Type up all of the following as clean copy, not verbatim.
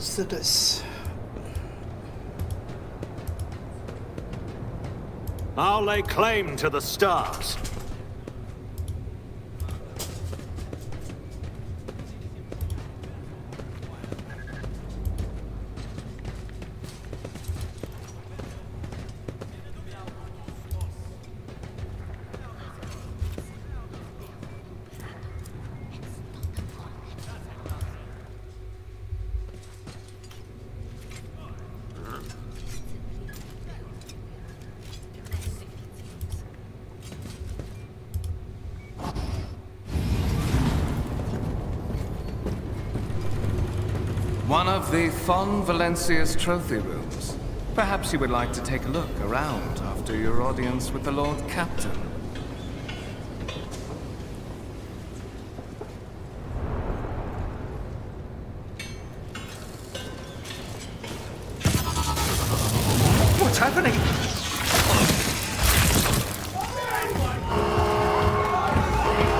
let's do this. I'll lay claim to the stars. One of the Fon Valencia's trophy rooms. Perhaps you would like to take a look around after your audience with the Lord Captain. What's happening?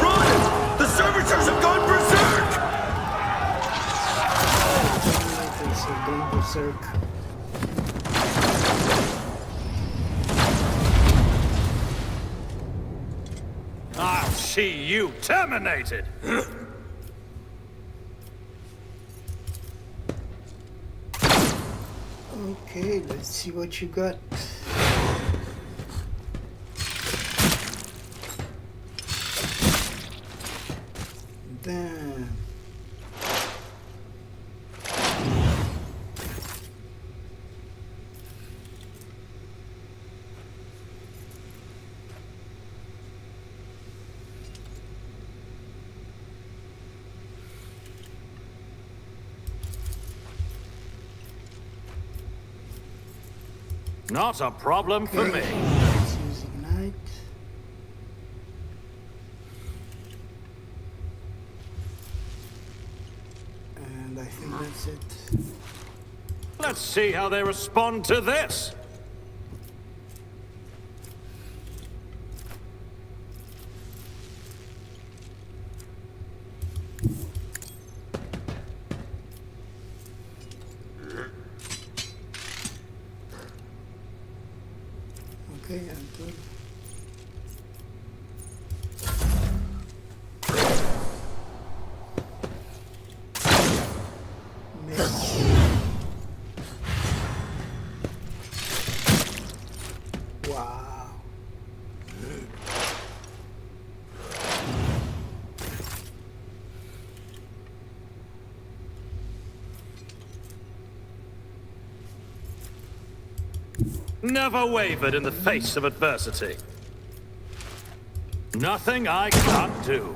Run! The servitors have gone berserk! Going berserk. I'll see you terminated! Okay, let's see what you got. Damn. Not a problem for me. Let's use Ignite. And I think that's it. Let's see how they respond to this. Okay, I'm good. Miss. Wow. Never wavered in the face of adversity. Nothing I can't do.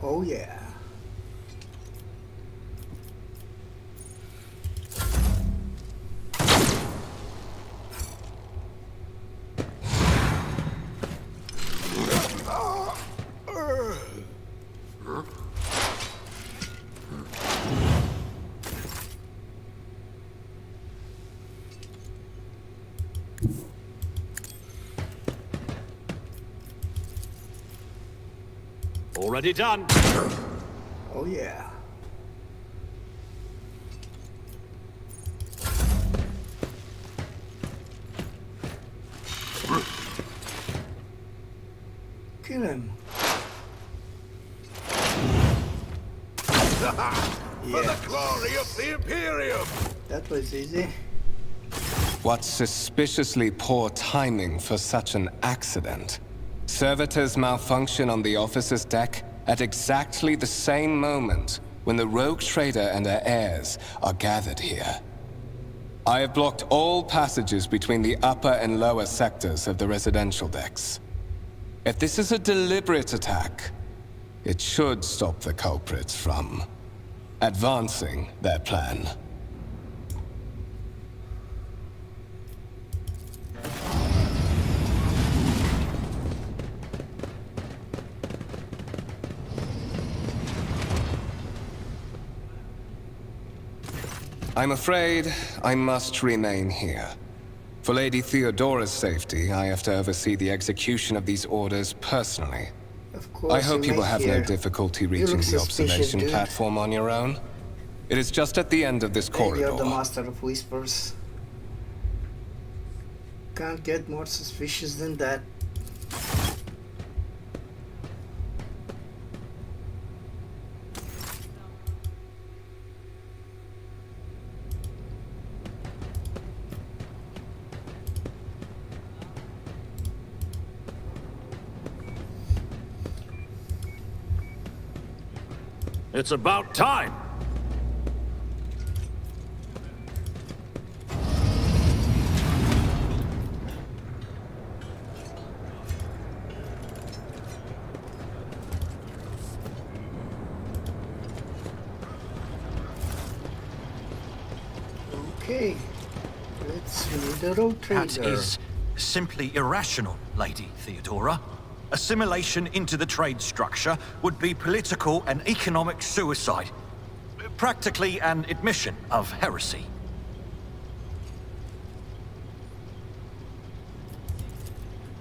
Oh yeah. Already done. Oh yeah. Kill him. For the glory of the Imperium! That was easy. What suspiciously poor timing for such an accident. Servitors malfunction on the officer's deck at exactly the same moment when the rogue trader and her heirs are gathered here. I have blocked all passages between the upper and lower sectors of the residential decks. If this is a deliberate attack, it should stop the culprits from advancing their plan. I'm afraid I must remain here. For Lady Theodora's safety, I have to oversee the execution of these orders personally. Of course. I hope you will have no here. difficulty You reaching look the suspicious, observation dude. platform on your own. It is just at the end of this Maybe you're the corridor. master of whispers. Can't get more suspicious than that. It's about time! Okay, let's read the road trader. That is simply irrational, Lady Theodora. Assimilation into the trade structure would be political and economic suicide. Practically an admission of heresy.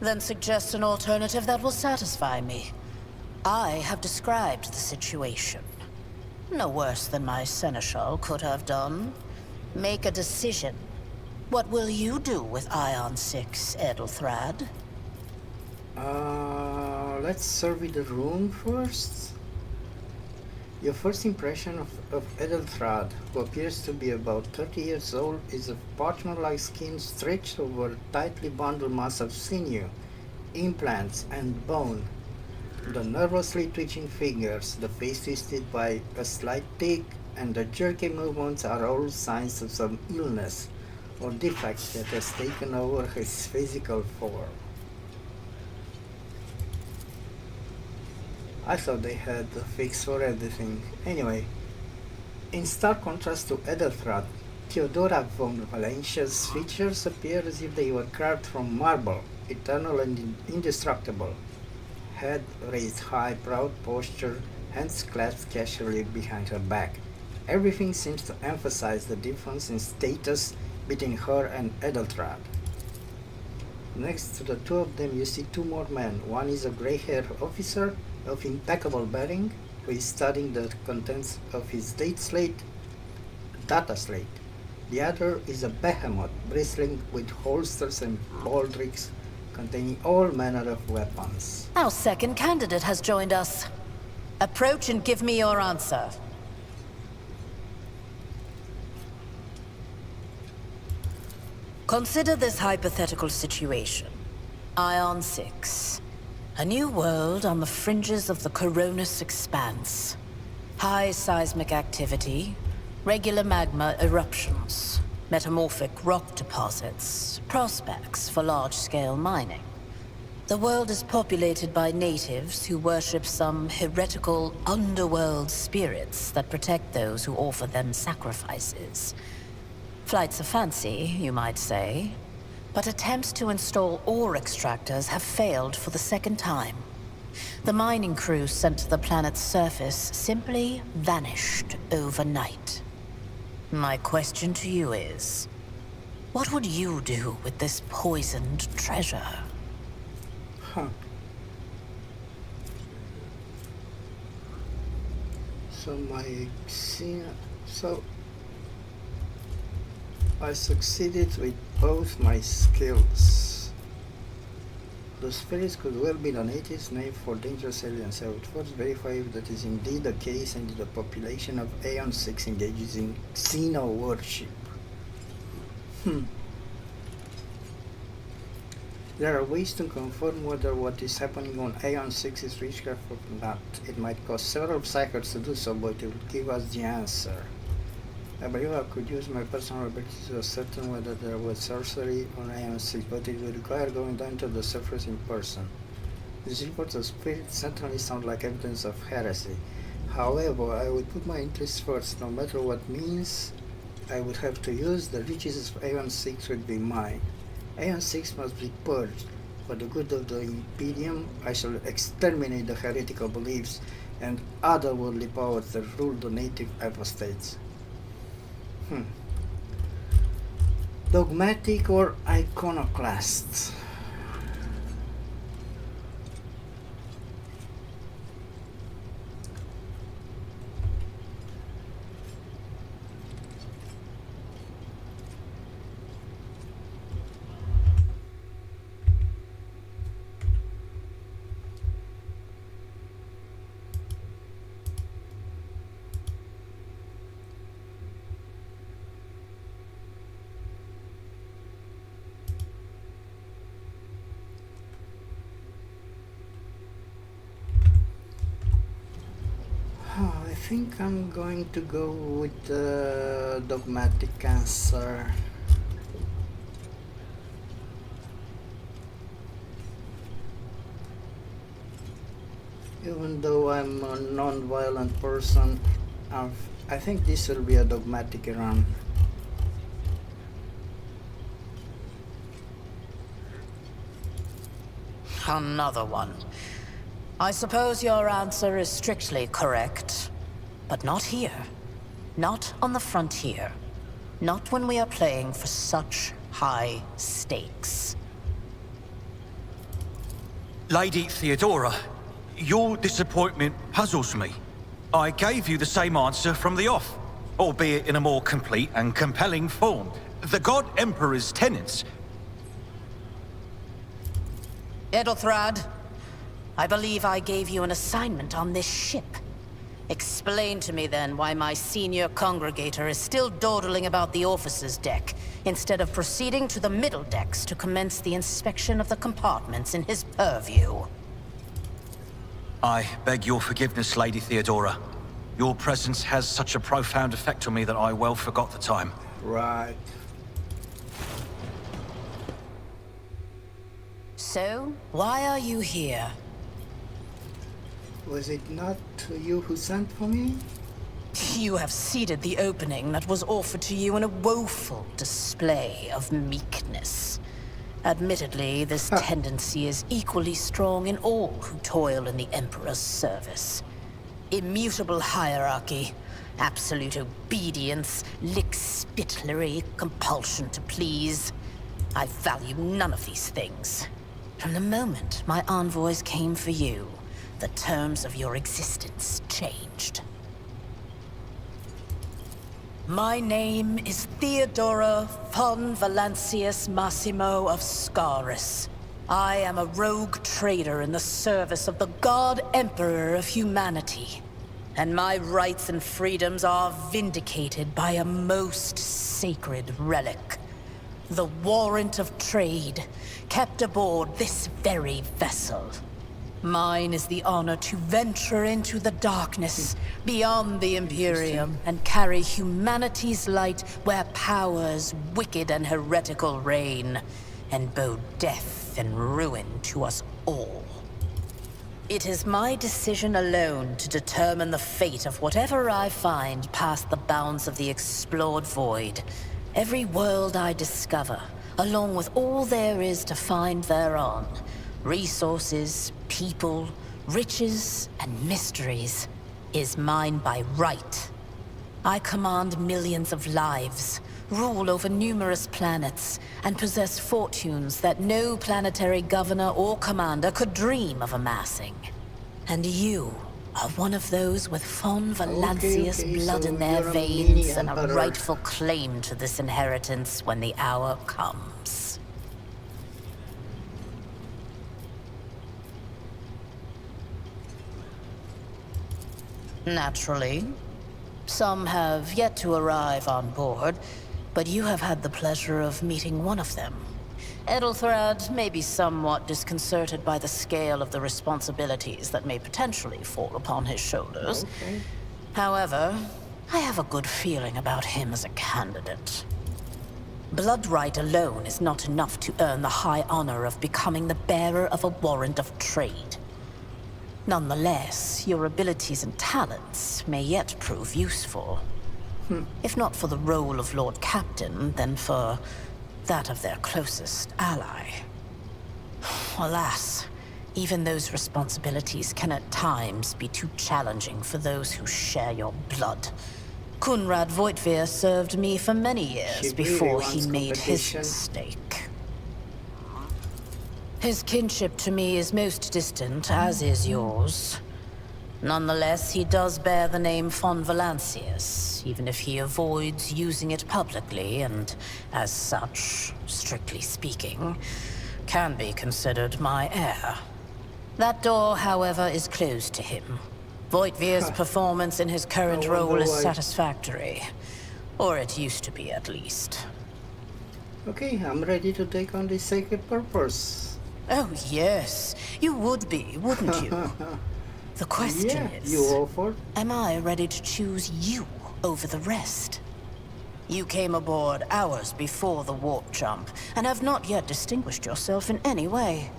Then suggest an alternative that will satisfy me. I have described the situation. No worse than my seneschal could have done. Make a decision. What will you do with Ion 6, Edelthrad? Let's survey the room first. Your first impression of Edelthrad, who appears to be about 30 years old, is a parchment-like skin stretched over a tightly bundled mass of sinew, implants, and bone. The nervously twitching fingers, the face twisted by a slight tic, and the jerky movements are all signs of some illness or defect that has taken over his physical form. I thought they had a fix for everything. Anyway, in stark contrast to Edelthrad, Theodora von Valencia's features appear as if they were carved from marble, eternal and indestructible. Head raised high, proud posture, hands clasped casually behind her back. Everything seems to emphasize the difference in status between her and Edelthrad. Next to the two of them, you see two more men. One is a gray-haired officer of impeccable bearing, who is studying the contents of his data slate. The other is a behemoth, bristling with holsters and baldricks containing all manner of weapons. Our second candidate has joined us. Approach and give me your answer. Consider this hypothetical situation. Ion 6. A new world on the fringes of the Coronis expanse. High seismic activity, regular magma eruptions, metamorphic rock deposits, prospects for large-scale mining. The world is populated by natives who worship some heretical underworld spirits that protect those who offer them sacrifices. Flights of fancy, you might say. But attempts to install ore extractors have failed for the second time. The mining crews sent to the planet's surface simply vanished overnight. My question to you is, what would you do with this poisoned treasure? Huh. So I succeeded with both my skills. The spirits could well be the natives' name for dangerous aliens. I would first verify if that is indeed the case and if the population of Aeon 6 engages in Xeno worship. There are ways to confirm whether what is happening on Aeon 6 is witchcraft or not. It might cost several cycles to do so, but it will give us the answer. I believe I could use my personal ability to ascertain whether there was sorcery on Aeon 6, but it will require going down to the surface in person. These reports of spirits certainly sound like evidence of heresy. However, I would put my interests first. No matter what means I would have to use, the riches of Aeon 6 would be mine. Aeon 6 must be purged. For the good of the Imperium, I shall exterminate the heretical beliefs and otherworldly powers that rule the native apostates. Dogmatic or iconoclast? think I'm going to go with the Dogmatic answer. Even though I'm a non-violent person, I think this will be a Dogmatic run. Another one. I suppose your answer is strictly correct, but not here. Not on the frontier. Not when we are playing for such high stakes. Lady Theodora, your disappointment puzzles me. I gave you the same answer from the off, albeit in a more complete and compelling form. The God Emperor's tenets. Edelthrad, I believe I gave you an assignment on this ship. Explain to me then why my senior congregator is still dawdling about the officer's deck, instead of proceeding to the middle decks to commence the inspection of the compartments in his purview. I beg your forgiveness, Lady Theodora. Your presence has such a profound effect on me that I well forgot the time. Right. So, why are you here? Was it not you who sent for me? You have seeded the opening that was offered to you in a woeful display of meekness. Admittedly, this tendency is equally strong in all who toil in the Emperor's service. Immutable hierarchy, absolute obedience, lickspittlery, compulsion to please. I value none of these things. From the moment my envoys came for you, the terms of your existence changed. My name is Theodora von Valancius Massimo of Scaris. I am a rogue trader in the service of the God Emperor of humanity. And my rights and freedoms are vindicated by a most sacred relic. The warrant of trade, kept aboard this very vessel. Mine is the honor to venture into the darkness, beyond the Imperium, and carry humanity's light where powers wicked and heretical reign, and bow death and ruin to us all. It is my decision alone to determine the fate of whatever I find past the bounds of the explored void. Every world I discover, along with all there is to find thereon, resources, people, riches, and mysteries, is mine by right. I command millions of lives, rule over numerous planets, and possess fortunes that no planetary governor or commander could dream of amassing. And you are one of those with von Valancius blood in their you're a veins mini and a emperor. rightful claim to this inheritance when the hour comes. Naturally. Some have yet to arrive on board, but you have had the pleasure of meeting one of them. Edelthrad may be somewhat disconcerted by the scale of the responsibilities that may potentially fall upon his shoulders. Okay. However, I have a good feeling about him as a candidate. Blood right alone is not enough to earn the high honor of becoming the bearer of a warrant of trade. Nonetheless, your abilities and talents may yet prove useful. If not for the role of Lord Captain, then for that of their closest ally. Alas, even those responsibilities can at times be too challenging for those who share your blood. Kunrad Voitvir served me for many years She really before he wants made his competition. mistake. His kinship to me is most distant, as is yours. Nonetheless, he does bear the name von Valancius, even if he avoids using it publicly, and as such, strictly speaking, can be considered my heir. That door, however, is closed to him. Voitvir's performance in his current I wonder role is why. satisfactory. Or it used to be, at least. Okay, I'm ready to take on this sacred purpose. Oh, yes. You would be, wouldn't you? The question Yeah, is, you offer. am I ready to choose you over the rest? You came aboard hours before the warp jump, and have not yet distinguished yourself in any way.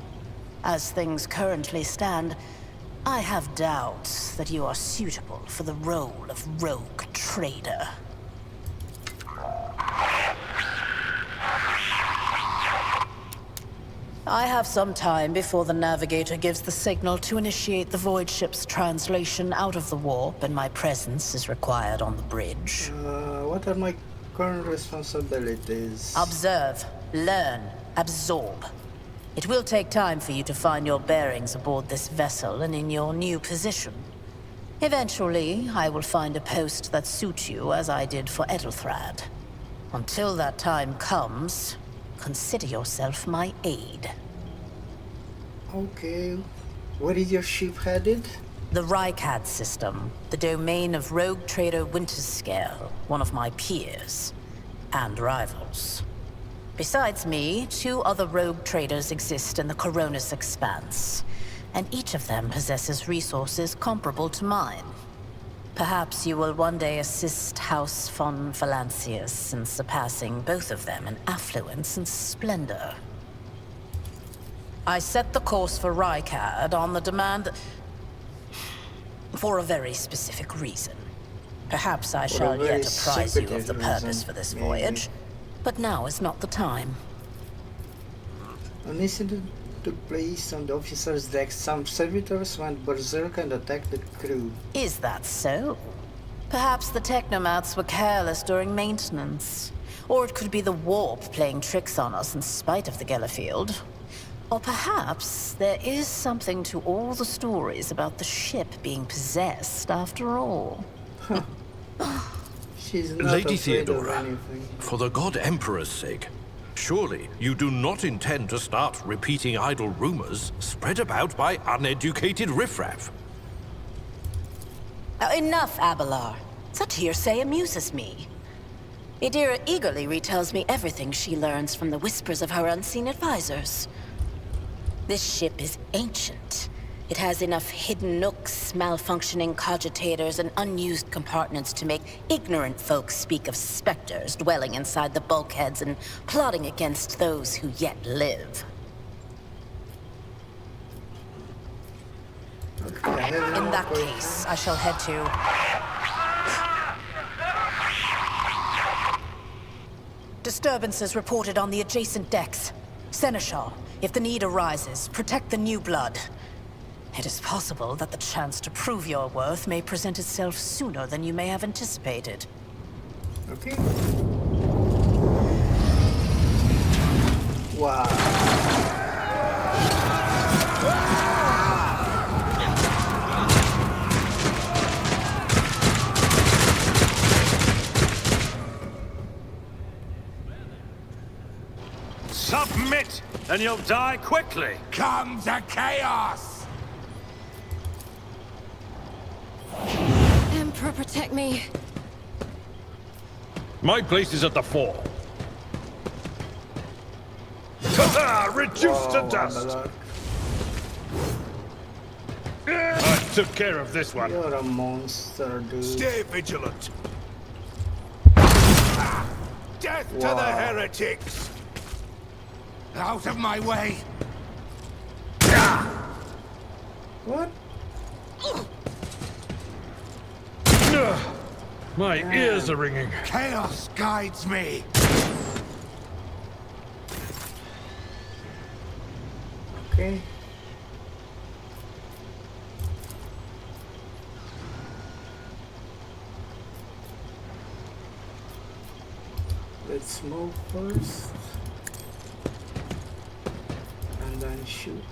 As things currently stand, I have doubts that you are suitable for the role of rogue trader. I have some time before the navigator gives the signal to initiate the void ship's translation out of the warp, and my presence is required on the bridge. What are my current responsibilities? Observe, learn, absorb. It will take time for you to find your bearings aboard this vessel and in your new position. Eventually, I will find a post that suits you as I did for Edelthrad. Until that time comes, consider yourself my aide. Okay. Where is your ship headed? The Rykad system, the domain of rogue trader Winterscale, one of my peers and rivals. Besides me, 2 other rogue traders exist in the Coronis Expanse, and each of them possesses resources comparable to mine. Perhaps you will one day assist House von Valancius in surpassing both of them in affluence and splendor. I set the course for Rykad on the demand for a very specific reason. Perhaps I shall very yet apprise you of the secretive purpose reason, for this maybe. voyage, but now is not the time. An incident took place on the officer's deck. Some servitors went berserk and attacked the crew. Is that so? Perhaps the technomats were careless during maintenance. Or it could be the warp playing tricks on us in spite of the Gellerfield. Or perhaps there is something to all the stories about the ship being possessed after all. She's not Lady afraid of Theodora, anything. for the God Emperor's sake, surely you do not intend to start repeating idle rumors spread about by uneducated riffraff. Enough, Abelard. Such hearsay amuses me. Idira eagerly retells me everything she learns from the whispers of her unseen advisors. This ship is ancient. It has enough hidden nooks, malfunctioning cogitators, and unused compartments to make ignorant folks speak of specters dwelling inside the bulkheads and plotting against those who yet live. In that case, I shall head to... Disturbances reported on the adjacent decks. Seneschal, if the need arises, protect the new blood. It is possible that the chance to prove your worth may present itself sooner than you may have anticipated. Okay. Wow. Submit, and you'll die quickly. Come to chaos! Emperor, protect me. My place is at the fore. Ta-ta! Reduced to dust! I took care of this one. You're a monster, dude. Stay vigilant. Death to the heretics! Out of my way! What? My ears are ringing. Chaos guides me! Okay. Let's move first. And then shoot.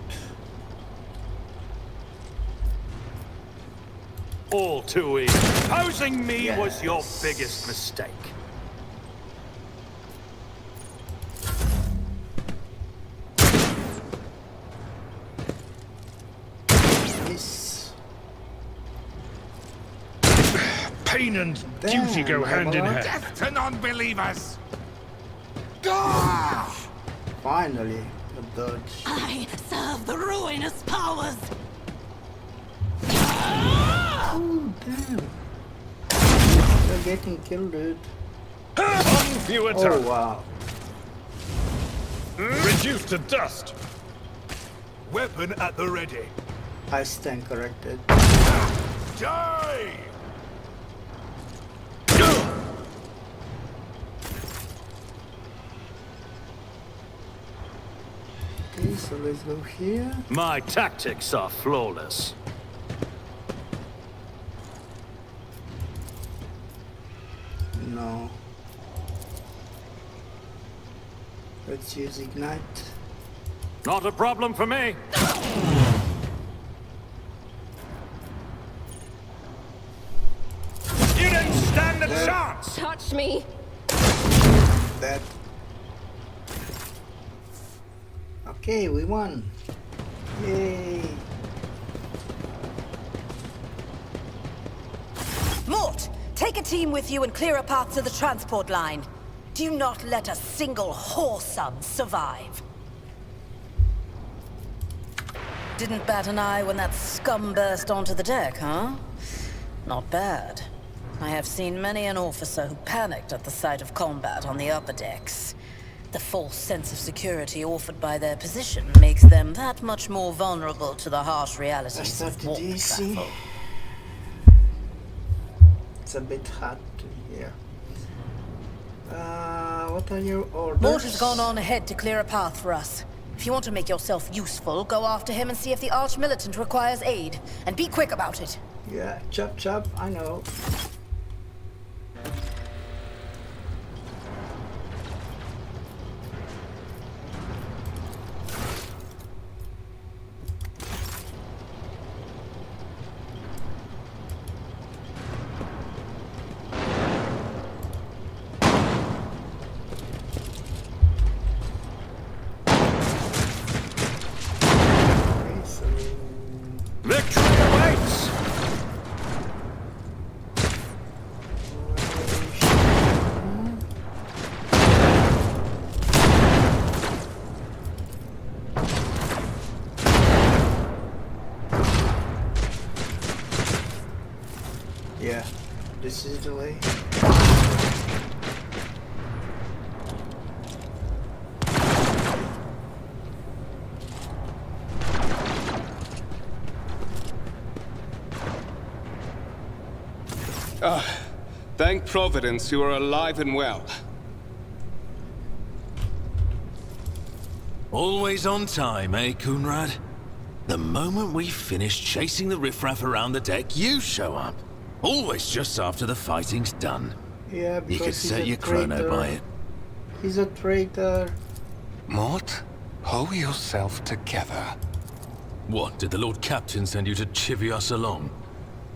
All too easy. Posing me was your biggest mistake. This. Pain and Damn, duty go hand in Abelard. hand. Death to non-believers! Finally, a dodge. I serve the ruinous powers. Damn. You're getting killed, dude. Few Oh wow. Reduced to dust. Weapon at the ready. I stand corrected. Die! Okay, so let's go here. My tactics are flawless. No. Let's use ignite. Not a problem for me. You didn't stand a chance. Touch me! That. Okay, we won. Yay. Mort, take a team with you and clear a path to the transport line. Do not let a single whoreson survive. Didn't bat an eye when that scum burst onto the deck, huh? Not bad. I have seen many an officer who panicked at the sight of combat on the upper decks. The false sense of security offered by their position makes them that much more vulnerable to the harsh realities of warp travel. It's a bit hot here. What are your orders? Mort has gone on ahead to clear a path for us. If you want to make yourself useful, go after him and see if the Arch-Militant requires aid. And be quick about it. Yeah, chop chop, I know. Victory awaits. Yeah, this is the way. Thank Providence you are alive and well. Always on time, eh, Coonrad? The moment we finish chasing the riffraff around the deck, you show up. Always just after the fighting's done. Yeah, because You could he's set a your chrono traitor. by it. He's a traitor. Mort, pull yourself together. What, did the Lord Captain send you to chivvy us along?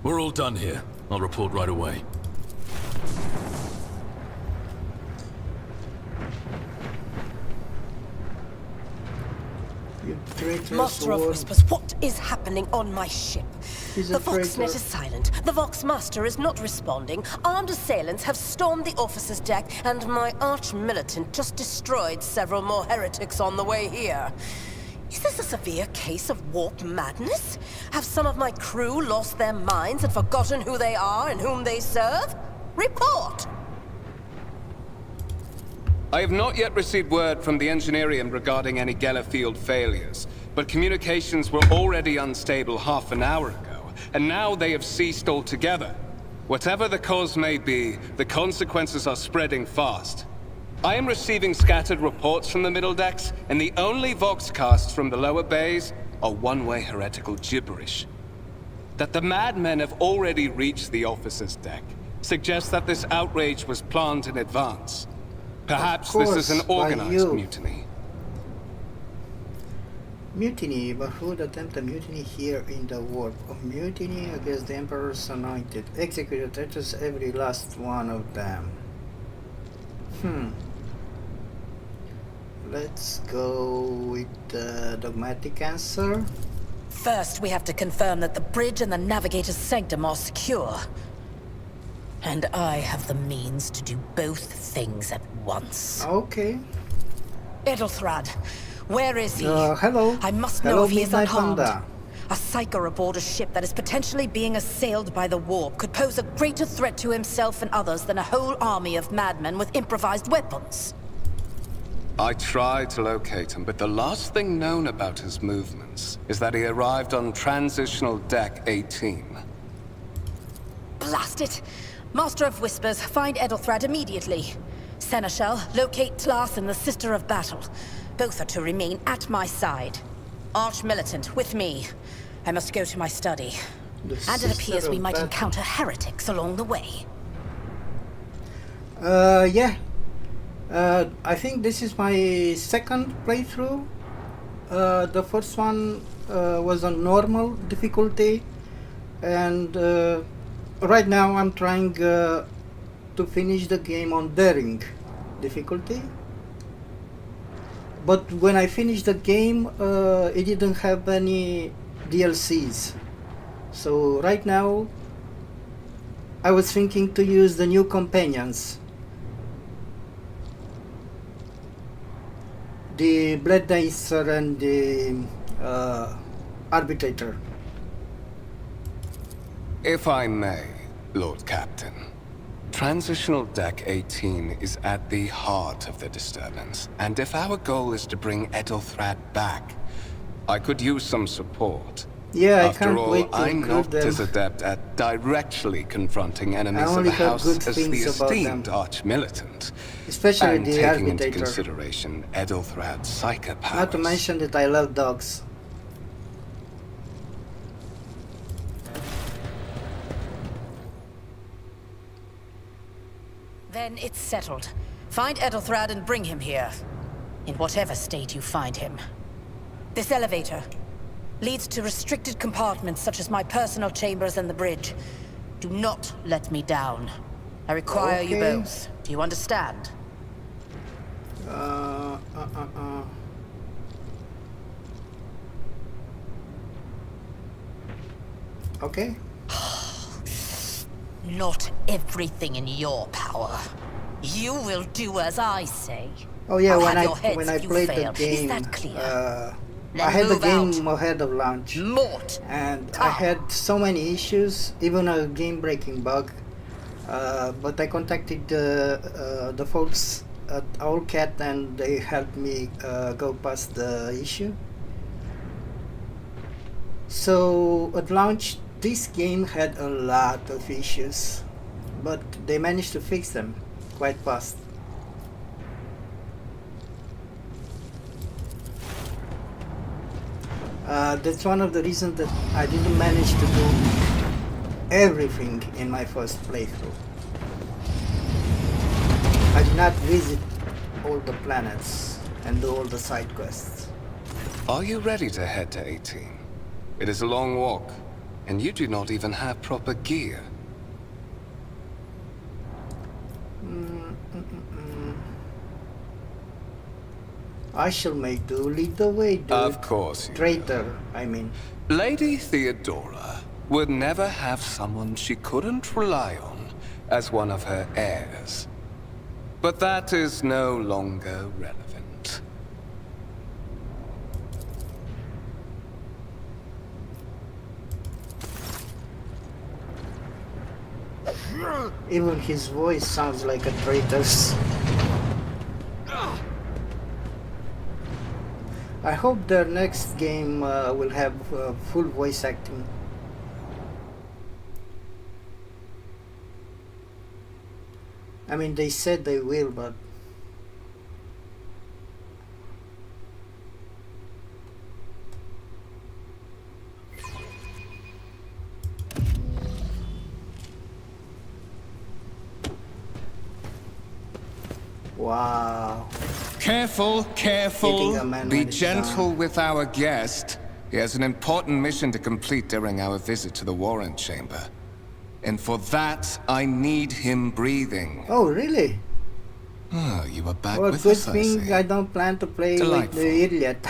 We're all done here. I'll report right away. You traitorous Master of word. Whispers, what is happening on my ship? He's a The Voxnet traitor. is silent. The Vox Master is not responding. Armed assailants have stormed the officer's deck, and my arch-militant just destroyed several more heretics on the way here. Is this a severe case of warp madness? Have some of my crew lost their minds and forgotten who they are and whom they serve? Report! I have not yet received word from the Engineering regarding any Geller field failures, but communications were already unstable half an hour ago, and now they have ceased altogether. Whatever the cause may be, the consequences are spreading fast. I am receiving scattered reports from the middle decks, and the only voxcasts from the lower bays are one-way heretical gibberish. That the madmen have already reached the officer's deck suggests that this outrage was planned in advance. Perhaps this is an Of course, by organized you. mutiny. Mutiny, but who would attempt a mutiny here in the warp? A mutiny against the Emperor's anointed. Execute traitors, every last one of them. Let's go with the dogmatic answer. First, we have to confirm that the bridge and the navigator's sanctum are secure. And I have the means to do both things at once. Okay. Edelthrad, where is he? Hello. I must know Hello, if he is Midnight unharmed. Panda. A psyker aboard a ship that is potentially being assailed by the warp could pose a greater threat to himself and others than a whole army of madmen with improvised weapons. I tried to locate him, but the last thing known about his movements is that he arrived on Transitional Deck 18. Blast it! Master of Whispers, find Edelthrad immediately. Seneschal, locate Tlas and the Sister of Battle. Both are to remain at my side. Arch-Militant, with me. I must go to my study. And it appears we might encounter heretics along the way. Yeah. I think this is my second playthrough. The first one was on normal difficulty, and right now I'm trying to finish the game on daring difficulty. But when I finished the game, it didn't have any DLCs. So right now I was thinking to use the new companions. The Blade Dancer and the Arbitrator. If I may, Lord Captain. Transitional Deck 18 is at the heart of the disturbance, and if our goal is to bring Edelthrad back, I could use some support. Yeah, After I can't all, wait to I'm include not them. as adept at directly confronting enemies of only the heard house good as the things about esteemed them. Arch-Militant. Especially And the taking into Arbitrator. consideration Edelthrad's psychic powers. Not to mention that I love dogs. Then it's settled. Find Edelthrad and bring him here. In whatever state you find him. This elevator leads to restricted compartments such as my personal chambers and the bridge. Do not let me down. I require you Okay. both. Do you understand? Okay. Not everything in your power. You will do as I say. Oh yeah, I'll when have your heads when I if you played the fail. game, Is that clear? I had the move game ahead of launch, Mort! and I had so many issues, even a game-breaking bug. But I contacted the folks at Owlcat, and they helped me go past the issue. So at launch, this game had a lot of issues, but they managed to fix them quite fast. That's one of the reasons that I didn't manage to do everything in my first playthrough. I did not visit all the planets and do all the side quests. Are you ready to head to 18? It is a long walk, and you do not even have proper gear. I shall make do. Lead the way, dude. Of course you Traitor, I mean. Lady Theodora would never have someone she couldn't rely on as one of her heirs. But that is no longer relevant. Even his voice sounds like a traitor's. I hope their next game will have full voice acting. I mean, they said they will, but wow. Careful, Hitting careful. a man Be when it's gentle down. with our guest. He has an important mission to complete during our visit to the Warrant Chamber. And for that, I need him breathing. Oh, really? Oh, you are back Well, with good us, I thing see. I don't plan to play Delightful. with the idiot.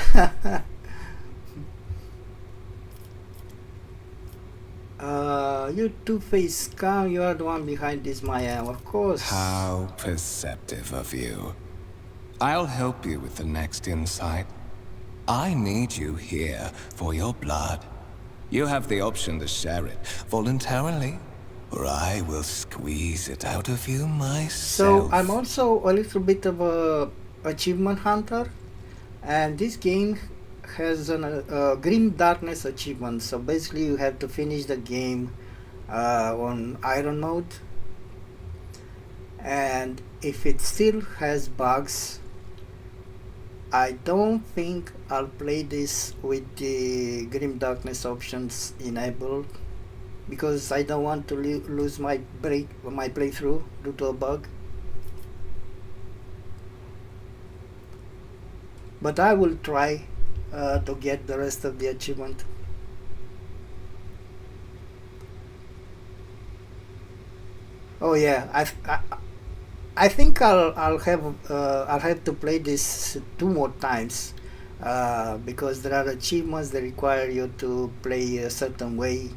You two-faced scum, you are the one behind this Mayhem, of course. How perceptive of you. I'll help you with the next insight. I need you here for your blood. You have the option to share it voluntarily, or I will squeeze it out of you myself. So I'm also a little bit of a achievement hunter, and this game has a Grim Darkness achievement. So basically you have to finish the game on Iron mode, and if it still has bugs, I don't think I'll play this with the Grim Darkness options enabled, because I don't want to lose my playthrough due to a bug. But I will try to get the rest of the achievement. Oh yeah, I think I'll have to play this 2 more times because there are achievements that require you to play a certain way.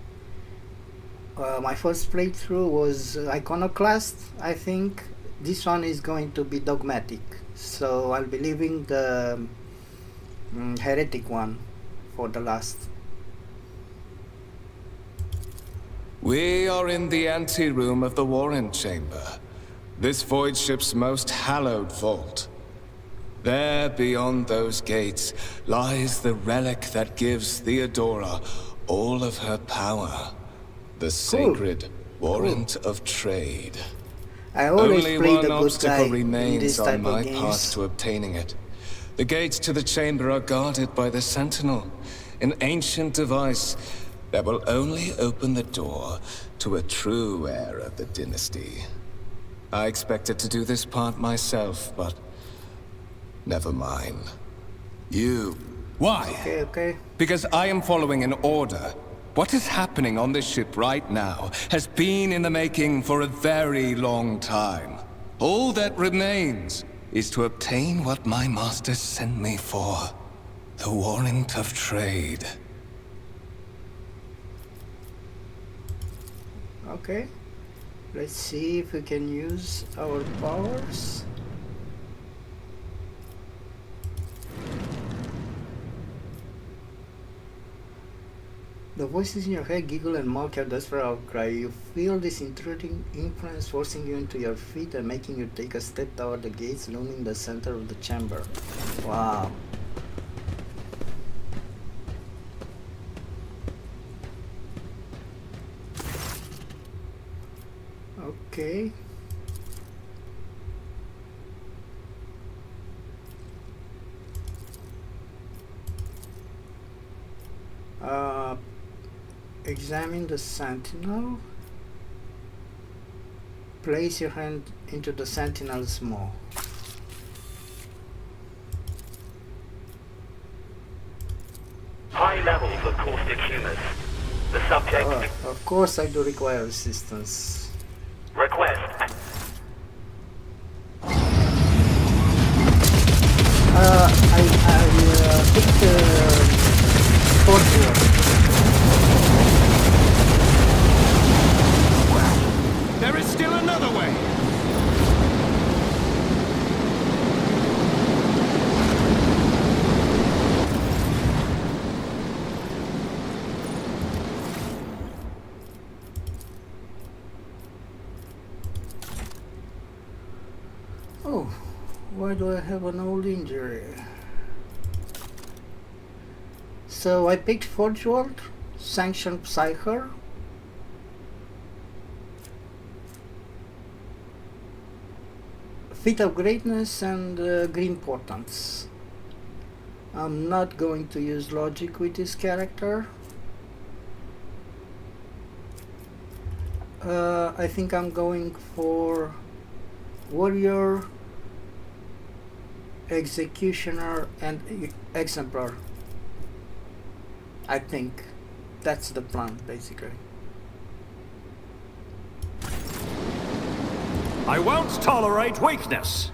My first playthrough was Iconoclast, I think. This one is going to be Dogmatic, so I'll be leaving the Heretic one for the last. We are in the anteroom of the Warren Chamber, this void ship's most hallowed vault. There, beyond those gates, lies the relic that gives Theodora all of her power. The sacred warrant of trade. I always Only play one the good guy obstacle in remains this on type my of games. path to obtaining it. The gates to the chamber are guarded by the Sentinel, an ancient device that will only open the door to a true heir of the dynasty. I expected to do this part myself, but never mind. You. Why? Okay. Because I am following an order. What is happening on this ship right now has been in the making for a very long time. All that remains is to obtain what my master sent me for. The warrant of trade. Okay. Let's see if we can use our powers. The voices in your head giggle and mock your desperate outcry. You feel this intruding influence forcing you into your feet and making you take a step toward the gates looming in the center of the chamber. Wow. Okay. Examine the sentinel. Place your hand into the sentinel's maw. High levels of caustic humors. The subject Of course I do require assistance. request. I picked Portugal. There is still another way. Oh, why do I have an old injury? So I picked Forge World, Sanctioned Psycher, Feat of Greatness, and Green Portents. I'm not going to use logic with this character. I think I'm going for Warrior, Executioner, and Exemplar. I think that's the plan, basically. I won't tolerate weakness.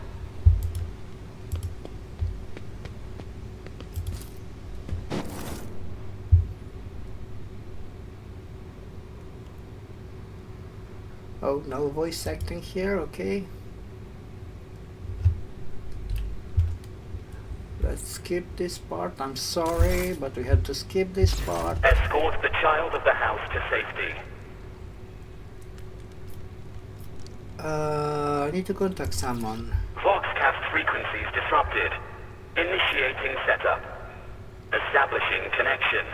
Oh, no voice acting here, okay. let's skip this part. I'm sorry, but we had to skip this part. Escort the child of the house to safety. I need to contact someone. Voxcast frequencies disrupted. Initiating setup. Establishing connection.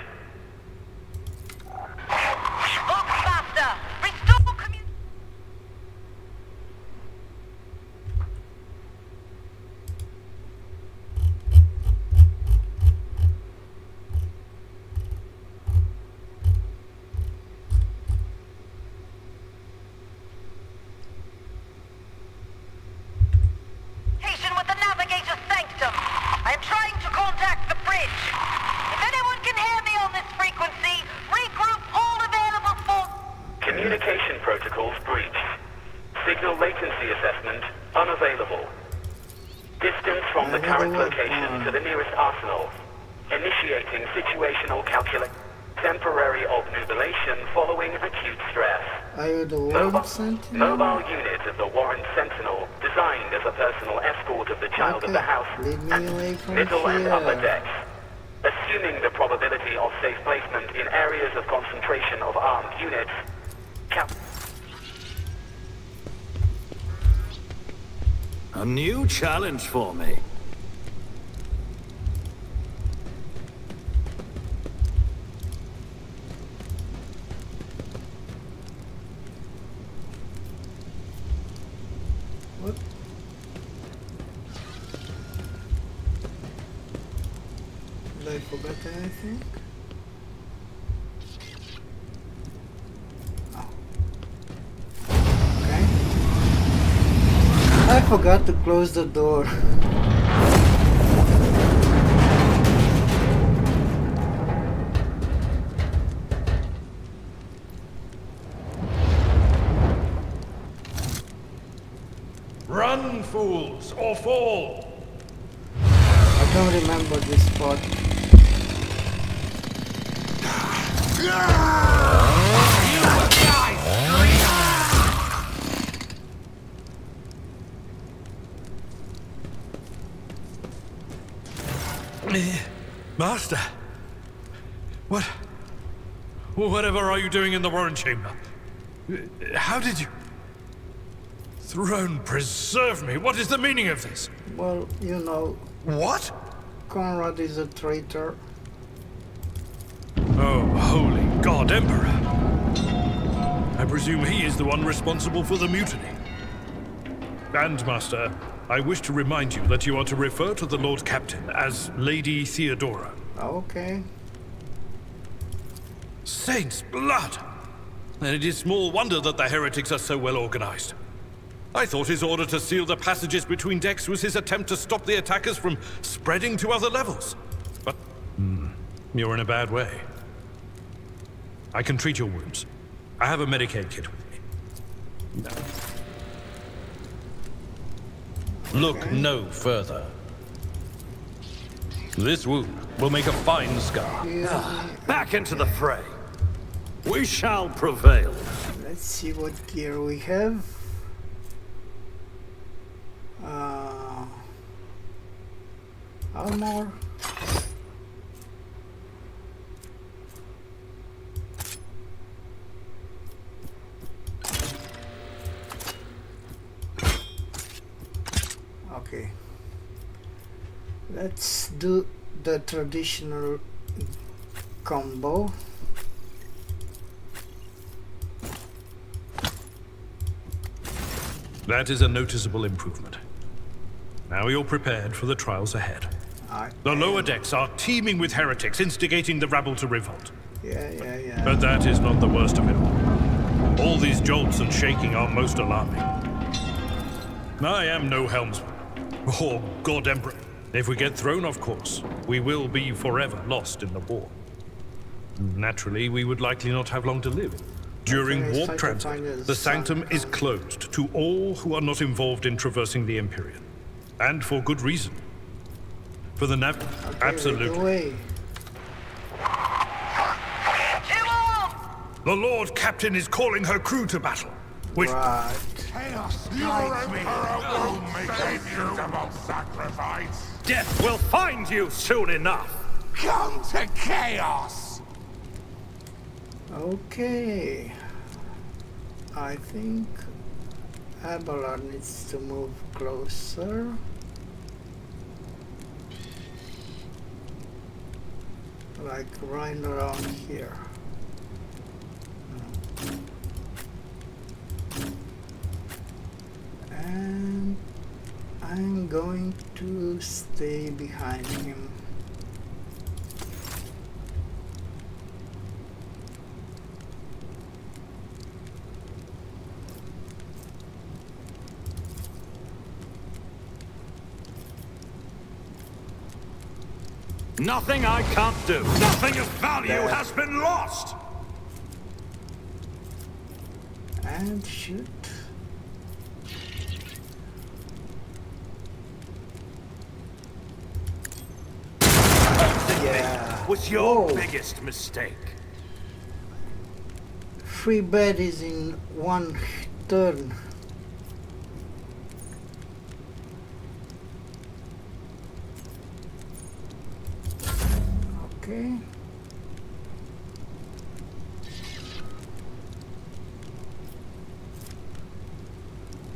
Voxmaster, restore communication. With the navigator's sanctum. I am trying to contact the bridge. If anyone can hear me on this frequency, regroup all available force. Communication protocols breached. Signal latency assessment unavailable. Distance from the current location to the nearest arsenal. Initiating situational calculation. Temporary obnubilation following acute stress. Are you the Warren Sentinel? Mobile unit of the Warren Sentinel, designed as a personal escort of the child of the house. Lead me away from Middle and here. upper decks. Assuming the probability of safe placement in areas of concentration of armed units. A new challenge for me. What? Did I forget anything? Oh. Okay. I forgot to close the door. Run, fools, or fall! I don't remember this part. Master! Whatever are you doing in the Warren Chamber? How did you... Throne preserve me! What is the meaning of this? Well, you know, What? Conrad is a traitor. Oh, holy God, Emperor! I presume he is the one responsible for the mutiny. And, Master, I wish to remind you that you are to refer to the Lord Captain as Lady Theodora. Okay. Saints' blood! Then it is small wonder that the heretics are so well organized. I thought his order to seal the passages between decks was his attempt to stop the attackers from spreading to other levels. But you're in a bad way. I can treat your wounds. I have a Medicaid kit with me. Look no further. This wound will make a fine scar. Back into the fray. We shall prevail. Let's see what gear we have. Armor. Okay. Let's do the traditional combo. That is a noticeable improvement. Now you're prepared for the trials ahead. The lower decks are teeming with heretics instigating the rabble to revolt. Yeah. But that is not the worst of it all. All these jolts and shaking are most alarming. I am no helmsman, or God Emperor. If we get thrown off course, we will be forever lost in the war. Naturally, we would likely not have long to live. During warp transit, the sanctum is closed to all who are not involved in traversing the Empyrean. And for good reason. For the absolutely. The Lord Captain is calling her crew to battle. Which... Chaos, your emperor will make a beautiful sacrifice. Death will find you soon enough. Come to chaos! Okay. I think Abelard needs to move closer. Like right around here. And I'm going to stay behind him. Nothing I can't do. Nothing of value has been lost. And shoot. Yeah. Was your Whoa. biggest mistake. 3 baddies in 1 turn. Okay.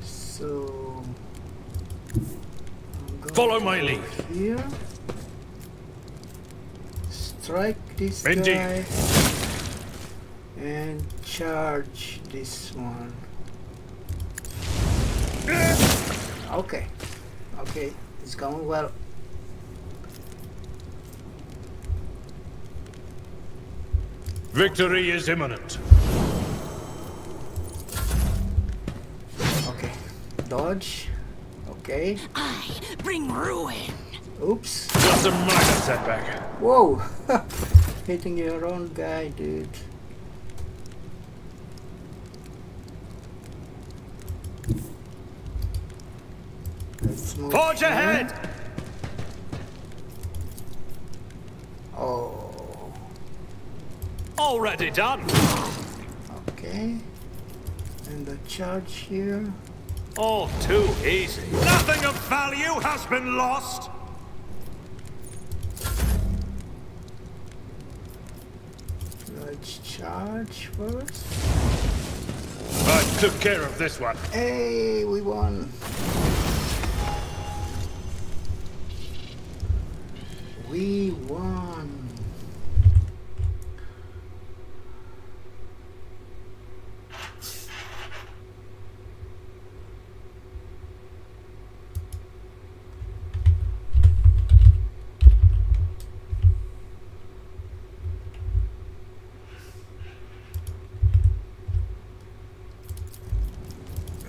So I'm going Follow my lead. here. Strike this Indeed. guy and charge this one. Okay. Okay, it's going well. Victory is imminent. Okay. Dodge. Okay. I bring ruin. Oops. Just a minor setback. Whoa! Hitting your own guy, dude. Let's move. Forge here. ahead! Oh. Already done. Okay. And the charge here. All too easy. Nothing of value has been lost. Let's charge first. I took care of this one. Hey, we won. We won.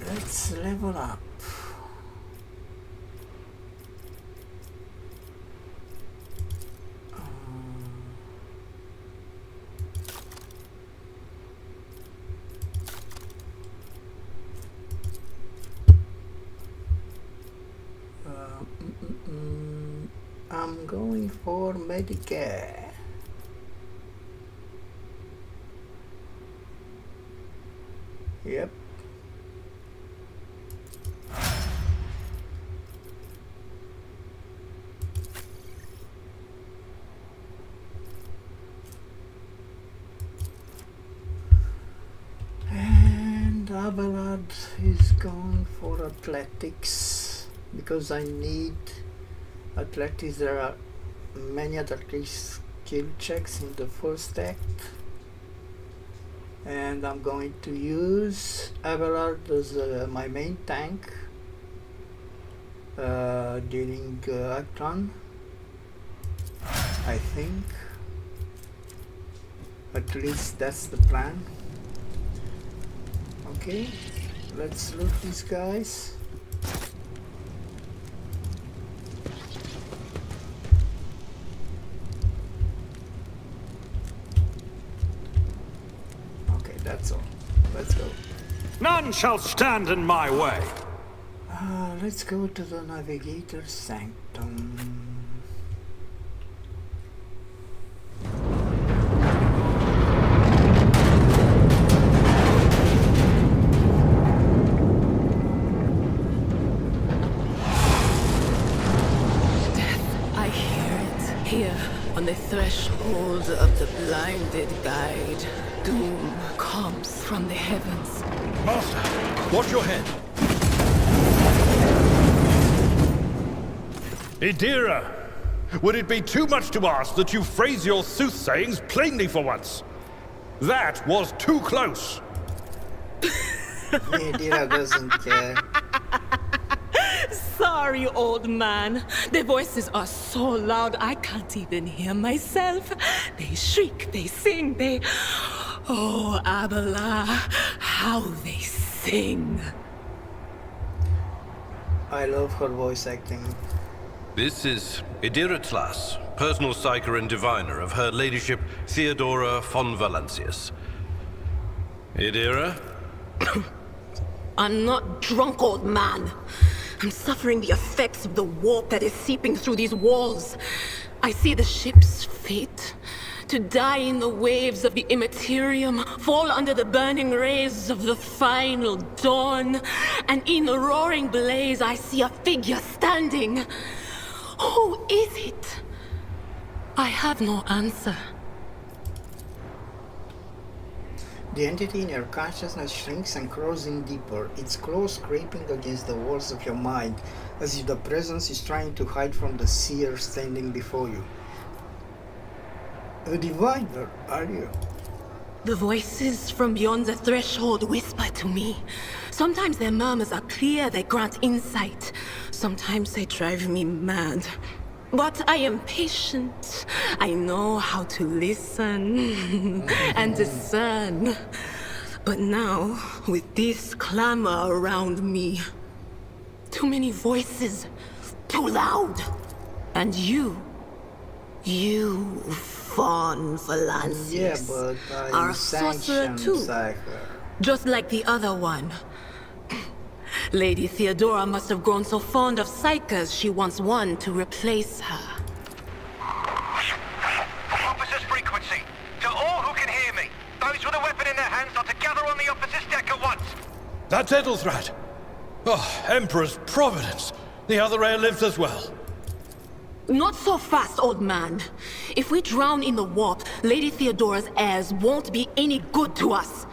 Let's level up. I'm going for Medicare. Yep. And Abelard is going for athletics because I need athletics. There are many athletics skill checks in the first act, and I'm going to use Abelard as my main tank during Act 1, I think. At least that's the plan. Okay, let's loot these guys. Okay, that's all. Let's go. None shall stand in my way. Let's go to the Navigator's Sanctum. Death Hold of the blinded guide. Doom comes from the heavens. Master, watch your head. Idira, would it be too much to ask that you phrase your soothsayings plainly for once? That was too close. Idira doesn't care. Sorry, old man. Their voices are so loud I can't even hear myself. They shriek, they sing, they... Oh, Abela, how they sing. I love her voice acting. This is Idira Tlas, personal psyker and diviner of Her Ladyship Theodora von Valancius. Idira? I'm not drunk, old man. I'm suffering the effects of the warp that is seeping through these walls. I see the ship's fate. To die in the waves of the immaterium, fall under the burning rays of the final dawn. And in the roaring blaze, I see a figure standing. Who is it? I have no answer. The entity in your consciousness shrinks and crawls in deeper, its claws scraping against the walls of your mind, as if the presence is trying to hide from the seer standing before you. A diviner, are you? The voices from beyond the threshold whisper to me. Sometimes their murmurs are clear, they grant insight. Sometimes they drive me mad. But I am patient. I know how to listen and discern. But now, with this clamor around me, too many voices, too loud. And you, Von Valancius, Yeah, but are I'm a sorcerer sanctioned too. psyker. Just like the other one. Lady Theodora must have grown so fond of psychers she wants one to replace her. Officer's frequency. To all who can hear me, those with a weapon in their hands are to gather on the officer's deck at once. That's Edelthrad. Oh, Emperor's Providence. The other heir lives as well. Not so fast, old man. If we drown in the warp, Lady Theodora's heirs won't be any good to us.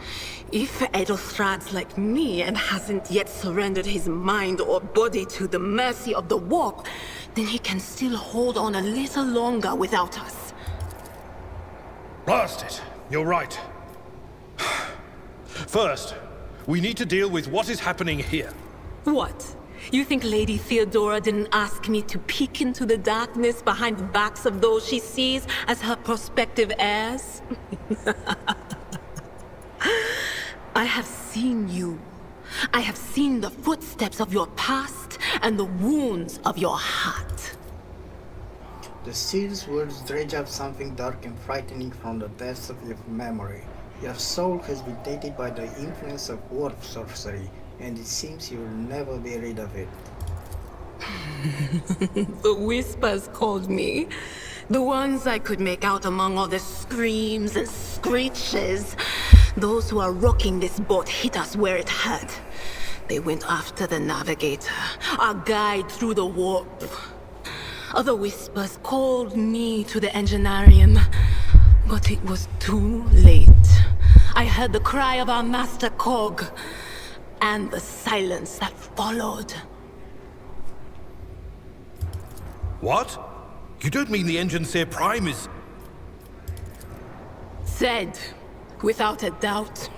If Edelthrad's like me and hasn't yet surrendered his mind or body to the mercy of the warp, then he can still hold on a little longer without us. Blast it. You're right. First, we need to deal with what is happening here. What? You think Lady Theodora didn't ask me to peek into the darkness behind the backs of those she sees as her prospective heirs? I have seen you. I have seen the footsteps of your past and the wounds of your heart. The seer's words dredge up something dark and frightening from the depths of your memory. Your soul has been tainted by the influence of warp sorcery, and it seems you will never be rid of it. The whispers called me. The ones I could make out among all the screams and screeches. Those who are rocking this boat hit us where it hurt. They went after the navigator, our guide through the warp. Other whispers called me to the enginarium, but it was too late. I heard the cry of our master Cog, and the silence that followed. What? You don't mean the Engineer Prime is... Said, without a doubt.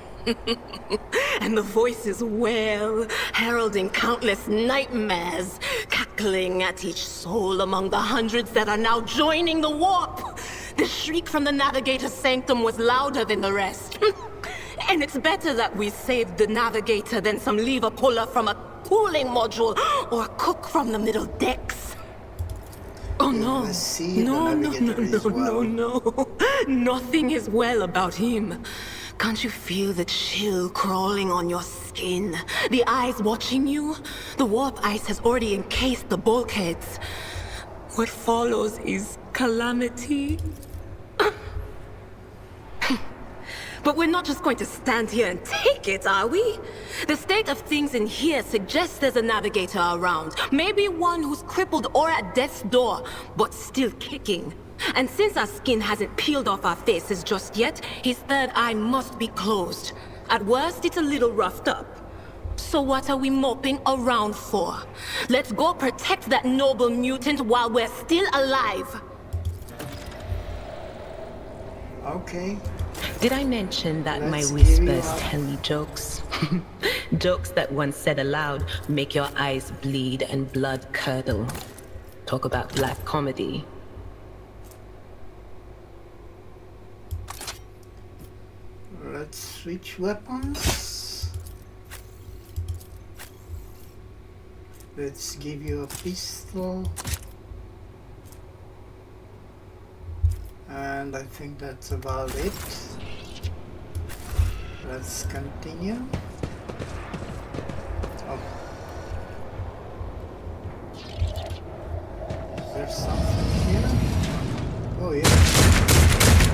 And the voices wail, heralding countless nightmares, cackling at each soul among the hundreds that are now joining the warp. The shriek from the Navigator's sanctum was louder than the rest. And it's better that we saved the Navigator than some lever puller from a cooling module or a cook from the middle decks. Oh no. No. Nothing is well about him. Can't you feel the chill crawling on your skin? The eyes watching you? The warp ice has already encased the bulkheads. What follows is calamity. But we're not just going to stand here and take it, are we? The state of things in here suggests there's a navigator around. Maybe one who's crippled or at death's door, but still kicking. And since our skin hasn't peeled off our faces just yet, his third eye must be closed. At worst, it's a little roughed up. So what are we moping around for? Let's go protect that noble mutant while we're still alive. Okay. Did I mention that Let's my give you whispers a- tell me jokes? Jokes that once said aloud make your eyes bleed and blood curdle. Talk about black comedy. Let's switch weapons. Let's give you a pistol. And I think that's about it. Let's continue. Oh. Is there something here? Oh yeah.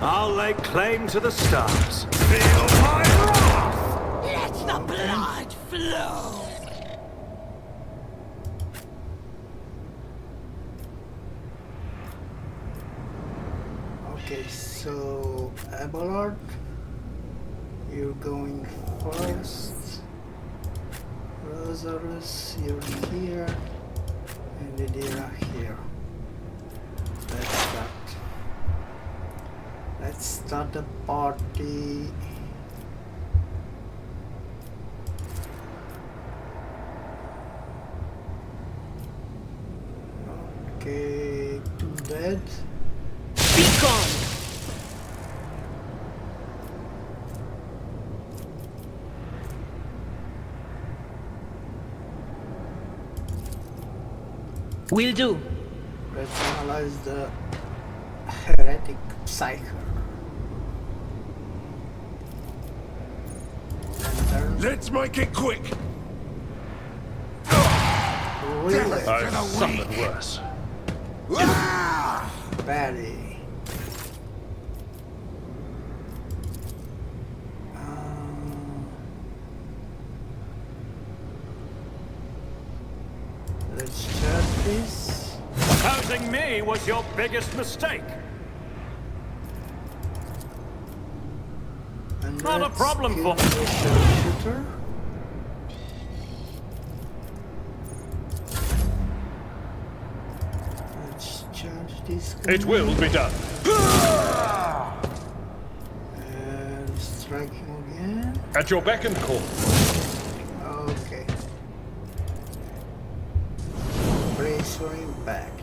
I'll lay claim to the stars. Feel my wrath! Let the blood flow! Okay, so Abelard, you're going first. Lazarus, you're here. And Lydia here. Let's start the party. Okay, 2 dead. Be gone! Will do. Let's analyze the heretic psyker. Let's make it quick. Really? I've suffered worse. Barry. Let's check this. Opposing me was your biggest mistake. And Not a let's problem kill for- the sharpshooter. Let's charge this guy. It will be done. And strike him again. At your beck and call. Okay. Brace for impact.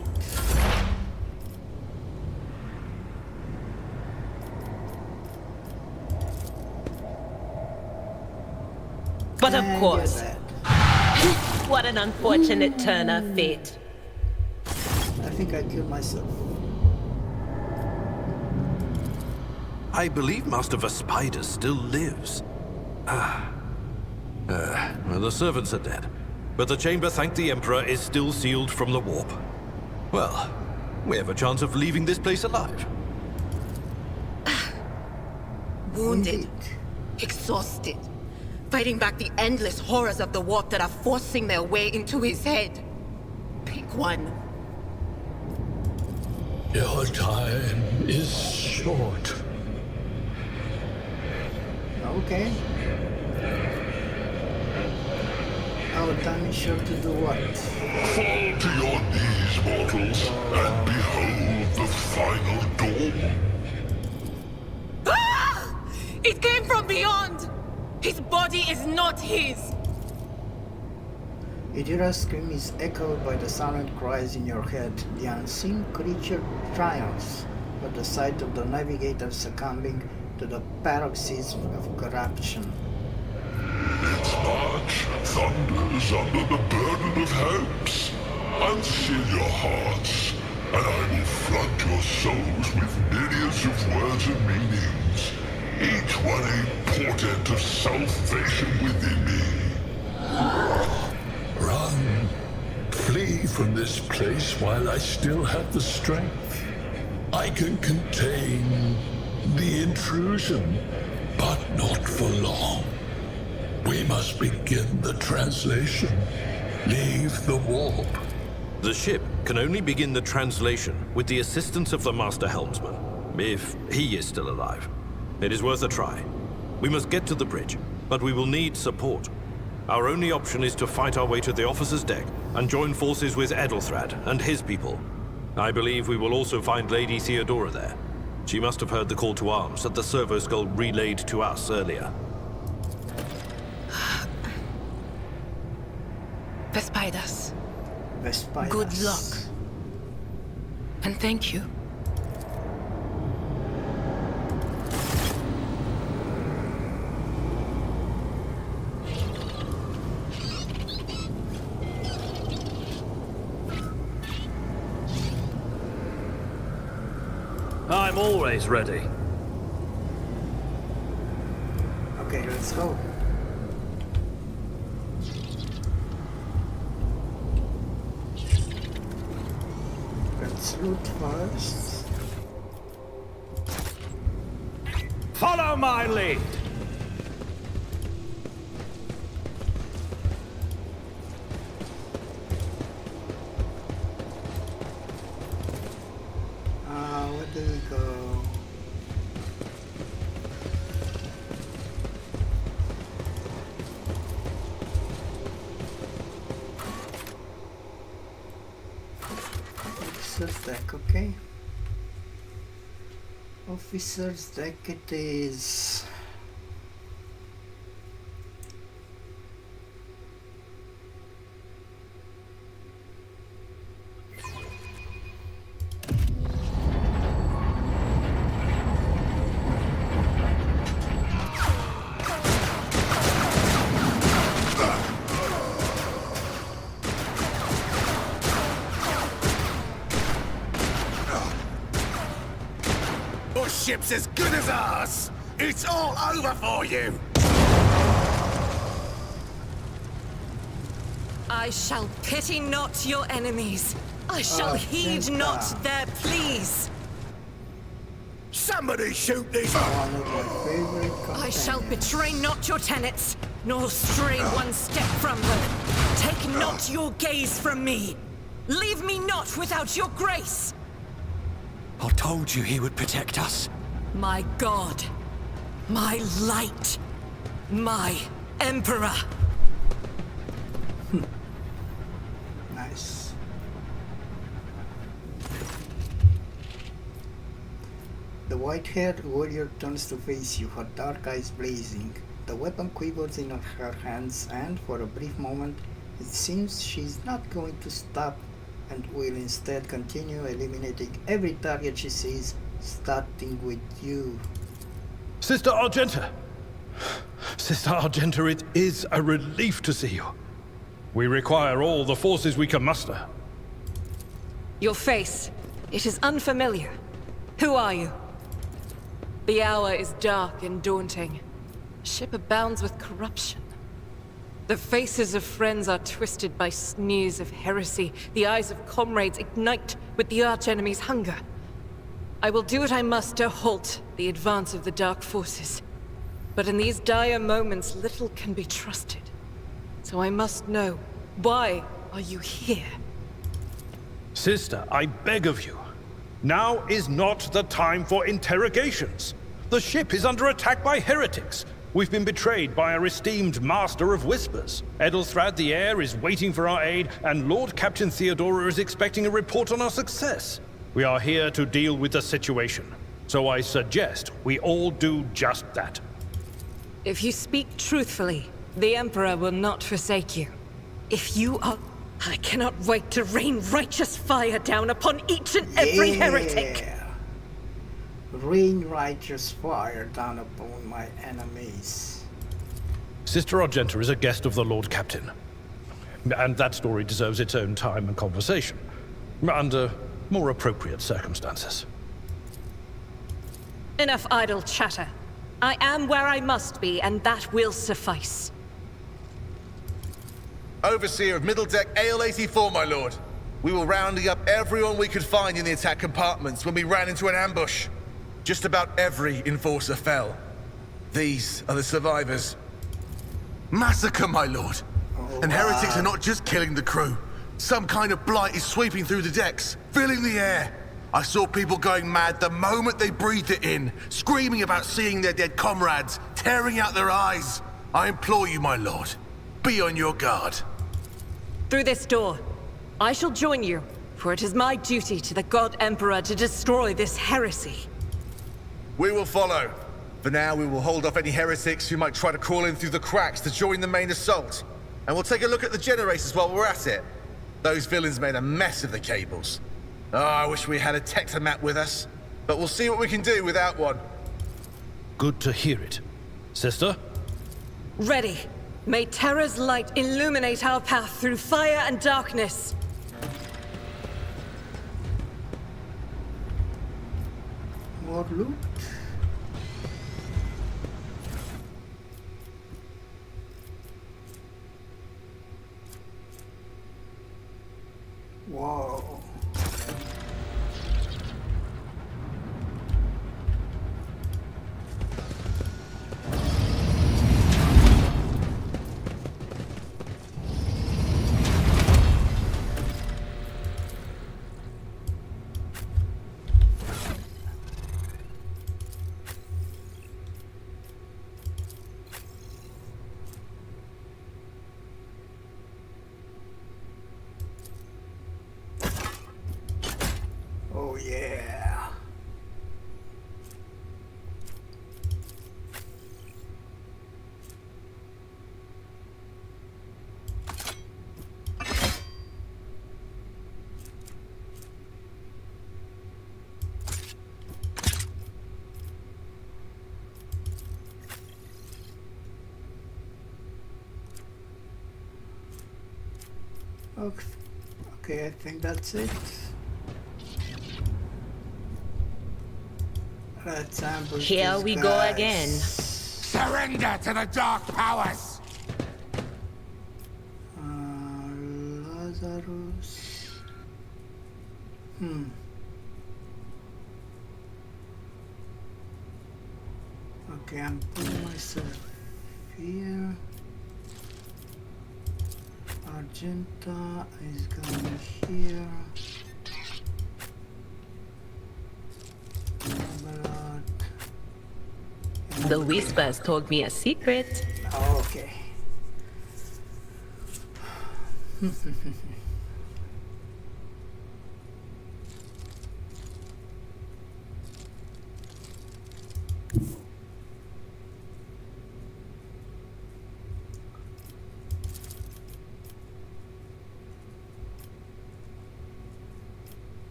But of And course, you're dead. what an unfortunate turn of fate. I think I killed myself. I believe Master Vespider still lives. Well, the servants are dead. But the chamber, thank the Emperor, is still sealed from the warp. Well, we have a chance of leaving this place alive. Wounded, Indeed. exhausted, fighting back the endless horrors of the warp that are forcing their way into his head. Pick one. Your time is short. Okay. Our time is sure to do what? Fall to your knees, mortals, and behold the final dawn. Ah! It came from beyond! His body is not his! Idira's scream is echoed by the silent cries in your head. The unseen creature triumphs at the sight of the navigator succumbing to the paroxysm of corruption. Its march thunders under the burden of hopes. Unseal your hearts, and I will flood your souls with myriads of words and meanings, each one a portent of salvation within me. Run. Flee from this place while I still have the strength. I can contain the intrusion, But not for long. We must begin the translation. Leave the warp. The ship can only begin the translation with the assistance of the Master Helmsman, if he is still alive. It is worth a try. We must get to the bridge, but we will need support. Our only option is to fight our way to the officer's deck and join forces with Edelthrad and his people. I believe we will also find Lady Theodora there. She must have heard the call to arms that the servo skull relayed to us earlier. Vespidas. Vespidas. Good luck. And thank you. I'm always ready. Okay, let's go. Let's loot first. Follow my lead. Where do we go? Officer's deck, okay. Officer's deck it is. Your ship's as good as ours! It's all over for you! I shall pity not your enemies. I shall heed not their pleas. Somebody shoot these! I shall betray not your tenets, nor stray one step from them. Take not your gaze from me. Leave me not without your grace. I told you he would protect us. My God, my light, my Emperor. Nice. The white-haired warrior turns to face you, her dark eyes blazing. The weapon quivers in her hands, and for a brief moment, it seems she's not going to stop and will instead continue eliminating every target she sees, starting with you. Sister Argenta! Sister Argenta, it is a relief to see you. We require all the forces we can muster. Your face, it is unfamiliar. Who are you? The hour is dark and daunting. The ship abounds with corruption. The faces of friends are twisted by sneers of heresy. The eyes of comrades ignite with the archenemy's hunger. I will do what I must to halt the advance of the dark forces. But in these dire moments, little can be trusted. So I must know, why are you here? Sister, I beg of you. Now is not the time for interrogations. The ship is under attack by heretics. We've been betrayed by our esteemed Master of Whispers. Edelthrad the Heir is waiting for our aid, and Lord Captain Theodora is expecting a report on our success. We are here to deal with the situation, so I suggest we all do just that. If you speak truthfully, the Emperor will not forsake you. If you are... I cannot wait to rain righteous fire down upon each and every heretic! Rain righteous fire down upon my enemies. Sister Argenta is a guest of the Lord Captain. And that story deserves its own time and conversation. Under more appropriate circumstances. Enough idle chatter. I am where I must be, and that will suffice. Overseer of Middle Deck AL-84, my lord. We were rounding up everyone we could find in the attack compartments when we ran into an ambush. Just about every enforcer fell. These are the survivors. Massacre, my lord. And heretics are not just killing the crew. Some kind of blight is sweeping through the decks, filling the air. I saw people going mad the moment they breathed it in, screaming about seeing their dead comrades, tearing out their eyes. I implore you, my lord, be on your guard. Through this door. I shall join you, for it is my duty to the God Emperor to destroy this heresy. We will follow. For now, we will hold off any heretics who might try to crawl in through the cracks to join the main assault. And we'll take a look at the generators while we're at it. Those villains made a mess of the cables. Oh, I wish we had a Tectomat with us. But we'll see what we can do without one. Good to hear it. Sister? Ready. May Terra's light illuminate our path through fire and darkness. More loot. Whoa. Oh yeah. Okay, I think that's it. Let's ambush Here these we guys. go again. Surrender to the dark powers! Lazarus. Okay, I'm putting myself here. Argenta is going here. The Whispers told me a secret. Oh, okay.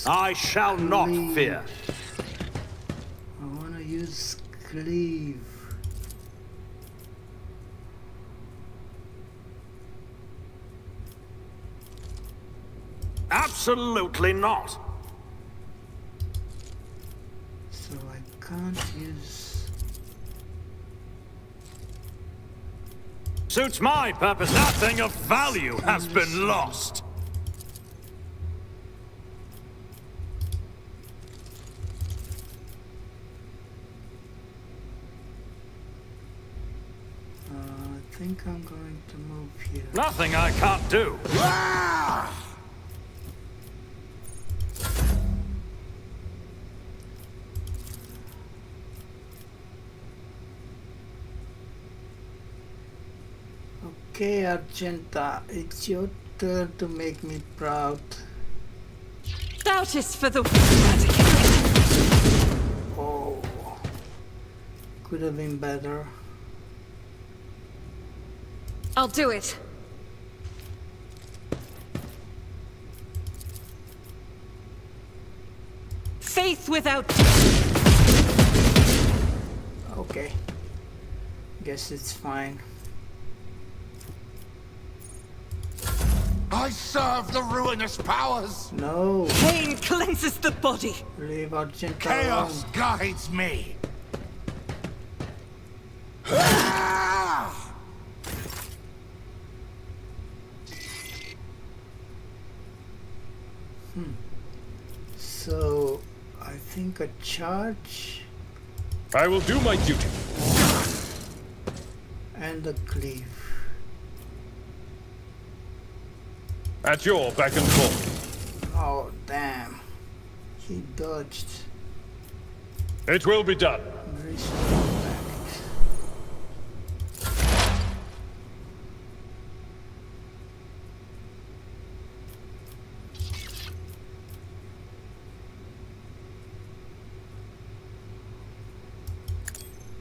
I shall not fear. I want to use cleave. Absolutely not. So I can't use... Suits my purpose. Nothing of value has been lost. I think I'm going to move here. Nothing I can't do. Okay, Argenta, it's your turn to make me proud. Doubt is for the... Oh, could have been better. I'll do it. Faith without... Okay. Guess it's fine. I serve the ruinous powers! No. Pain cleanses the body. Leave Argenta Chaos alone. guides me! think a charge. I will do my duty. And a cleave. At your beck and call. Oh, damn. He dodged. It will be done.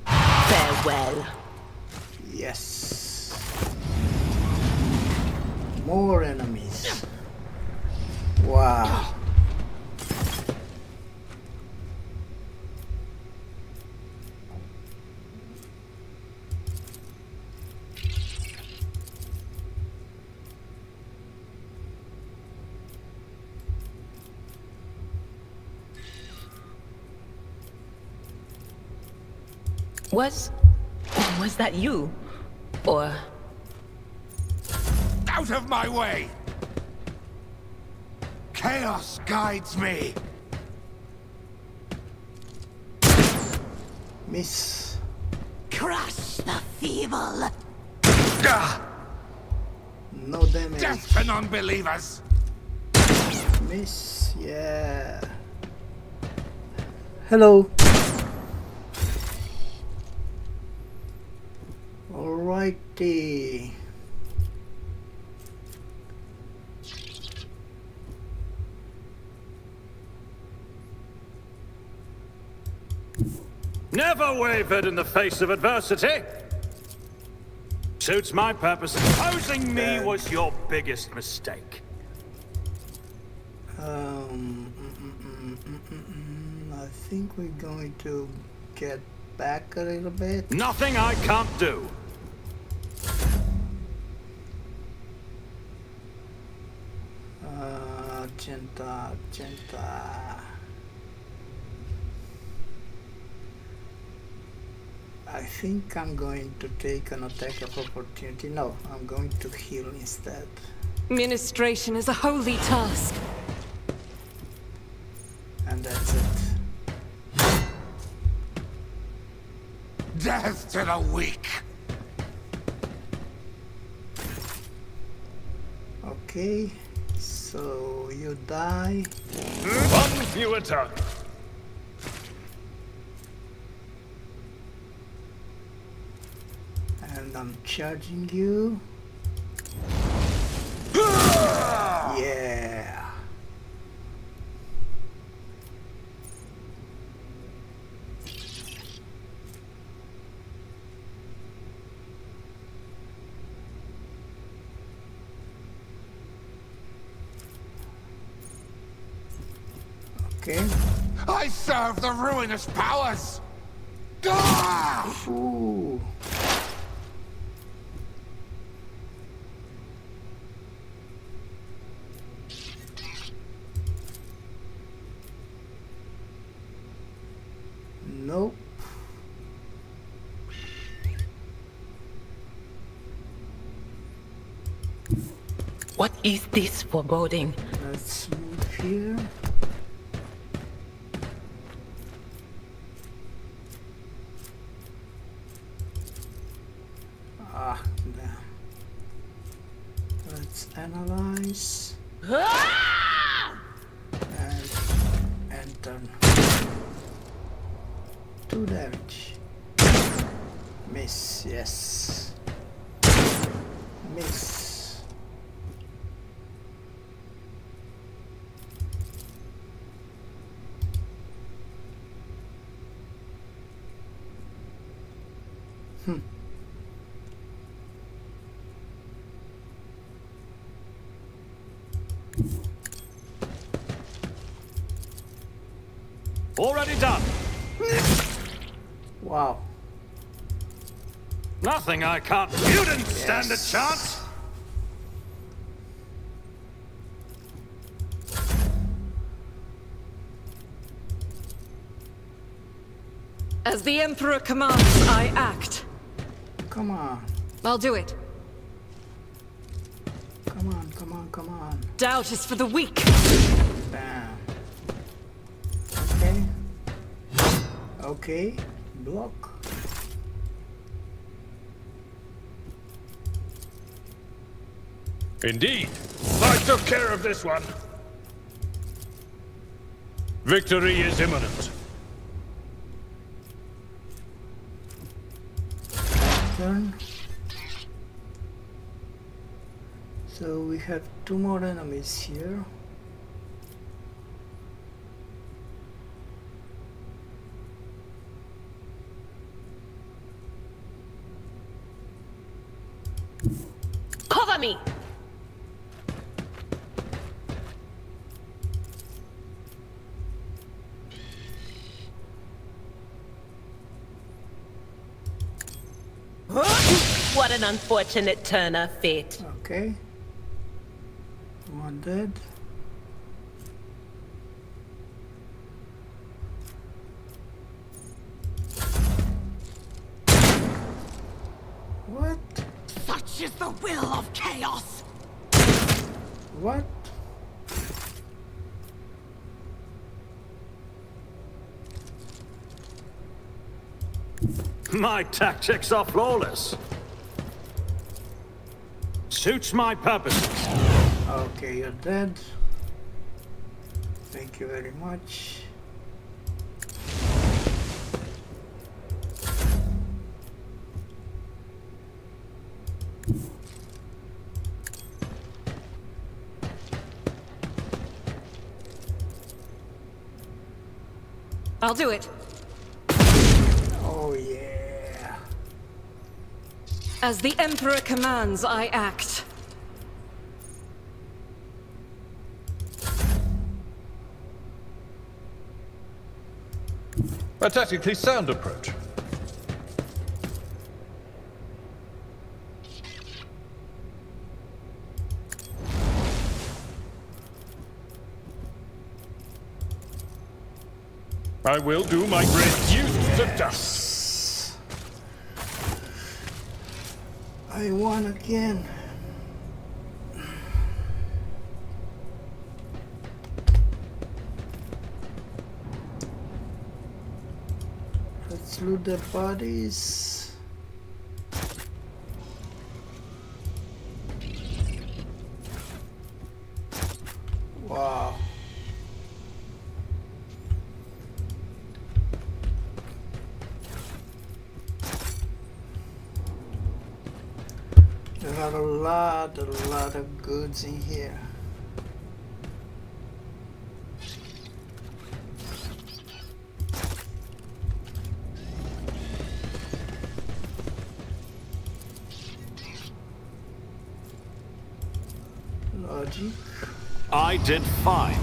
Farewell. Yes. More enemies. Wow. Was that you? Or... Out of my way! Chaos guides me! Miss. Crush the feeble! No damage. Death to non-believers! Miss, yeah. Hello. Alrighty. Never wavered in the face of adversity. Suits my purpose. Opposing me was your biggest mistake. I think we're going to get back a little bit. Nothing I can't do. Genta. I think I'm going to take an attack of opportunity. No, I'm going to heal instead. Ministration is a holy task. And that's it. Death to the weak! Okay, so you die. One fewer target. And I'm charging you. Yeah. Okay. I serve the ruinous powers! Ooh. Nope. What is this foreboding? Let's move here. Ah, damn. Let's analyze. And enter. 2 damage. Miss, yes. Miss. Already done. Wow. Nothing I can't. You didn't stand a chance. As the Emperor commands, I act. Come on. I'll do it. Come on, come on, come on. Doubt is for the weak. Bam. Okay. Okay, block. Indeed. I took care of this one. Victory is imminent. Turn. So we have 2 more enemies here. Cover me! What an unfortunate turn of fate. Okay. One dead. What? Such is the will of chaos. What? My tactics are flawless. Suits my purposes. Okay, you're dead. Thank you very much. I'll do it. Oh yeah. As the Emperor commands, I act. A tactically sound approach. I will do my reduced to dust. I won again. Let's loot the bodies. Wow. There are a lot of goods in here. Logic. I did fine.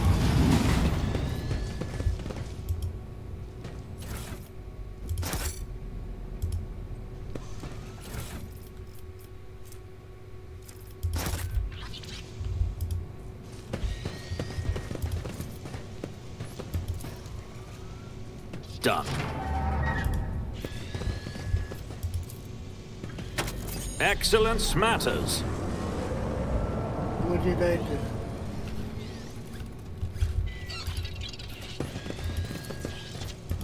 Done. Excellence matters. What did I do?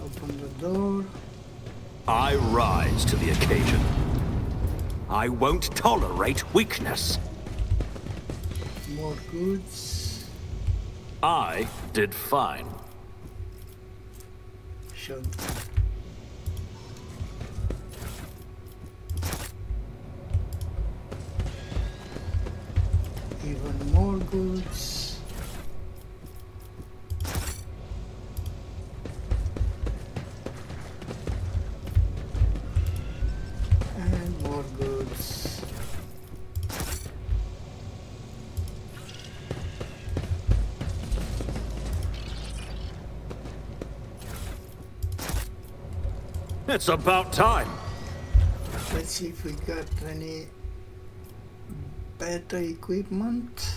Open the door. I rise to the occasion. I won't tolerate weakness. More goods. I did fine. Shotgun. Even more goods. And more goods. It's about time. Let's see if we got any better equipment.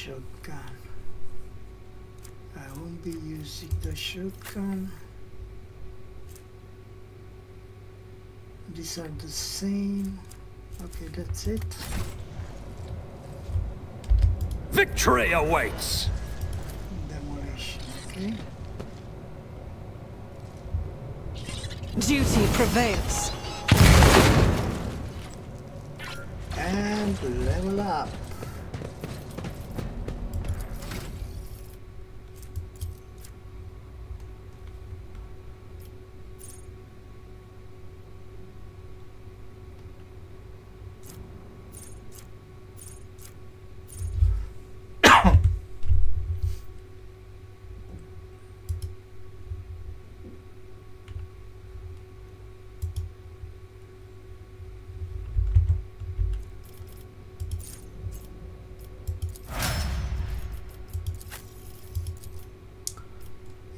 shotgun. I won't be using the shotgun. These are the same. Okay, that's it. Victory awaits! Demolition, okay. Duty prevails. And level up.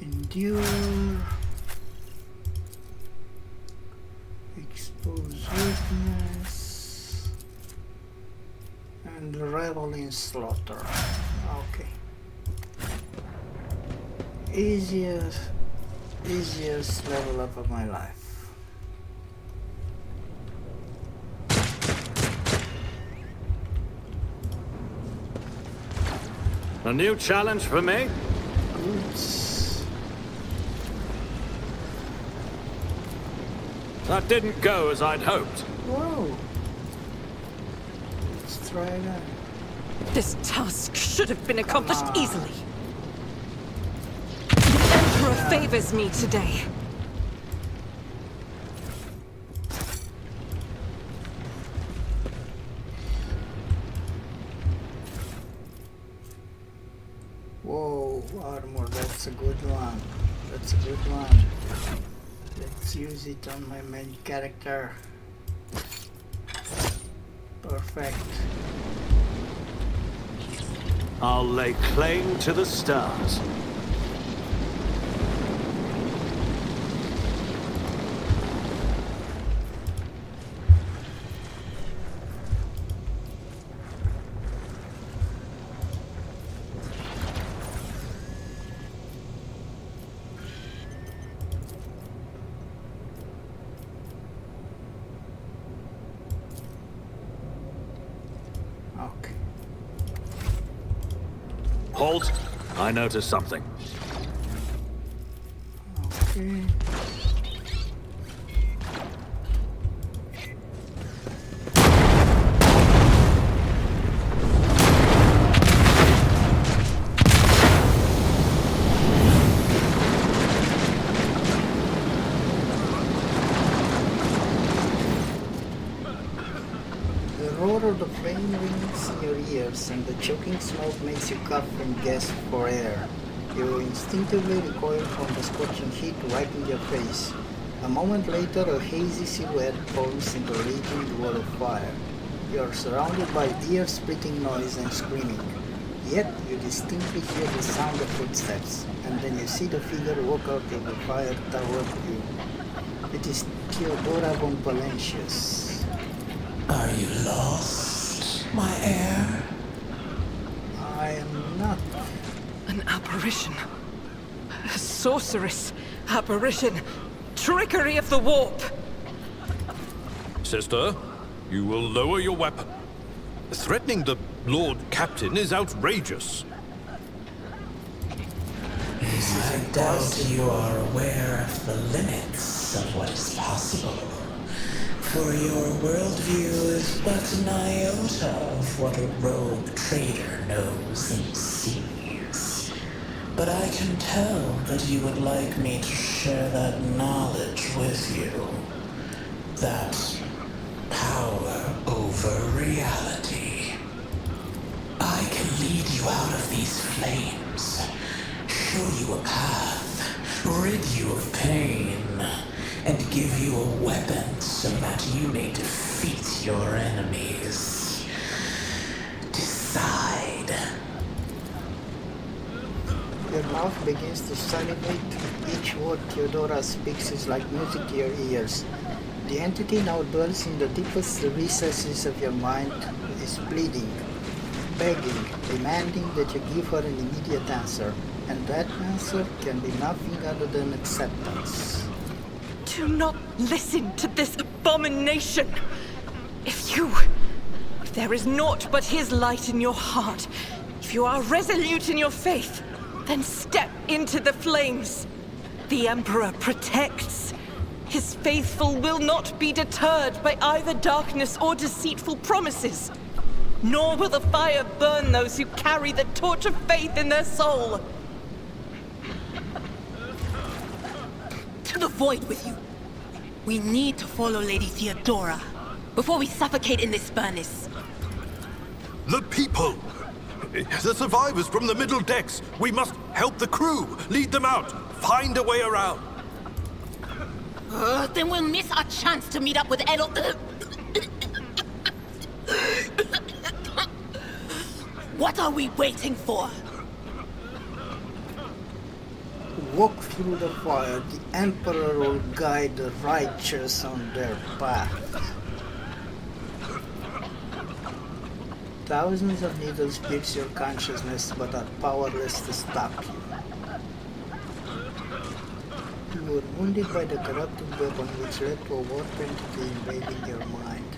Endure, expose weakness, and revel in slaughter. Okay. Easiest level up of my life. A new challenge for me? Goods. That didn't go as I'd hoped. Whoa. Let's try again. This task should have been accomplished easily. The Emperor favors me today. Whoa, armor, that's a good one. That's a good one. Let's use it on my main character. Perfect. I'll lay claim to the stars. Okay. Halt. I noticed something. Okay. The roar of the flame rings in your ears, and the choking smoke makes you cough and gasp for air. You instinctively recoil from the scorching heat right in your face. A moment later, a hazy silhouette forms in the raging wall of fire. You are surrounded by ear-splitting noise and screaming. Yet, you distinctly hear the sound of footsteps, and then you see the figure walk out of the fire toward you. It is Theodora von Valentius. Are you lost, my heir? I am not. An apparition. A sorceress. Apparition. Trickery of the warp. Sister, you will lower your weapon. Threatening the Lord Captain is outrageous. I doubt you are aware of the limits of what is possible. For your worldview is but an iota of what a rogue trader knows and sees. But I can tell that you would like me to share that knowledge with you. That power over reality. I can lead you out of these flames, show you a path, rid you of pain, and give you a weapon so that you may defeat your enemies. Decide. Your mouth begins to salivate. Each word Theodora speaks is like music to your ears. The entity now dwells in the deepest recesses of your mind, is bleeding. begging, demanding that you give her an immediate answer, and that answer can be nothing other than acceptance. Do not listen to this abomination! If there is naught but his light in your heart, if you are resolute in your faith, then step into the flames. The Emperor protects. His faithful will not be deterred by either darkness or deceitful promises. Nor will the fire burn those who carry the torch of faith in their soul. To the void with you. We need to follow Lady Theodora before we suffocate in this furnace. The people! The survivors from the middle decks! We must help the crew! Lead them out! Find a way around! Then we'll miss our chance to meet up with Edel... What are we waiting for? Walk through the fire, the Emperor will guide the righteous on their path. Thousands of needles pierce your consciousness but are powerless to stop you. You were wounded by the corrupted weapon which led to a warp entity invading your mind.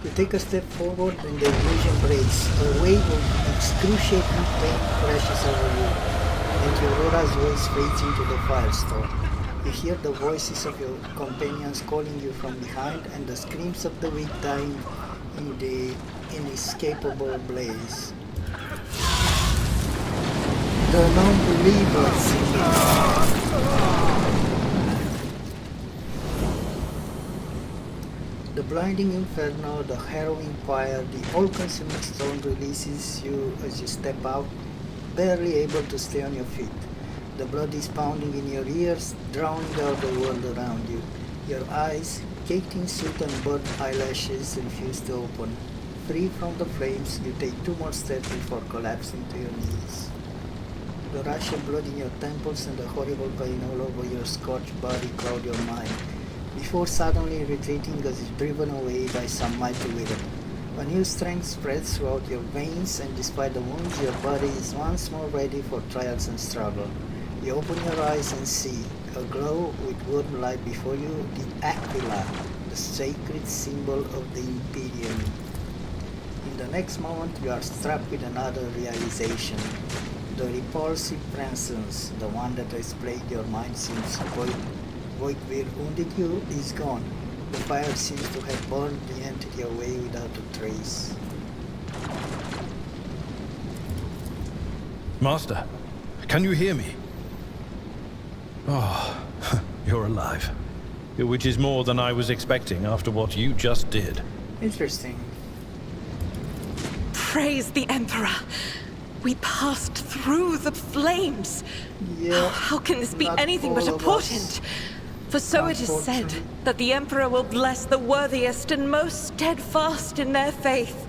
You take a step forward and the illusion breaks. A wave of excruciating pain crashes over you, and Theodora's voice fades into the firestorm. You hear the voices of your companions calling you from behind and the screams of the weak dying in the inescapable blaze. The non-believers. The blinding inferno, the harrowing fire, the all-consuming storm releases you as you step out, barely able to stay on your feet. The blood is pounding in your ears, drowning out the world around you. Your eyes, caked in soot and burnt eyelashes, refuse to open. Free from the flames, you take 2 more steps before collapsing to your knees. The rush of blood in your temples and the horrible pain all over your scorched body cloud your mind, before suddenly retreating as if driven away by some mighty wind. A new strength spreads throughout your veins, and despite the wounds, your body is once more ready for trials and struggle. You open your eyes and see, aglow with warm light before you, the Aquila, the sacred symbol of the Imperium. In the next moment, you are struck with another realization. The repulsive presence, the one that has plagued your mind since Voidweir wounded you, is gone. The fire seems to have burned the entity away without a trace. Master, can you hear me? Oh, you're alive. Which is more than I was expecting after what you just did. Interesting. Praise the Emperor! We passed through the flames! Yeah, how can this be not anything but a all of portent? us. For so it is said that the Emperor will bless the worthiest and most steadfast in their faith.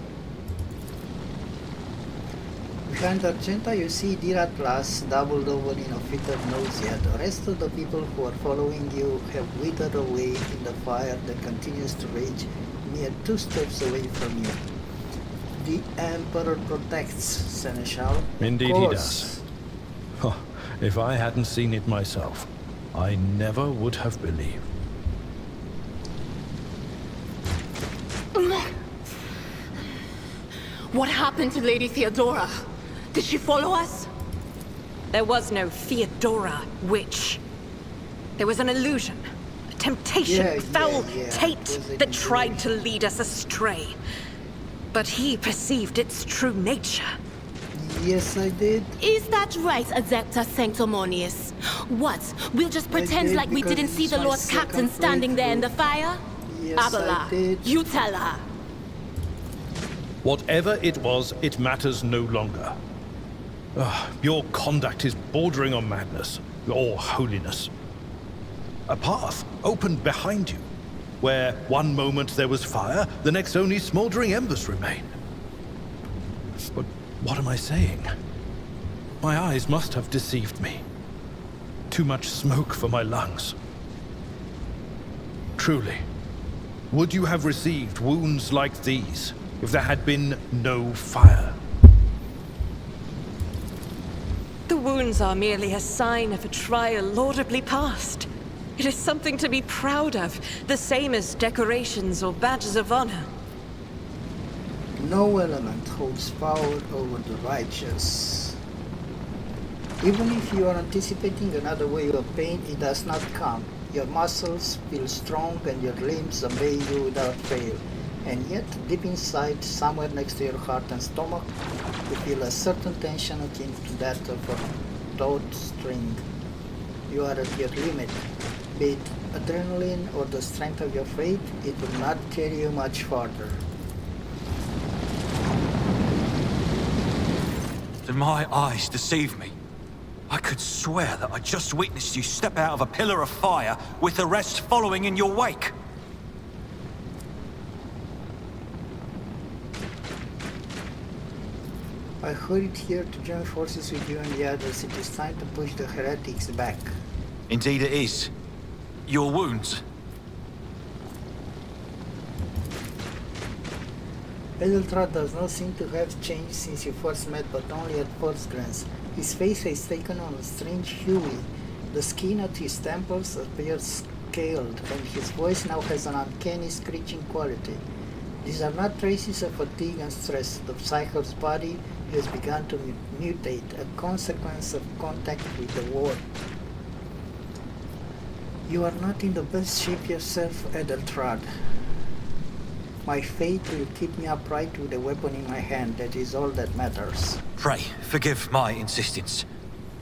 Behind Argenta, you see Diratlas doubled over in a fit of nausea. The rest of the people who are following you have withered away in the fire that continues to rage mere 2 steps away from you. The Emperor protects, Seneschal. Indeed he does. Oh, if I hadn't seen it myself, I never would have believed. What happened to Lady Theodora? Did she follow us? There was no Theodora, witch. There was an illusion, a temptation, foul taint that tried to lead us astray. But he perceived its true nature. Yes, I did. Is that right, Adepta Sanctimonious? What? We'll just pretend like we didn't see the Lord Captain standing there in the fire? Yes, Abela, I did. you tell her. Whatever it was, it matters no longer. Your conduct is bordering on madness, or holiness. A path opened behind you, where one moment there was fire, the next only smoldering embers remain. But what am I saying? My eyes must have deceived me. Too much smoke for my lungs. Truly, Would you have received wounds like these if there had been no fire? The wounds are merely a sign of a trial laudably passed. It is something to be proud of, the same as decorations or badges of honor. No element holds power over the righteous. Even if you are anticipating another wave of pain, it does not come. Your muscles feel strong and your limbs obey you without fail. And yet, deep inside, somewhere next to your heart and stomach, you feel a certain tension akin to that of a taut string. You are at your limit. Be it adrenaline or the strength of your faith, it will not carry you much farther. Did my eyes deceive me? I could swear that I just witnessed you step out of a pillar of fire with the rest following in your wake. I hurried here to join forces with you and the others. It is time to push the heretics back. Indeed it is. Your wounds. Edeltraud does not seem to have changed since you first met, but only at first glance. His face has taken on a strange hue. The skin at his temples appears scaled, and his voice now has an uncanny screeching quality. These are not traces of fatigue and stress. The Psycho's body has begun to mutate, a consequence of contact with the war. You are not in the best shape yourself, Edeltraud. My fate will keep me upright with a weapon in my hand. That is all that matters. Pray, forgive my insistence.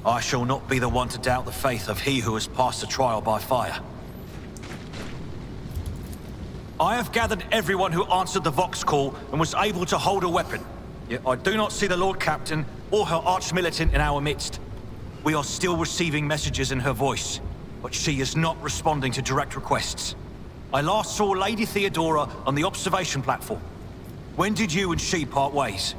I shall not be the one to doubt the faith of he who has passed the trial by fire. I have gathered everyone who answered the Vox call and was able to hold a weapon. Yet I do not see the Lord Captain or her arch-militant in our midst. We are still receiving messages in her voice, but she is not responding to direct requests. I last saw Lady Theodora on the observation platform. When did you and she part ways?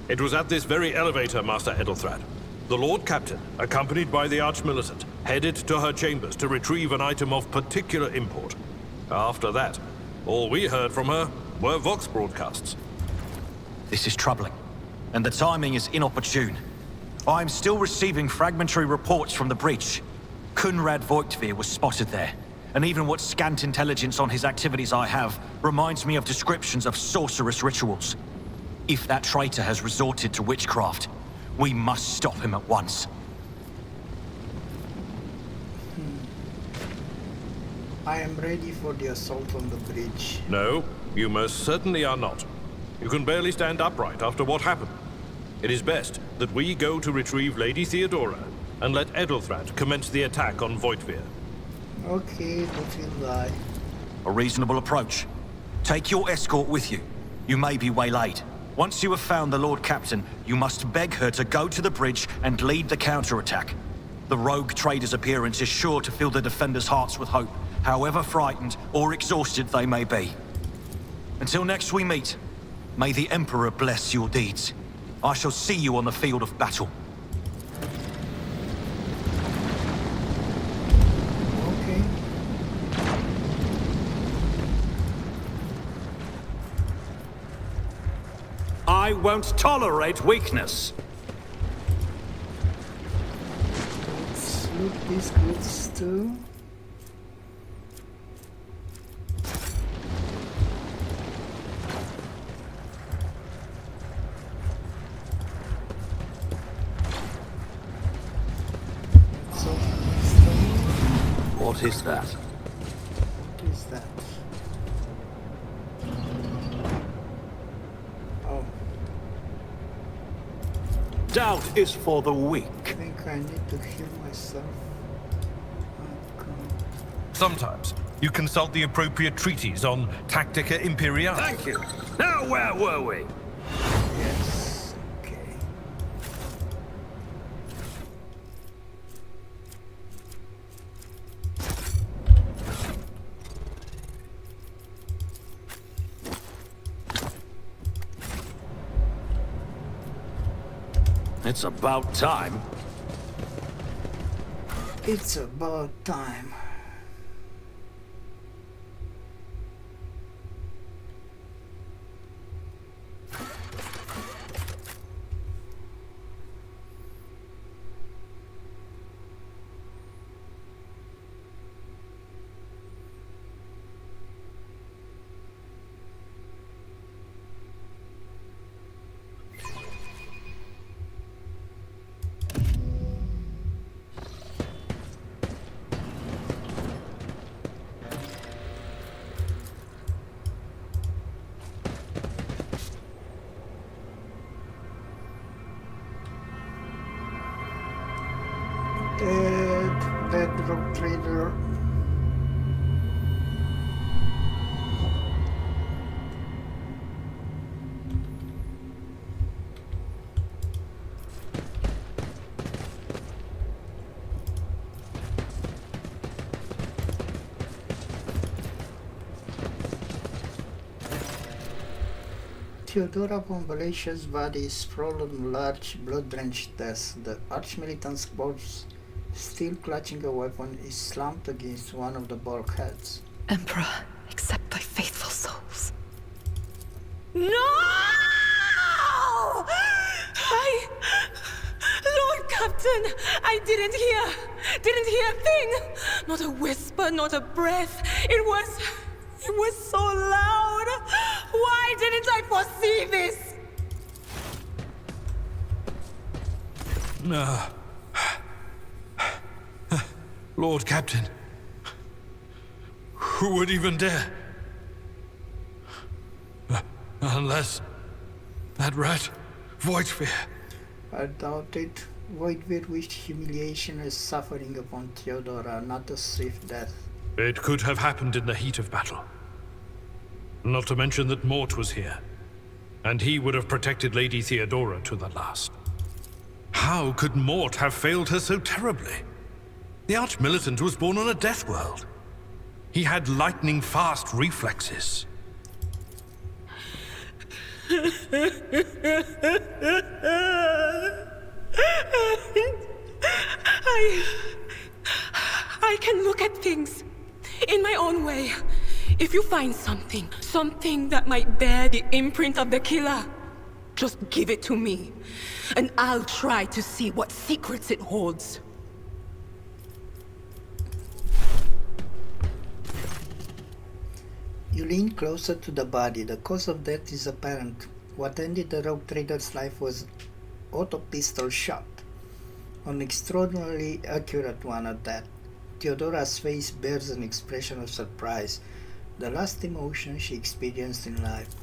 It was at this very elevator, Master Edelthrad. The Lord Captain, accompanied by the Arch-Militant, headed to her chambers to retrieve an item of particular import. After that, all we heard from her were Vox broadcasts. This is troubling, and the timing is inopportune. I am still receiving fragmentary reports from the bridge. Kunrad Voigtveer was spotted there, and even what scant intelligence on his activities I have reminds me of descriptions of sorcerous rituals. If that traitor has resorted to witchcraft, we must stop him at once. I am ready for the assault on the bridge. No, you most certainly are not. You can barely stand upright after what happened. It is best that we go to retrieve Lady Theodora and let Edelthrad commence the attack on Voigtveer. Okay, but we'll die. A reasonable approach. Take your escort with you. You may be waylaid. Once you have found the Lord Captain, you must beg her to go to the bridge and lead the counterattack. The rogue trader's appearance is sure to fill the defenders' hearts with hope, however frightened or exhausted they may be. Until next we meet, may the Emperor bless your deeds. I shall see you on the field of battle. Okay. I won't tolerate weakness. Let's loot these goods too. What is that? What is that? Oh. Doubt is for the weak. I think I need to heal myself. Sometimes you consult the appropriate treatise on Tactica Imperialis. Thank you. Now where were we? Yes. Okay. It's about time. It's about time. rogue trader. Theodora von Valentia's body is sprawled on a large, blood-drenched desk. The arch-militant's corpse, still clutching a weapon, is slumped against one of the bulkheads. Emperor, accept thy faithful souls. No! Lord Captain, I didn't hear a thing. Not a whisper, not a breath. It was so loud. Why didn't I foresee this? No. Lord Captain. Who would even dare? Unless that rat, Voidsphere. I doubt it. Voidsphere wished humiliation and suffering upon Theodora, not a swift death. It could have happened in the heat of battle. Not to mention that Mort was here, and he would have protected Lady Theodora to the last. How could Mort have failed her so terribly? The Arch-Militant was born on a death world. He had lightning-fast reflexes. I can look at things in my own way. If you find something that might bear the imprint of the killer, just give it to me, and I'll try to see what secrets it holds. You lean closer to the body. The cause of death is apparent. What ended the rogue trader's life was auto pistol shot. An extraordinarily accurate one at that. Theodora's face bears an expression of surprise, the last emotion she experienced in life.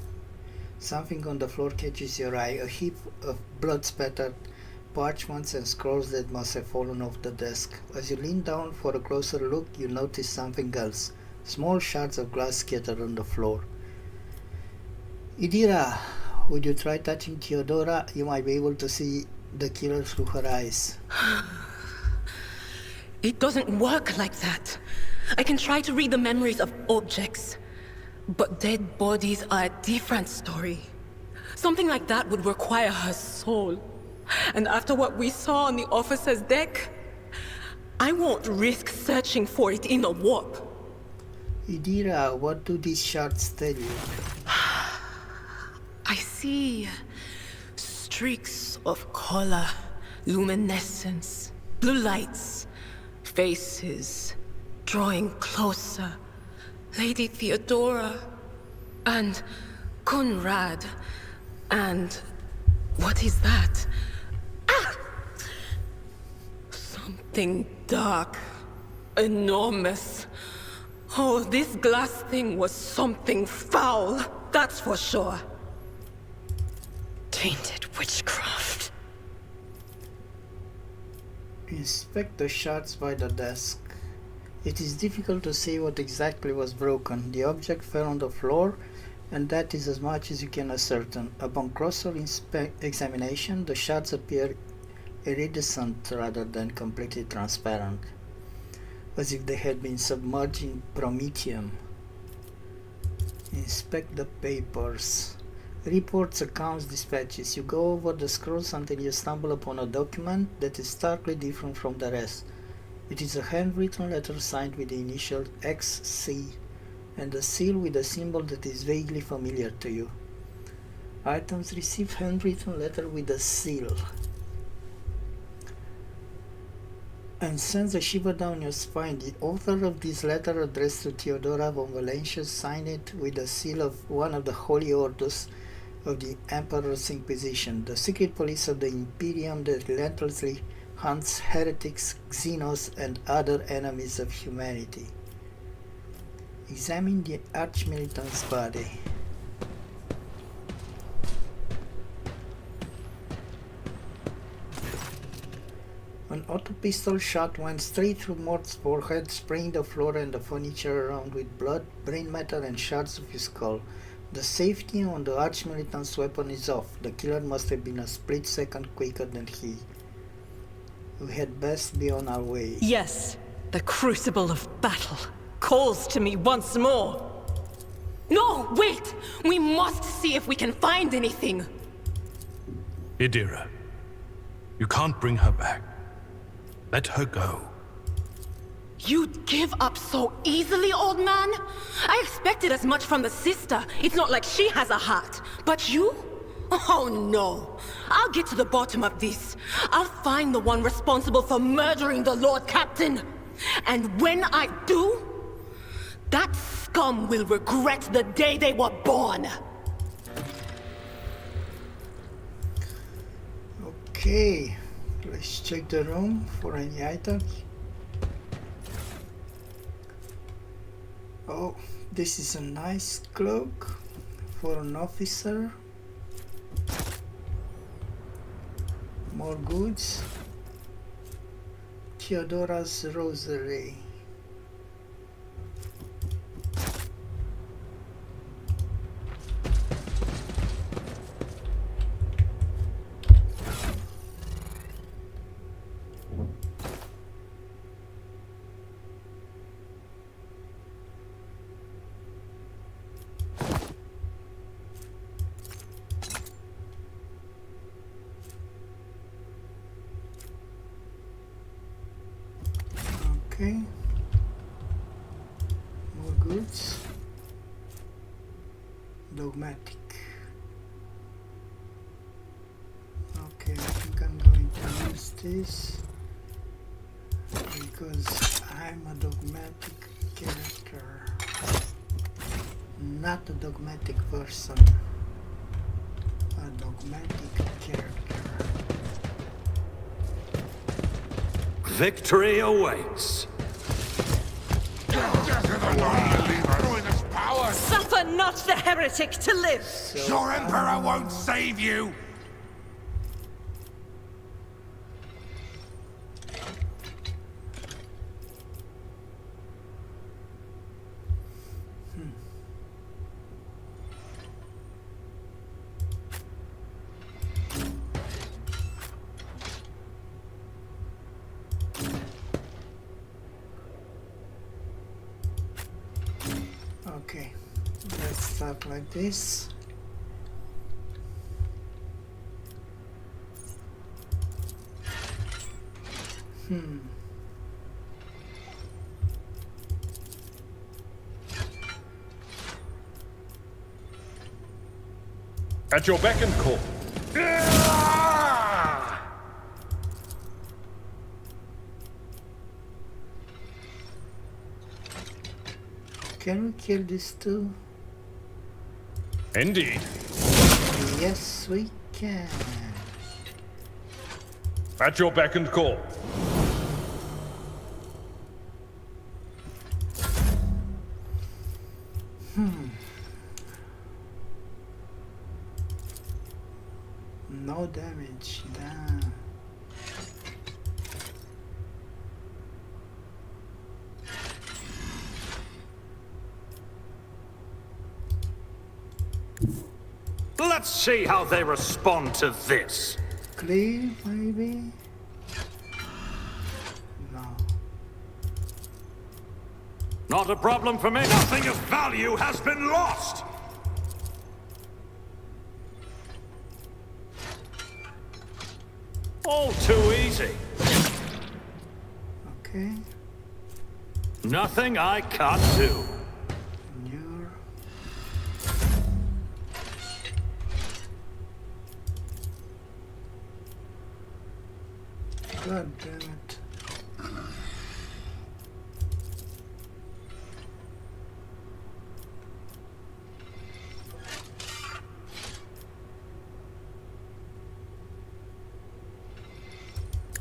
Something on the floor catches your eye, a heap of blood-spattered parchments and scrolls that must have fallen off the desk. As you lean down for a closer look, you notice something else. Small shards of glass scattered on the floor. Idira, would you try touching Theodora? You might be able to see the killer through her eyes. It doesn't work like that. I can try to read the memories of objects, but dead bodies are a different story. Something like that would require her soul. And after what we saw on the officer's deck, I won't risk searching for it in a warp. Idira, what do these shards tell you? I see streaks of color, luminescence, blue lights, faces, drawing closer. Lady Theodora, and Conrad, and what is that? Ah! Something dark, enormous. Oh, this glass thing was something foul, that's for sure. Tainted witchcraft. Inspect the shards by the desk. It is difficult to say what exactly was broken. The object fell on the floor, and that is as much as you can ascertain. Upon closer examination, the shards appear iridescent rather than completely transparent, as if they had been submerged in promethium. Inspect the papers. Reports, accounts, dispatches. You go over the scrolls until you stumble upon a document that is starkly different from the rest. It is a handwritten letter signed with the initial XC and a seal with a symbol that is vaguely familiar to you. Items receive handwritten letter with a seal. And sends a shiver down your spine. The author of this letter addressed to Theodora von Valencia signed it with the seal of one of the holy orders of the Emperor's Inquisition, the secret police of the Imperium that relentlessly hunts heretics, xenos, and other enemies of humanity. Examine the Arch-Militant's body. An auto pistol shot went straight through Mort's forehead, spraying the floor and the furniture around with blood, brain matter, and shards of his skull. The safety on the arch-militant's weapon is off. The killer must have been a split second quicker than he. We had best be on our way. Yes, the crucible of battle calls to me once more. No, wait! We must see if we can find anything. Idira, you can't bring her back. Let her go. You'd give up so easily, old man? I expected as much from the sister. It's not like she has a heart. But you? Oh no. I'll get to the bottom of this. I'll find the one responsible for murdering the Lord Captain. And when I do, that scum will regret the day they were born. Okay, let's check the room for any items. Oh, this is a nice cloak for an officer. More goods. Theodora's rosary. Okay. More goods. Dogmatic. Okay, I think I'm going to use this because I'm a dogmatic character, not a dogmatic person, a dogmatic character. Victory awaits. Suffer not the heretic to live! Your Emperor won't save you! Okay, let's start like this. At your beck and call. Can we kill this too? Indeed. Yes, we can. At your beck and call. No damage. Damn. Let's see how they respond to this. Clear, maybe? No. Not a problem for me. Nothing of value has been lost. All too easy. Okay. Nothing I can't do. God damn it.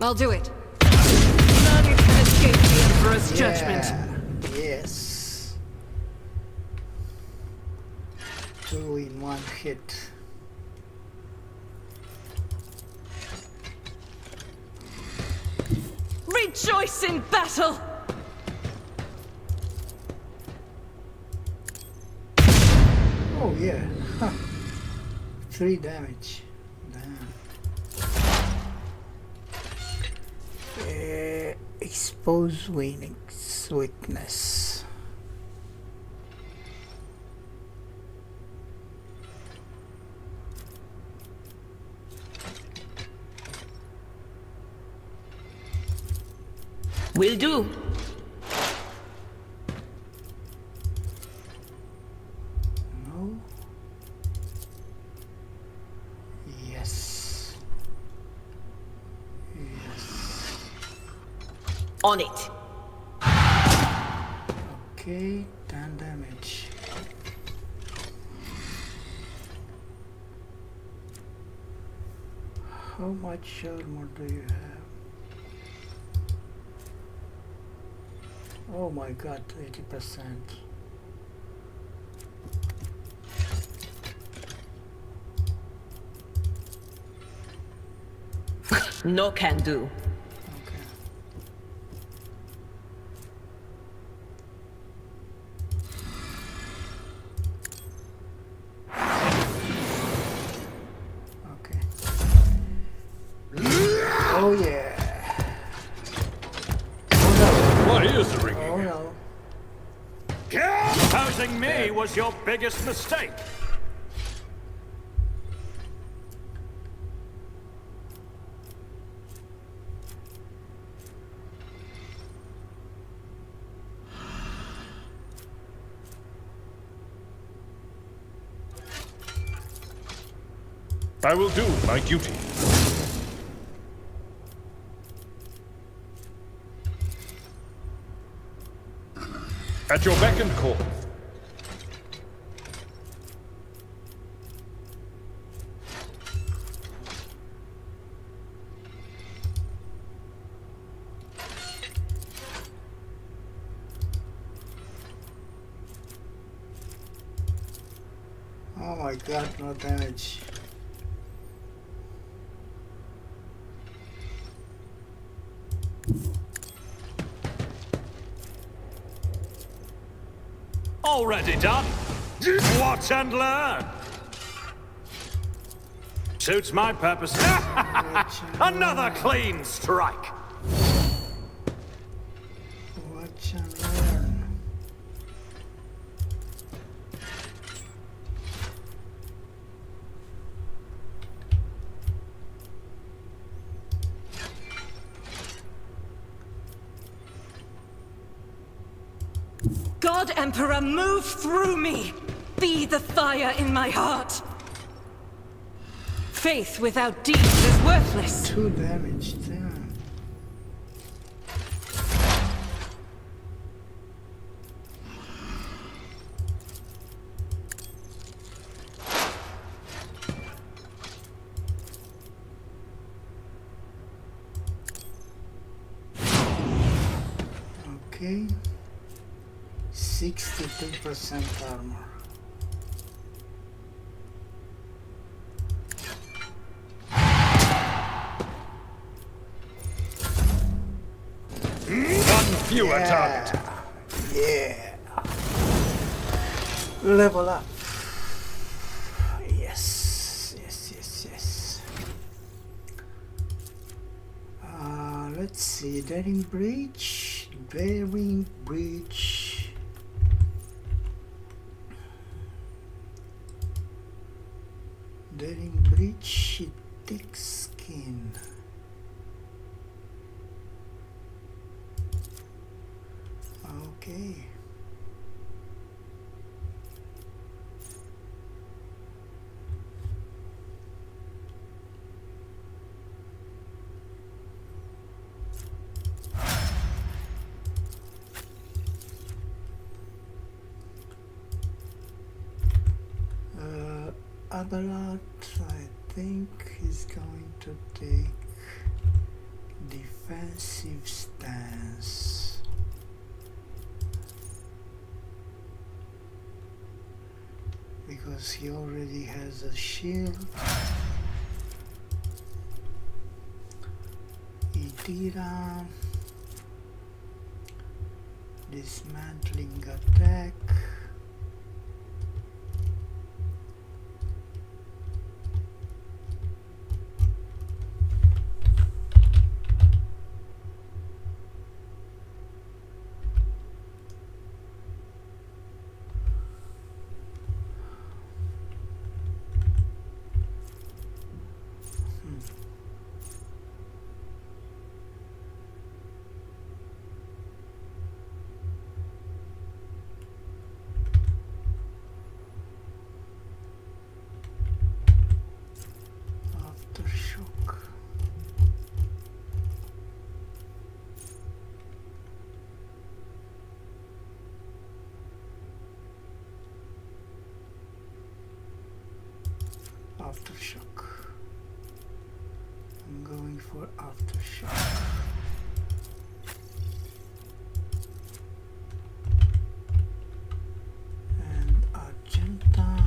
I'll do it. None can escape the Emperor's judgment. Yes. 2 in 1 hit. Rejoice in battle! Oh yeah. Huh. 3 damage. Damn. Expose weakness. Will do. No. Yes. Yes. On it. Okay, 10 damage. How much armor do you have? Oh my god, 80%. No can do. Okay. Oh yeah. My ears are ringing. Oh no. Housing me was your biggest mistake. I will do my duty. At your beck and call. Oh my god, no damage. Already done. Watch and learn. Suits my purpose. Another clean strike. Watch and learn. God Emperor, move through me! Be the fire in my heart! Faith without deeds is worthless. 2 damage, damn. Okay. 62% armor. One fewer target. Yeah. Level up. Yes. Let's see. Daring Breach. Daring Breach. Daring Breach. Thick skin. Okay. Abalat, I think, is going to take defensive stance. Because he already has a shield. Idira. Dismantling attack. Aftershock. Aftershock. I'm going for aftershock. And Argenta.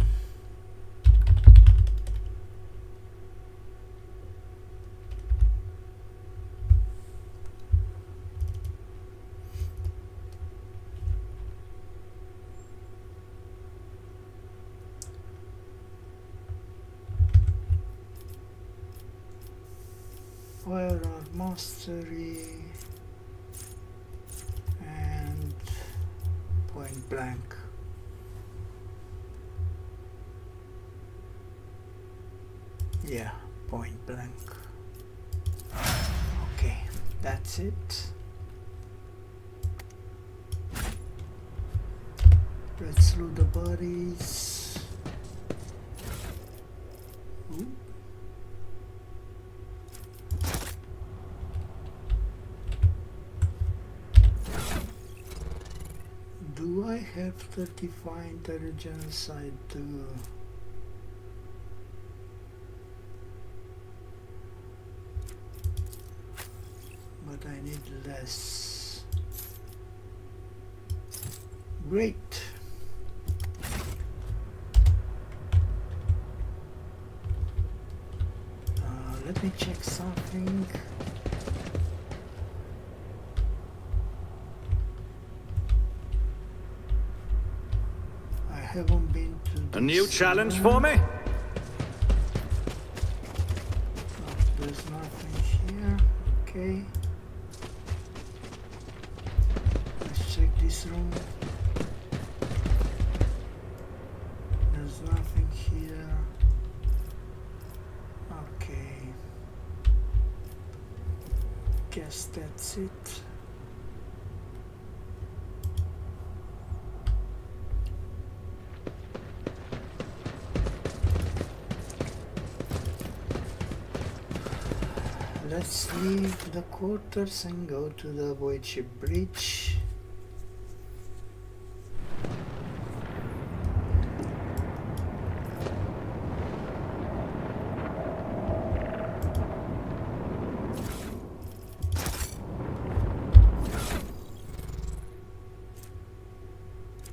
Firearm mastery and point blank. Yeah, point blank. Okay, that's it. Let's loot the bodies. Ooh. Do I have 35 intelligence? I do. But I need less. Great. Let me check something. I haven't been to A new challenge for me? There's nothing here. Okay. Let's check this room. There's nothing here. Okay. Guess that's it. Let's leave the quarters and go to the void ship bridge.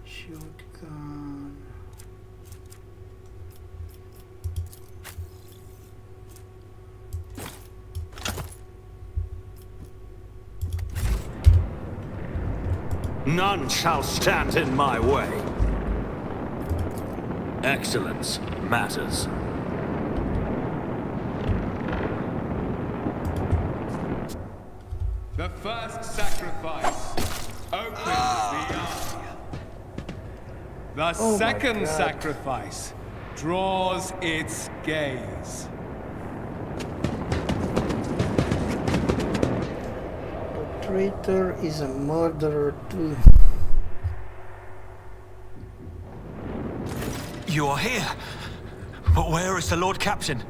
Shotgun. None shall stand in my way. Excellence matters. The first sacrifice opens the eye. The second sacrifice draws its gaze. The traitor is a murderer too. You are here. But where is the Lord Captain?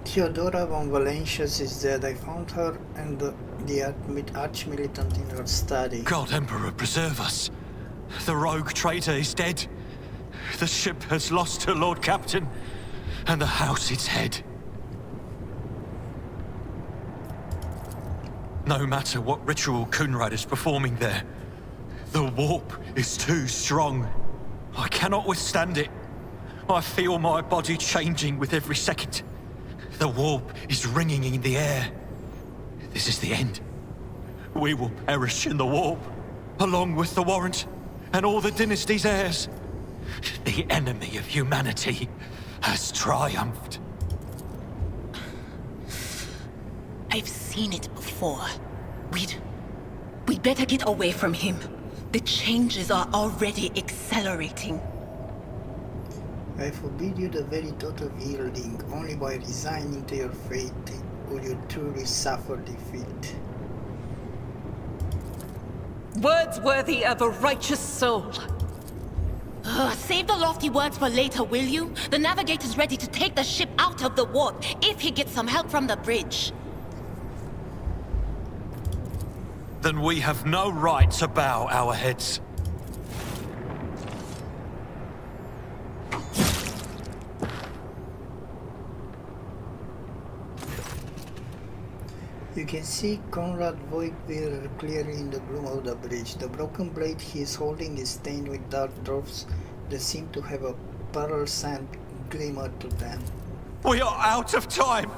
Theodora von Valencius is dead. I found her and the arch-militant in her study. God Emperor, preserve us. The rogue traitor is dead. The ship has lost her Lord Captain, and the house its head. No matter what ritual Kunrad is performing there, the warp is too strong. I cannot withstand it. I feel my body changing with every second. The warp is ringing in the air. This is the end. We will perish in the warp, along with the warrant and all the dynasty's heirs. The enemy of humanity has triumphed. I've seen it before. We'd better get away from him. The changes are already accelerating. I forbid you the very thought of yielding. Only by resigning to your fate will you truly suffer defeat. Words worthy of a righteous soul. Save the lofty words for later, will you? The navigator's ready to take the ship out of the warp if he gets some help from the bridge. Then we have no right to bow our heads. You can see Conrad Voigtbeer clearly in the gloom of the bridge. The broken blade he is holding is stained with dark drops that seem to have a pearl sand glimmer to them. We are out of time!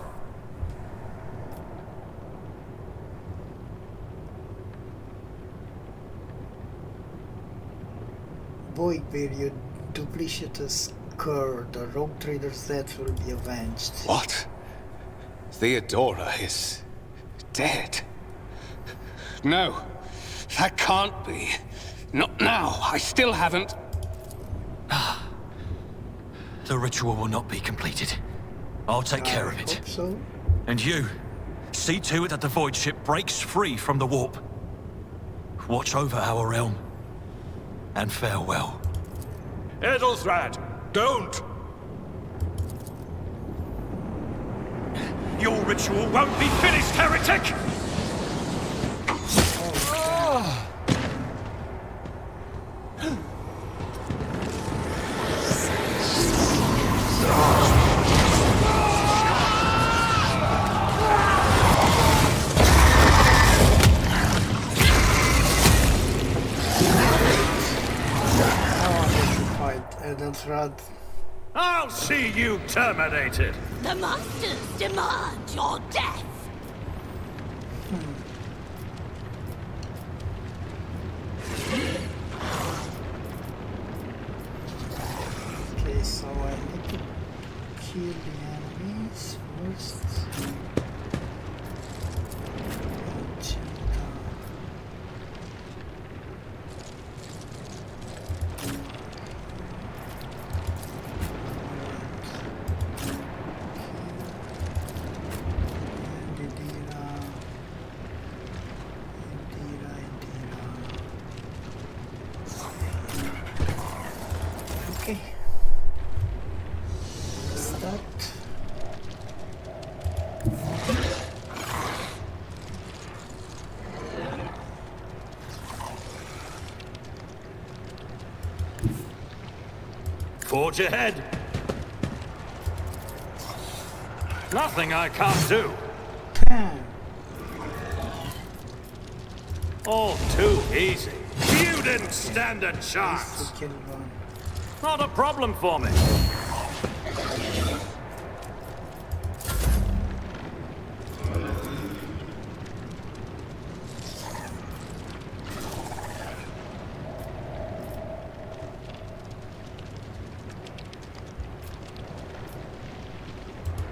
Voigtbeer, you duplicitous cur, the rogue trader's death will be avenged. What? Theodora is dead? No, that can't be. Not now. I still haven't. The ritual will not be completed. I'll take care of it. Hope so. And you, see to it that the void ship breaks free from the warp. Watch over our realm. And farewell. Edelthrad, don't! Your ritual won't be finished, heretic! Edelthrad. I'll see you terminated! The monsters demand your death! Okay, so I need to kill the enemies first. Okay. Start. Forge ahead. Nothing I can't do. All too easy. You didn't stand a chance. Not a problem for me.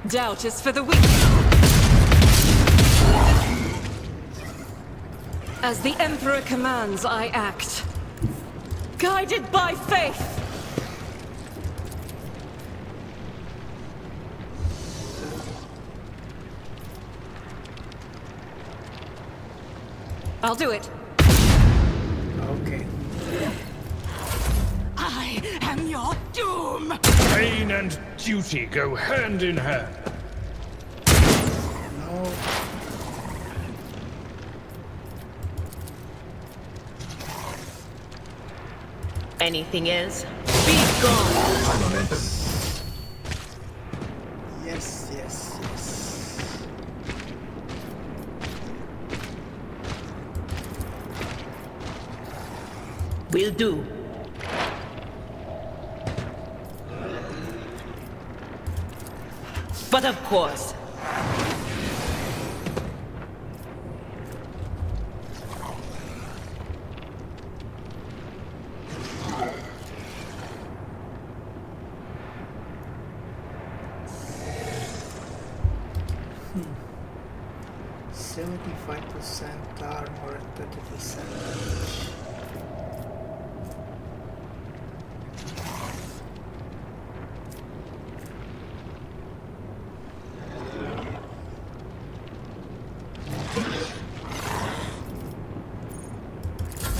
Doubt is for the weak. As the Emperor commands, I act. Guided by faith! I'll do it. Okay. I am your doom! Pain and duty go hand in hand. No. Anything else? Be gone! Yes, yes, yes. Will do. But of course, 75% armor and 30% damage.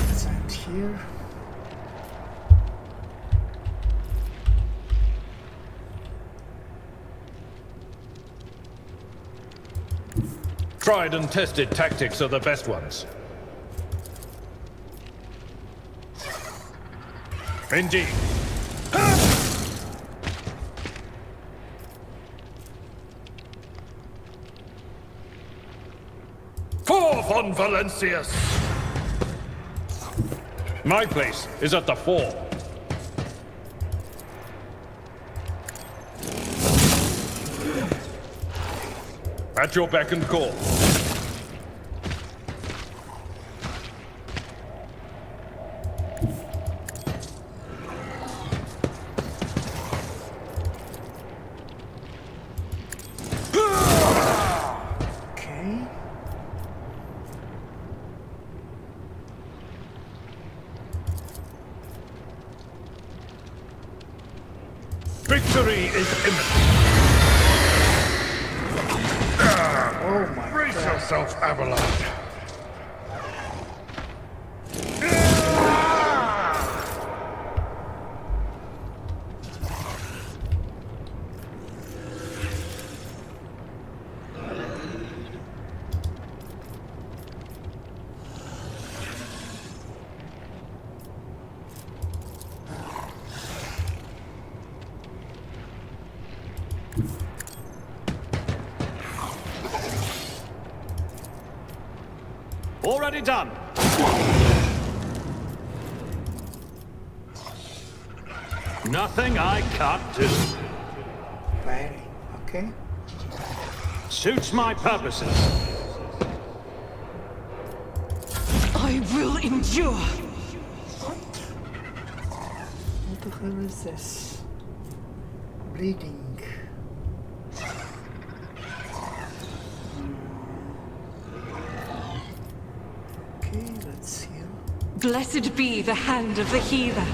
Let's end here. Tried and tested tactics are the best ones. Indeed. For von Valencius! My place is at the fore. At your beck and call. Okay. Victory is imminent. Oh my Brace God. yourself, Abelard. Already done. Nothing I can't do. Very okay. Suits my purposes. I will endure. What the hell is this? Bleeding. Okay, let's heal. Blessed be the hand of the healer.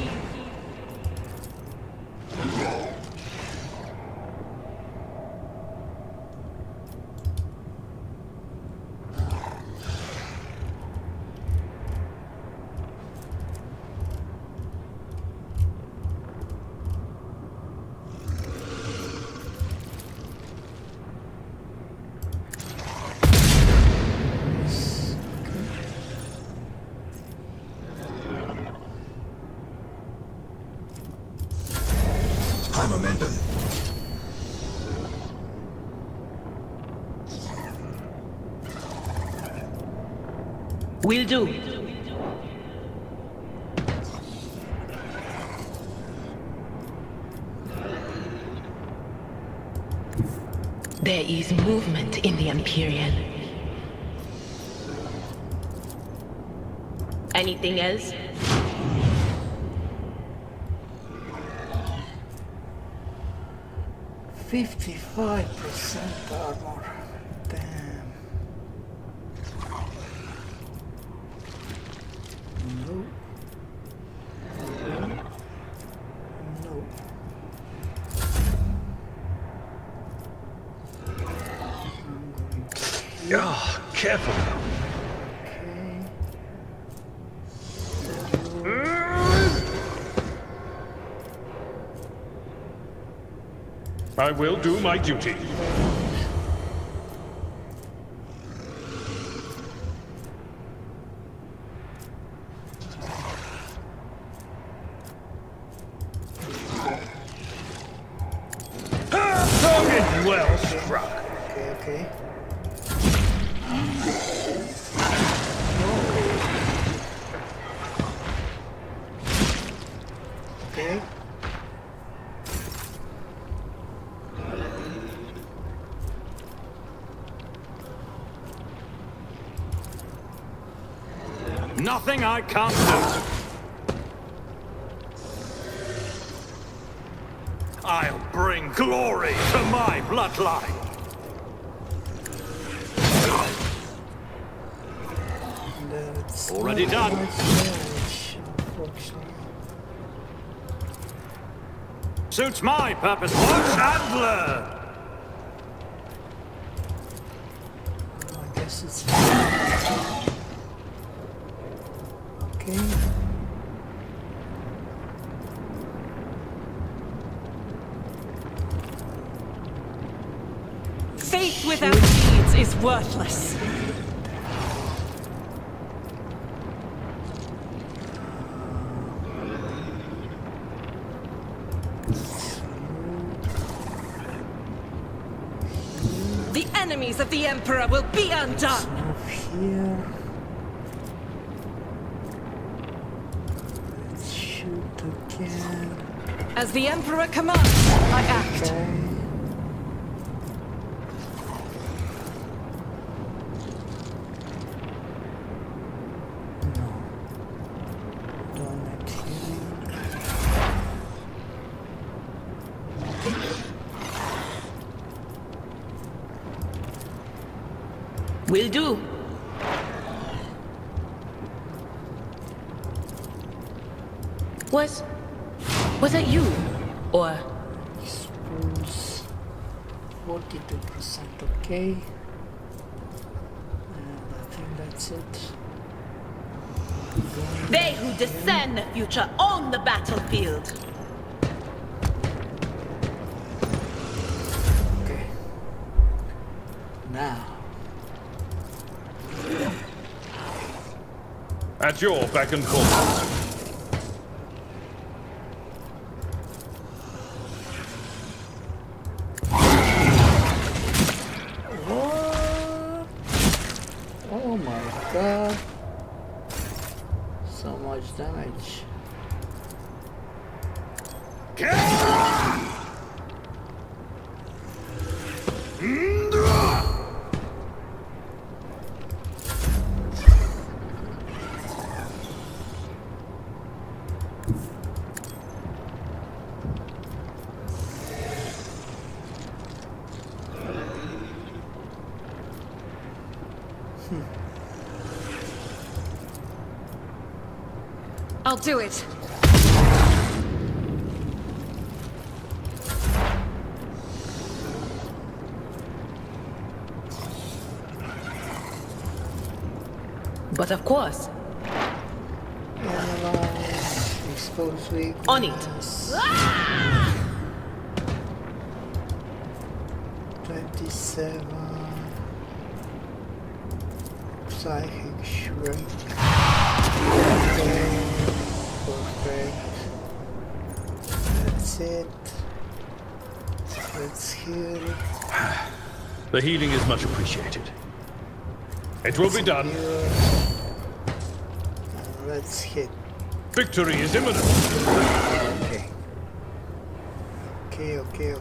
High momentum. Will do. There is movement in the Empyrean. Anything else? $55% armor. Damn. No. No. Ah, careful now. I will do my duty. Target well struck. Okay. Okay. Nothing I can't do. I'll bring glory to my bloodline. Already done. Suits my purpose. Watch and learn. I guess it's okay. Faith without deeds is worthless. The enemies of the Emperor will be undone! Here. Let's shoot again. As the Emperor commands, I act. Okay. Will do. Was that you? Or... Spruce 42% okay. And I think that's it. They who discern the future own the battlefield. Okay. Now. At your beck and call. What? Oh my god. So much damage. I'll do it. But of course. Analyze, expose weakness. On it. 27. Psychic shrink. Okay. Perfect. That's it. Let's heal. The healing is much appreciated. It will be done. Let's hit. Victory is imminent. Okay. Okay.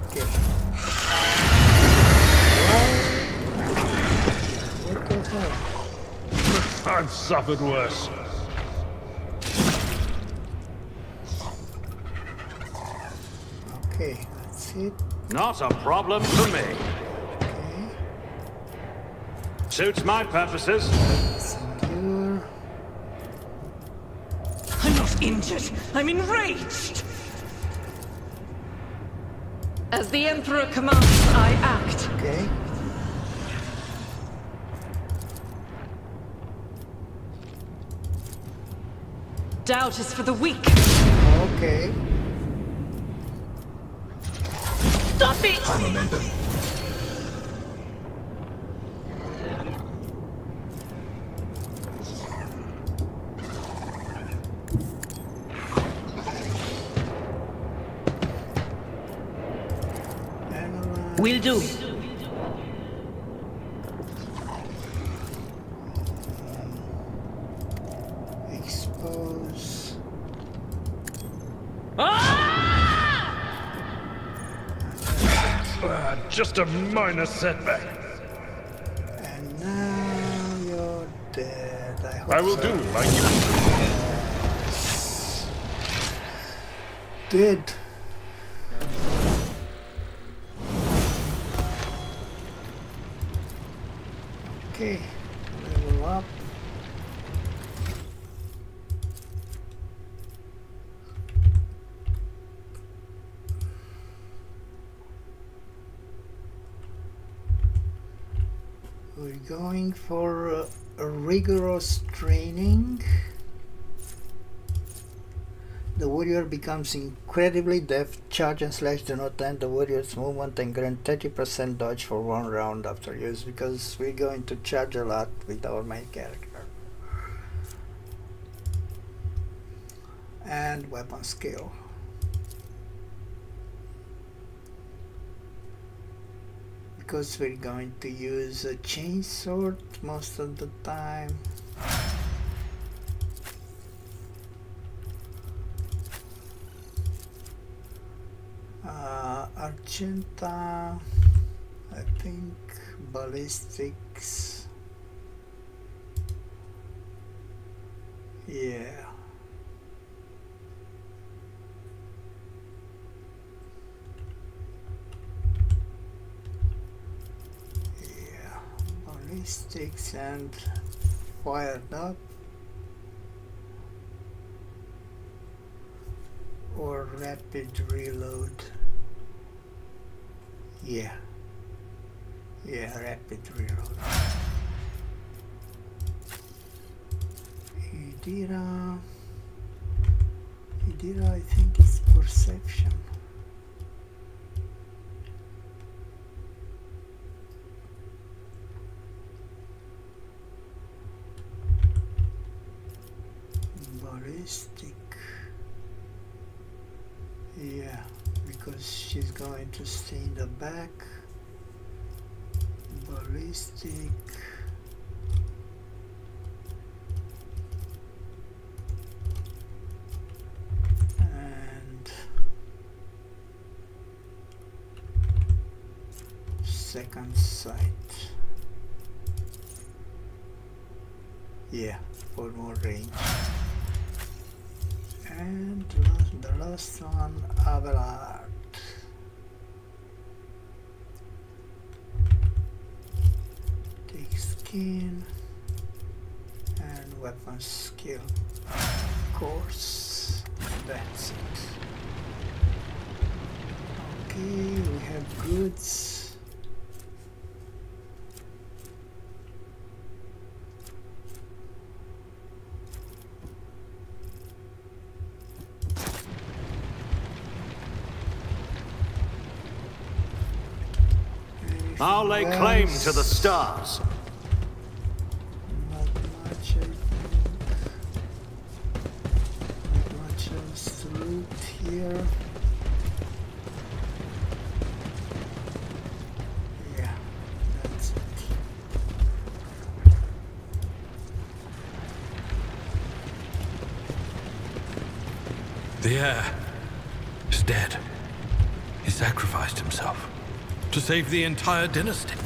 What the hell? I've suffered worse. Okay, that's it. Not a problem for me. Okay. Suits my purposes. Secure. I'm not injured. I'm enraged. As the Emperor commands, I act. Okay. Doubt is for the weak. Okay. Stop it! High momentum. Will do. Expose. Just a minor setback. And now you're dead. I will do like you. Dead. Okay. Level up. we're going for a rigorous training. The warrior becomes incredibly deft. Charge and slash do not end the warrior's movement and grant 30% dodge for 1 round after use, because we're going to charge a lot with our main character. And weapon skill. Because we're going to use a chainsword most of the time. Argenta, I think ballistics, yeah. Ballistics and fired up, or rapid reload. Yeah, rapid reload. Idira, I think it's perception. Ballistic. Yeah, because she's going to stay in the back. Ballistic. And second sight. Yeah, for more range. And the last one, Abelard. Take skin and weapon skill. Of course, that's it. Okay, we have goods. I'll lay claim to the stars. Not much, I think. Not much else to loot here. Yeah, that's it. The heir is dead. He sacrificed himself to save the entire dynasty.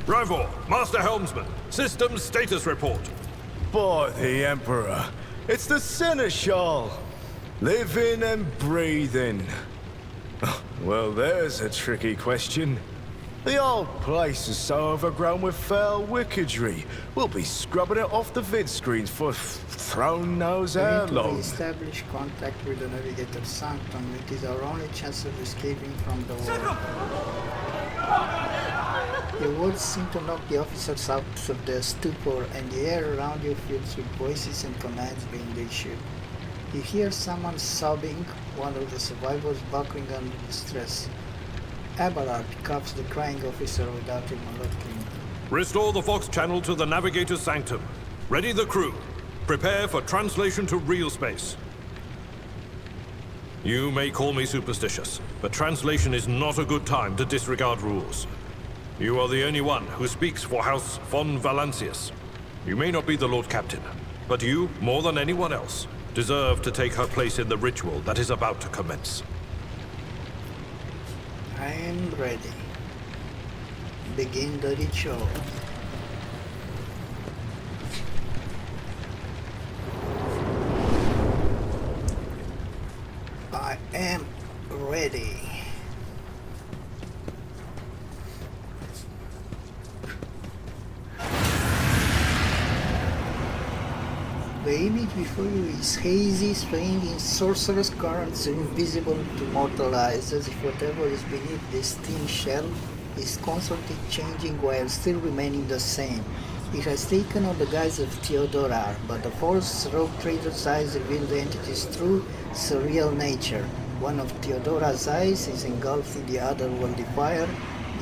Rivor, Master Helmsman, systems status report. By the Emperor, it's the Seneschal. Living and breathing. Well, there's a tricky question. The old place is so overgrown with foul wickedry. We'll be scrubbing it off the vid screens for throne knows how long. Establish contact with the Navigator Sanctum. It is our only chance of escaping from the war. Your words seem to knock the officers out of their stupor, and the air around you fills with voices and commands being issued. You hear someone sobbing, one of the survivors buckling under the stress. Abelard cuffs the crying officer without even looking. Restore the Vox channel to the Navigator's Sanctum. Ready the crew. Prepare for translation to real space. You may call me superstitious, but translation is not a good time to disregard rules. You are the only one who speaks for House von Valancius. You may not be the Lord Captain, but you, more than anyone else, deserve to take her place in the ritual that is about to commence. I am ready. Begin the ritual. I am ready. The image before you is hazy, swaying in sorcerous currents invisible to mortal eyes, as if whatever is beneath this thin shell is constantly changing while still remaining the same. It has taken on the guise of Theodora, but the false rogue trader's eyes reveal the entity's true, surreal nature. One of Theodora's eyes is engulfed in the other-worldly fire,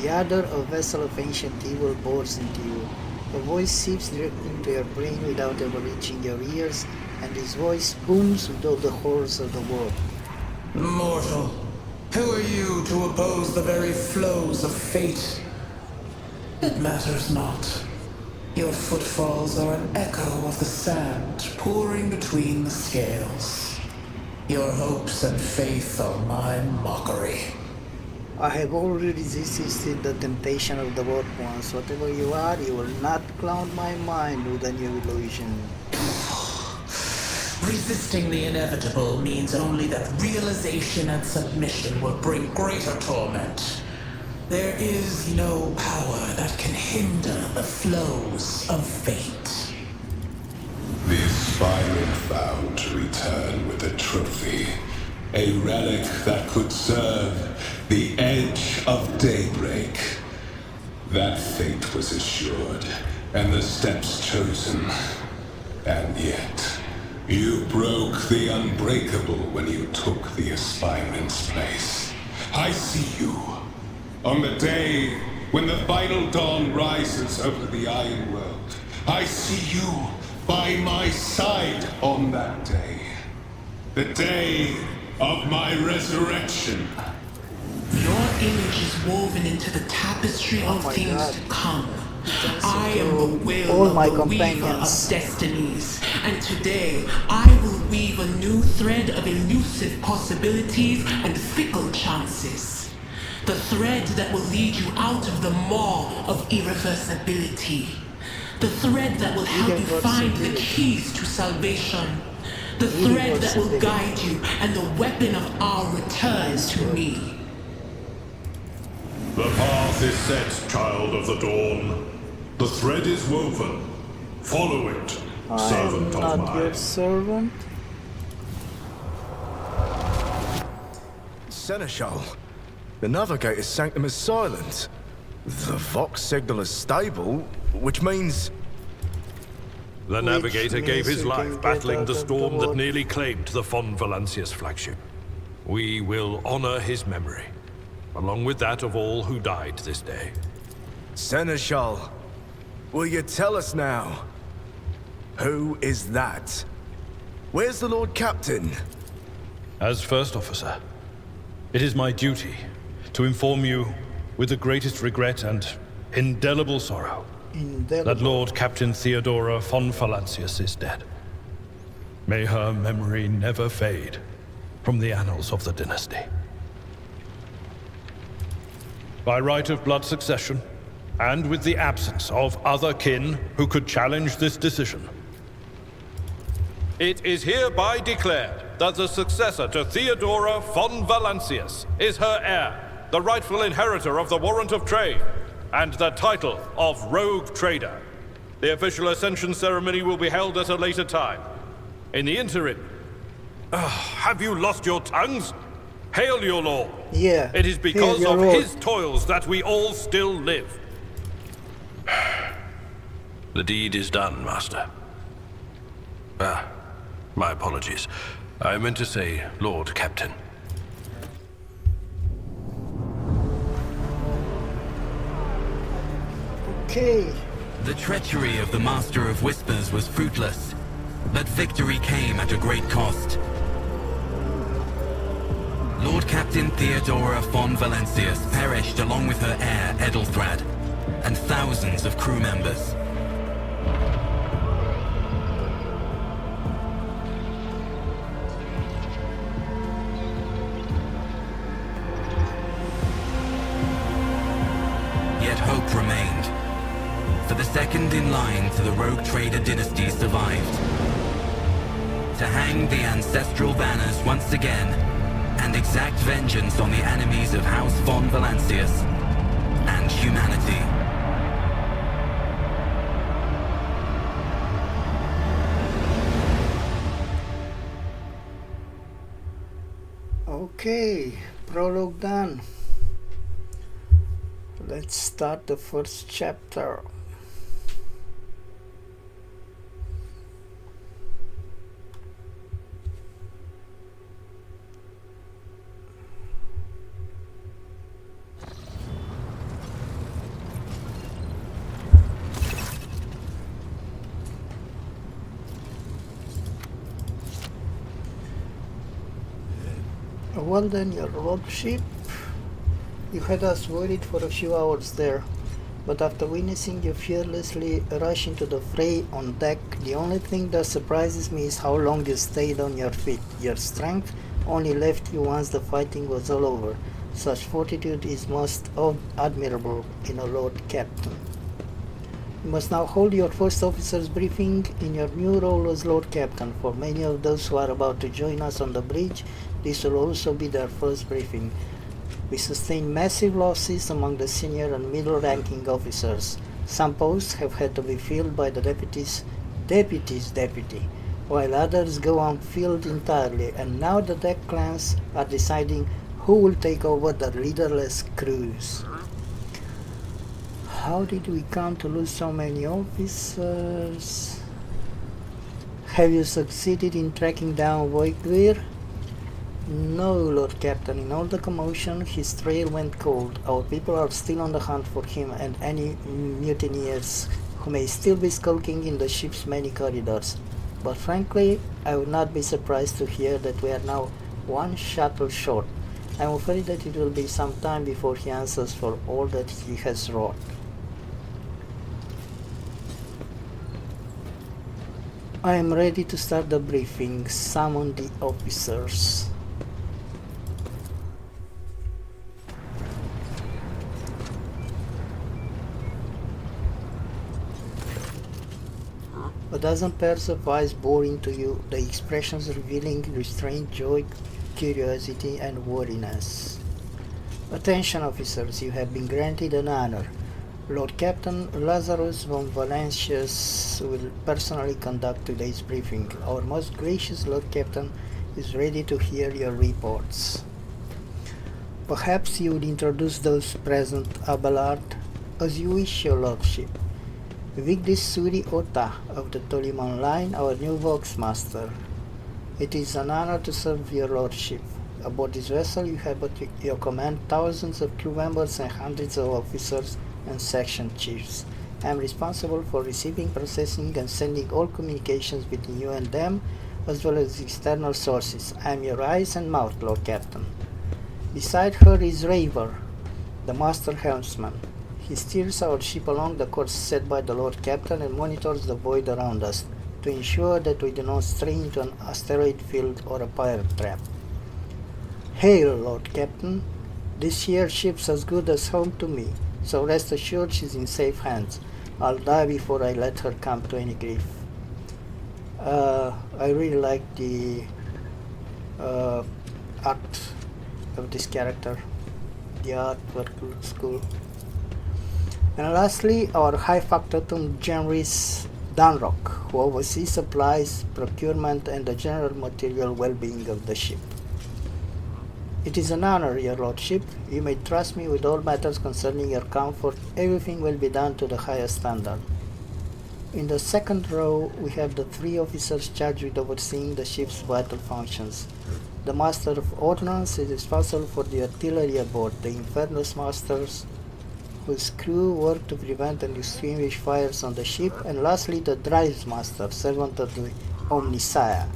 the other a vessel of ancient evil bores into you. A voice seeps directly into your brain without ever reaching your ears, and this voice booms with all the horrors of the world. Mortal, who are you to oppose the very flows of fate? It matters not. Your footfalls are an echo of the sand pouring between the scales. Your hopes and faith are my mockery. I have already resisted the temptation of the world once. Whatever you are, you will not cloud my mind with a new illusion. Resisting the inevitable means only that realization and submission will bring greater torment. There is no power that can hinder the flows of fate. The aspirant vowed to return with a trophy, a relic that could serve the edge of daybreak. That fate was assured, and the steps chosen. And yet, you broke the unbreakable when you took the aspirant's place. I see you. On the day when the final dawn rises over the Iron World, I see you by my side on that day. The day of my resurrection. Your image is woven into the tapestry of things to come. I am the will of the weaver of destinies, and today I will weave a new thread of elusive possibilities and fickle chances. The thread that will lead you out of the maw of irreversibility. The thread that will help you find the keys to salvation. The thread that will guide you and the weapon of our return to me. The path is set, child of the dawn. The thread is woven. Follow it, servant of mine. I am not your servant. Seneschal, the Navigator's sanctum is silent. The Vox signal is stable, which means... The Navigator gave his life battling the storm that nearly claimed the Von Valancius flagship. We will honor his memory, along with that of all who died this day. Seneschal, will you tell us now? Who is that? Where's the Lord Captain? As First Officer, it is my duty to inform you with the greatest regret and indelible sorrow that Lord Captain Theodora von Valancius is dead. May her memory never fade from the annals of the dynasty. By right of blood succession, and with the absence of other kin who could challenge this decision, it is hereby declared that the successor to Theodora von Valancius is her heir, the rightful inheritor of the warrant of trade, and the title of Rogue Trader. The official ascension ceremony will be held at a later time. In the interim, have you lost your tongues? Hail your lord. Yeah. It is because of his toils that we all still live. The deed is done, Master. My apologies. I meant to say Lord Captain. Okay. The treachery of the Master of Whispers was fruitless, but victory came at a great cost. Lord Captain Theodora von Valancius perished along with her heir, Edelthrad, and thousands of crew members. Yet hope remained, for the second in line to the Rogue Trader dynasty survived. To hang the ancestral banners once again, and exact vengeance on the enemies of House von Valancius and humanity. Okay, prologue done. Let's start the first chapter. Well then, your lordship, you had us worried for a few hours there, but after witnessing you fearlessly rush into the fray on deck, the only thing that surprises me is how long you stayed on your feet. Your strength only left you once the fighting was all over. Such fortitude is most admirable in a Lord Captain. You must now hold your first officer's briefing in your new role as Lord Captain. For many of those who are about to join us on the bridge, this will also be their first briefing. We sustained massive losses among the senior and middle-ranking officers. Some posts have had to be filled by the deputy's deputy, while others go unfilled entirely, and now the deck clans are deciding who will take over the leaderless crews. How did we come to lose so many officers? Have you succeeded in tracking down Voigtwir? No, Lord Captain. In all the commotion, his trail went cold. Our people are still on the hunt for him and any mutineers who may still be skulking in the ship's many corridors. But frankly, I would not be surprised to hear that we are now one shuttle short. I am afraid that it will be some time before he answers for all that he has wrought. I am ready to start the briefing. Summon the officers. A dozen pairs of eyes bore into you, the expressions revealing restraint, joy, curiosity, and worriness. Attention, officers, you have been granted an honor. Lord Captain Lazarus von Valancius will personally conduct today's briefing. Our most gracious Lord Captain is ready to hear your reports. Perhaps you would introduce those present, Abelard, as you wish, your lordship. Vigdis Suri Ota of the Toliman line, our new Voxmaster. It is an honor to serve your lordship. Aboard this vessel you have at your command thousands of crew members and hundreds of officers and section chiefs. I am responsible for receiving, processing, and sending all communications between you and them, as well as external sources. I am your eyes and mouth, Lord Captain. Beside her is Raver, the master helmsman. He steers our ship along the course set by the Lord Captain and monitors the void around us to ensure that we do not stray into an asteroid field or a pirate trap. Hail, Lord Captain. This here ship's as good as home to me, so rest assured she's in safe hands. I'll die before I let her come to any grief. I really like the art of this character. The artwork looks cool. And lastly, our High Factotum Generis Dunrock, who oversees supplies, procurement, and the general material well-being of the ship. It is an honor, your lordship. You may trust me with all matters concerning your comfort. Everything will be done to the highest standard. In the second row, we have the 3 officers charged with overseeing the ship's vital functions. The Master of Ordnance is responsible for the artillery aboard, the Infernus Masters, whose crew work to prevent and extinguish fires on the ship, and lastly the Drives Master, servant of the Omnissiah.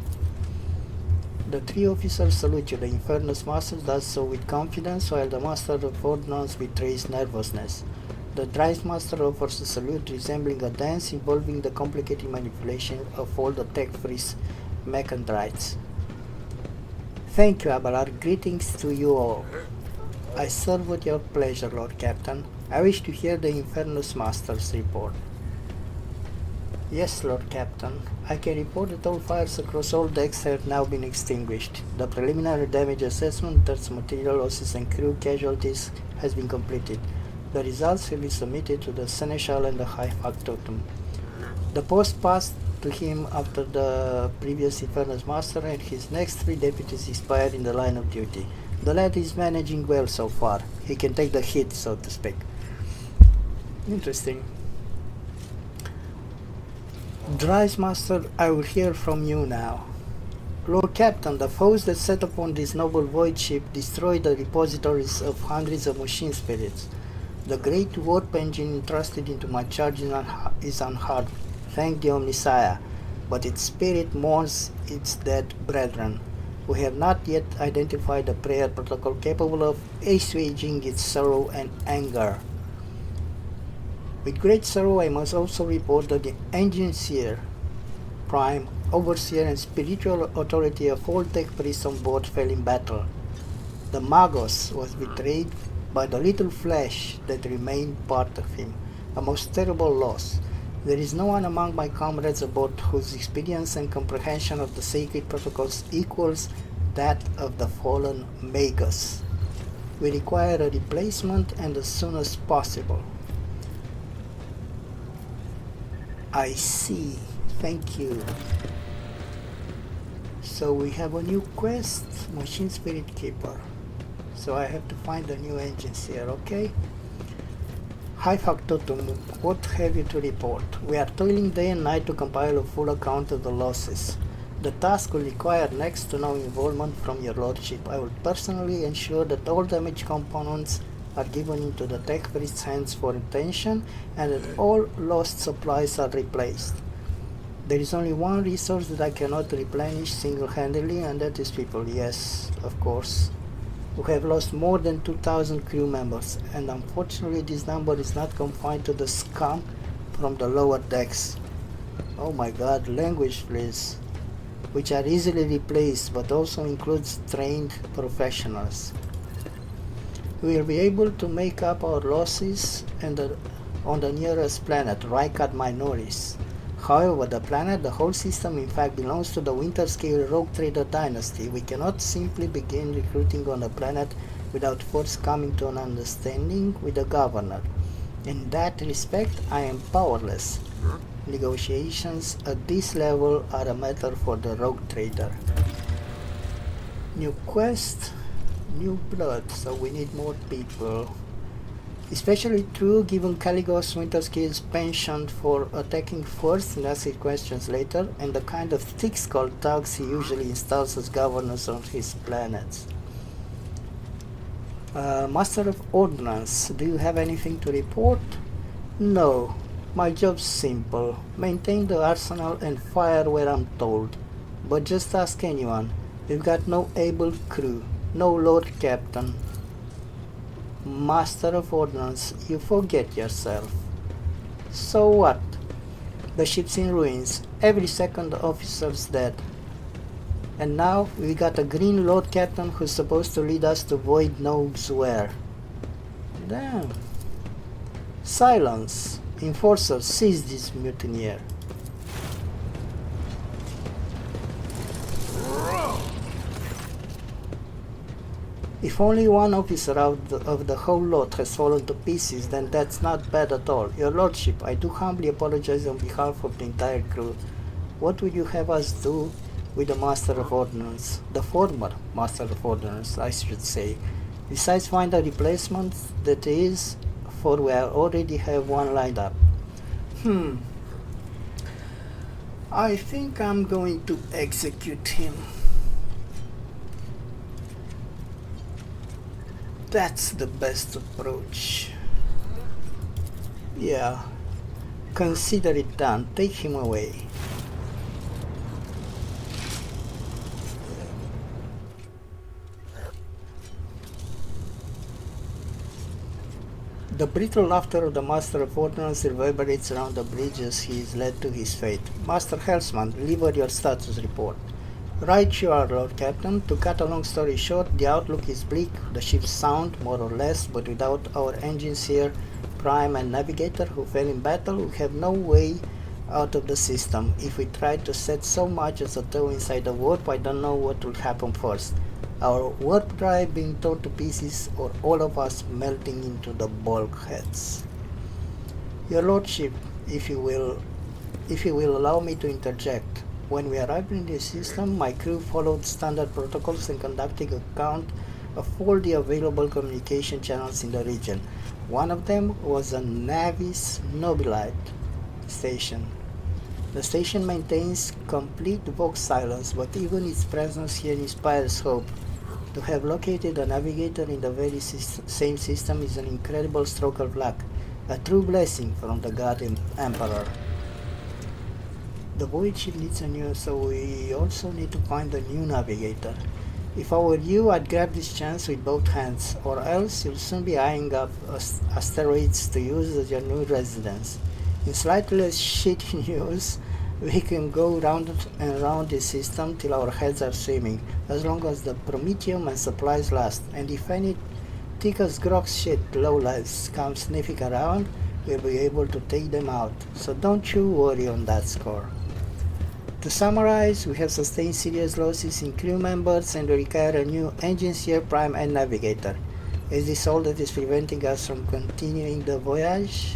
The 3 officers salute you. The Infernus Master does so with confidence, while the Master of Ordnance betrays nervousness. The Drives Master offers a salute resembling a dance involving the complicated manipulation of all the tech-free mechandrites. Thank you, Abelard. Greetings to you all. I serve with your pleasure, Lord Captain. I wish to hear the Infernus Master's report. Yes, Lord Captain. I can report that all fires across all decks have now been extinguished. The preliminary damage assessment, that's material losses and crew casualties, has been completed. The results will be submitted to the Seneschal and the High Factotum. The post passed to him after the previous Infernus Master and his next 3 deputies expired in the line of duty. The lad is managing well so far. He can take the hit, so to speak. Interesting. Dry's Master, I will hear from you now. Lord Captain, the foes that set upon this noble void ship destroyed the repositories of hundreds of machine spirits. The great warp engine entrusted into my charge is unharmed, thank the Omnissiah, but its spirit mourns its dead brethren. We have not yet identified a prayer protocol capable of assuaging its sorrow and anger. With great sorrow, I must also report that the Engineer, Prime, Overseer, and spiritual authority of all tech priests on board fell in battle. The Magos was betrayed by the little flesh that remained part of him, a most terrible loss. There is no one among my comrades aboard whose experience and comprehension of the sacred protocols equals that of the fallen Magus. We require a replacement, and as soon as possible. I see. Thank you. So we have a new quest, Machine Spirit Keeper. So I have to find a new engines here, okay? Hi Factotum, what have you to report? We are toiling day and night to compile a full account of the losses. The task will require next to no involvement from your lordship. I will personally ensure that all damaged components are given into the tech priest's hands for retention and that all lost supplies are replaced. There is only one resource that I cannot replenish single-handedly, and that is people. Yes, of course. We have lost more than 2,000 crew members, and unfortunately this number is not confined to the scum from the lower decks. Oh my god, language please. Which are easily replaced, but also includes trained professionals. We will be able to make up our losses on the nearest planet, Rykad Minoris. However, the planet, the whole system, in fact belongs to the Winterscale Rogue Trader dynasty. We cannot simply begin recruiting on the planet without first coming to an understanding with the governor. In that respect, I am powerless. Negotiations at this level are a matter for the Rogue Trader. New quest, new blood, so we need more people. Especially true given Caligos Winterscale's penchant for attacking first and asking questions later, and the kind of thick-skulled thugs he usually installs as governors on his planets. Master of Ordnance, do you have anything to report? No. My job's simple. Maintain the arsenal and fire where I'm told. But just ask anyone. We've got no able crew. No Lord Captain. Master of Ordnance, you forget yourself. So what? The ship's in ruins. Every second officer's dead. And now we got a green Lord Captain who's supposed to lead us to void knows where. Damn. Silence. Enforcer, seize this mutineer. If only one officer of the whole lot has fallen to pieces, then that's not bad at all. Your lordship, I do humbly apologize on behalf of the entire crew. What would you have us do with the Master of Ordnance? The former Master of Ordnance, I should say. Besides find a replacement, that is, for we already have one lined up. I think I'm going to execute him. That's the best approach. Yeah. Consider it done. Take him away. The brittle laughter of the Master of Ordnance reverberates around the bridge as he is led to his fate. Master Helsman, deliver your status report. Right you are, Lord Captain. To cut a long story short, the outlook is bleak, the ship's sound, more or less, but without our engines here, Prime and Navigator, who fell in battle, we have no way out of the system. If we try to set so much as a toe inside the warp, I don't know what will happen first. Our warp drive being torn to pieces, or all of us melting into the bulkheads. Your Lordship, if you will allow me to interject. When we arrived in the system, my crew followed standard protocols and conducting a count of all the available communication channels in the region. One of them was a Navis Nobilite station. The station maintains complete Vox silence, but even its presence here inspires hope. To have located a navigator in the very same system is an incredible stroke of luck, a true blessing from the God Emperor. The voyage needs a new, so we also need to find a new navigator. If I were you, I'd grab this chance with both hands, or else you'll soon be eyeing up asteroids to use as your new residence. In slightly less shitty news, we can go round and round this system till our heads are swimming, as long as the Prometheum and supplies last, and if any thick as grog shit lowlifes come sniffing around, we'll be able to take them out, so don't you worry on that score. To summarize, we have sustained serious losses in crew members and we require a new engineer, prime and navigator. Is this all that is preventing us from continuing the voyage?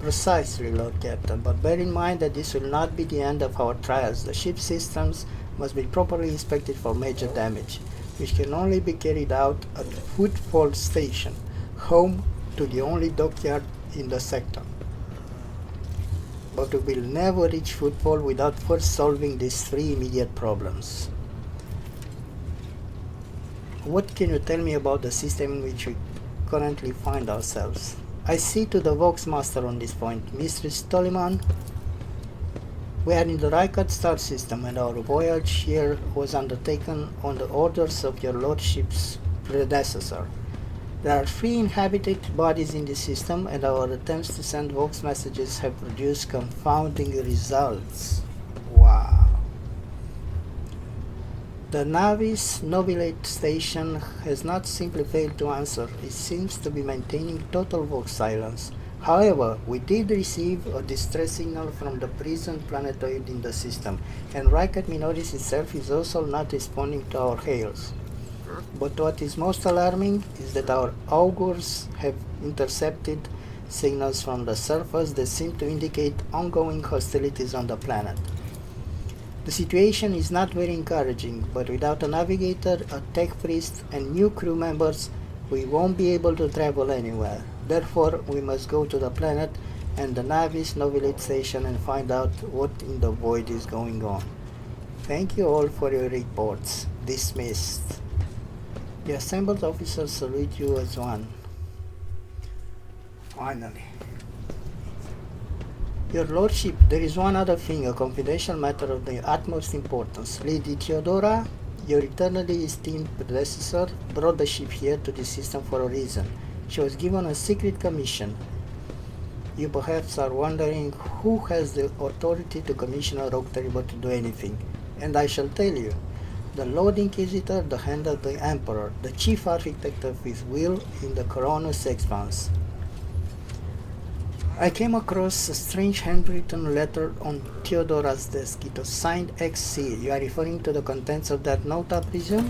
Precisely, Lord Captain, but bear in mind that this will not be the end of our trials. The ship systems must be properly inspected for major damage, which can only be carried out at the Footfall Station, home to the only dockyard in the sector. But we will never reach Footfall without first solving these three immediate problems. What can you tell me about the system in which we currently find ourselves? I see to the Vox Master on this point, Mistress Toliman. We are in the Rykard star system and our voyage here was undertaken on the orders of your lordship's predecessor. There are 3 inhabited bodies in the system and our attempts to send Vox messages have produced confounding results. Wow. The Navis Nobilate station has not simply failed to answer, it seems to be maintaining total Vox silence. However, we did receive a distress signal from the prison planetoid in the system, and Rykard Minoris itself is also not responding to our hails. But what is most alarming is that our augurs have intercepted signals from the surface that seem to indicate ongoing hostilities on the planet. The situation is not very encouraging, but without a navigator, a tech priest, and new crew members, we won't be able to travel anywhere. Therefore, we must go to the planet and the Navis Nobilate station and find out what in the void is going on. Thank you all for your reports. Dismissed. The assembled officers salute you as one. Finally. Your Lordship, there is one other thing, a confidential matter of the utmost importance. Lady Theodora, your eternally esteemed predecessor, brought the ship here to the system for a reason. She was given a secret commission. You perhaps are wondering who has the authority to commission a rogue trader to do anything. And I shall tell you. The Lord Inquisitor, the hand of the Emperor, the chief architect of his will in the Coronus Expanse. I came across a strange handwritten letter on Theodora's desk. It was signed XC. You are referring to the contents of that note, I presume?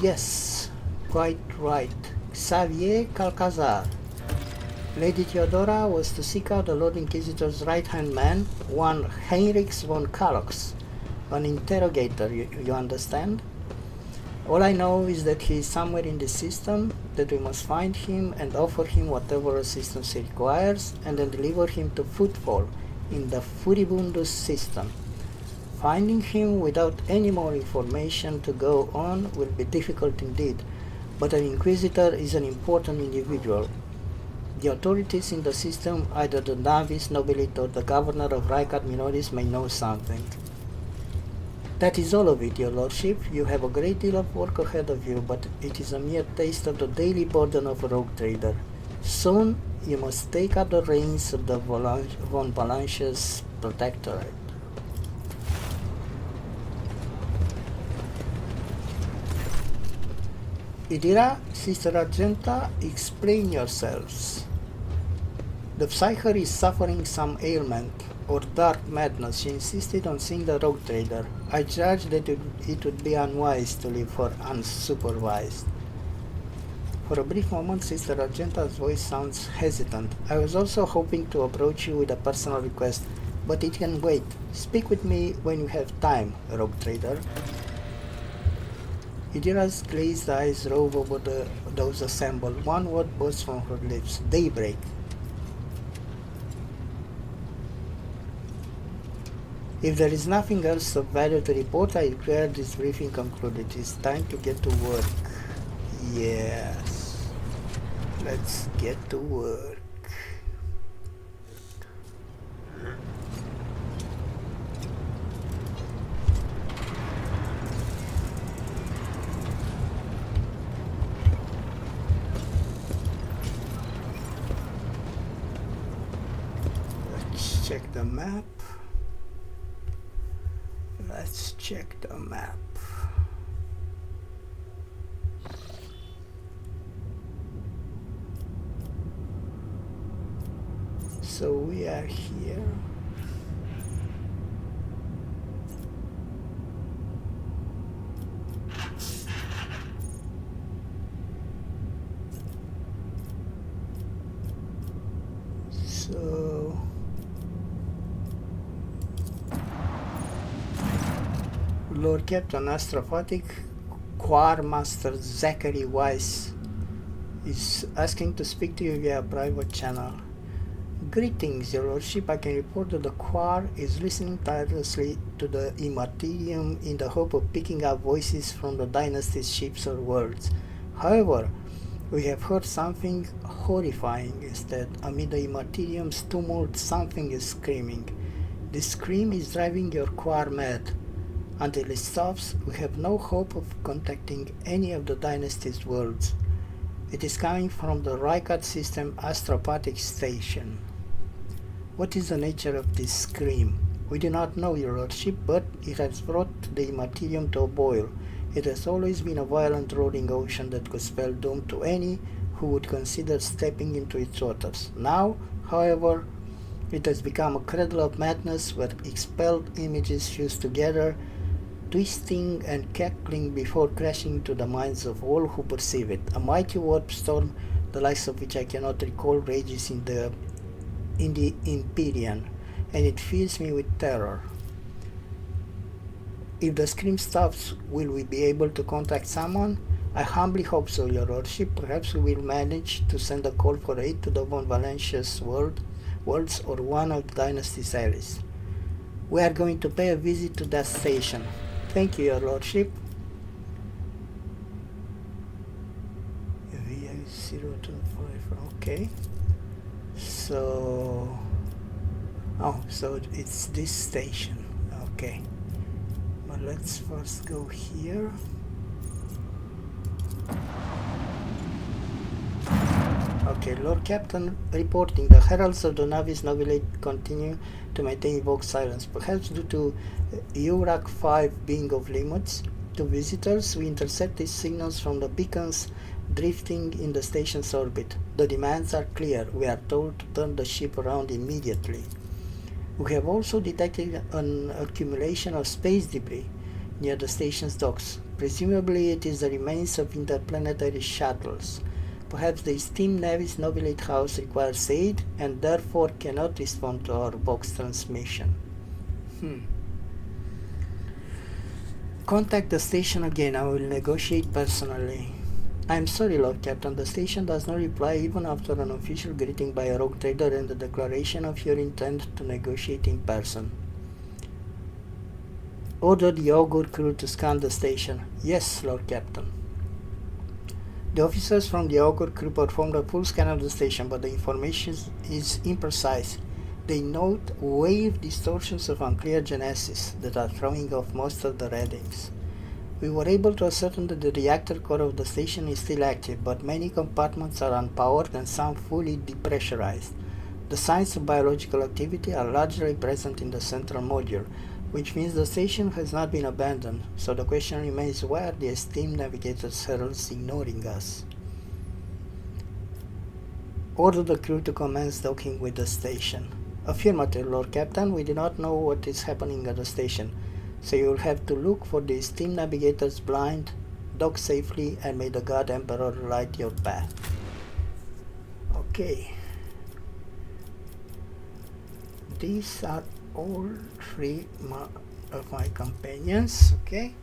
Yes, quite right. Xavier Calcazar. Lady Theodora was to seek out the Lord Inquisitor's right-hand man, one Heinrich von Kalox. An interrogator, you understand? All I know is that he is somewhere in the system, that we must find him and offer him whatever assistance he requires, and then deliver him to Footfall in the Furibundus system. Finding him without any more information to go on will be difficult indeed, but an Inquisitor is an important individual. The authorities in the system, either the Navis Nobilate or the Governor of Rykard Minoris, may know something. That is all of it, your lordship. You have a great deal of work ahead of you, but it is a mere taste of the daily burden of a rogue trader. Soon you must take up the reins of the von Balanche's protectorate. Idira, Sister Argenta, explain yourselves. The Psycher is suffering some ailment or dark madness. She insisted on seeing the rogue trader. I judged that it would be unwise to leave her unsupervised. For a brief moment, Sister Argenta's voice sounds hesitant. I was also hoping to approach you with a personal request, but it can wait. Speak with me when you have time, rogue trader. Idira's glazed eyes rove over those assembled. One word bursts from her lips. Daybreak. If there is nothing else of value to report, I declare this briefing concluded. It's time to get to work. Yes. Let's get to work. Let's check the map. Let's check the map. So we are here. So Lord Captain Astrophatic Quartermaster Zachary Weiss is asking to speak to you via private channel. Greetings, your lordship. I can report that the Quar is listening tirelessly to the Immaterium in the hope of picking up voices from the dynasty's ships or worlds. However, we have heard something horrifying instead. Amid the Immaterium's tumult, something is screaming. This scream is driving your Quar mad. Until it stops, we have no hope of contacting any of the dynasty's worlds. It is coming from the Rykard system astropathic station. What is the nature of this scream? We do not know, your lordship, but it has brought the Immaterium to a boil. It has always been a violent roaring ocean that could spell doom to any who would consider stepping into its waters. Now, however, it has become a cradle of madness where expelled images fuse together, twisting and cackling before crashing into the minds of all who perceive it. A mighty warp storm, the likes of which I cannot recall, rages in the Empyrean, and it fills me with terror. If the scream stops, will we be able to contact someone? I humbly hope so, your lordship. Perhaps we will manage to send a call for aid to the Von Valentius worlds or one of the dynasty's allies. We are going to pay a visit to that station. Thank you, your lordship. VA025, okay. So it's this station, okay. But let's first go here. Okay, Lord Captain reporting. The heralds of the Navis Nobilate continue to maintain evoked silence, perhaps due to URAC 5 being off limits. To visitors, we intercept these signals from the beacons drifting in the station's orbit. The demands are clear. We are told to turn the ship around immediately. We have also detected an accumulation of space debris near the station's docks. Presumably it is the remains of interplanetary shuttles. Perhaps the esteemed Navis Nobilate House requires aid and therefore cannot respond to our box transmission. Contact the station again. I will negotiate personally. I am sorry, Lord Captain. The station does not reply even after an official greeting by a rogue trader and the declaration of your intent to negotiate in person. Order the Augur crew to scan the station. Yes, Lord Captain. The officers from the Augur crew performed a full scan of the station, but the information is imprecise. They note wave distortions of unclear genesis that are throwing off most of the readings. We were able to ascertain that the reactor core of the station is still active, but many compartments are unpowered and some fully depressurized. The signs of biological activity are largely present in the central module, which means the station has not been abandoned, so the question remains, why are the esteemed navigator's heralds ignoring us? Order the crew to commence docking with the station. Affirmative, Lord Captain. We do not know what is happening at the station, so you will have to look for the esteemed navigator's blind, dock safely, and may the God Emperor light your path. Okay. These are all three of my companions, okay?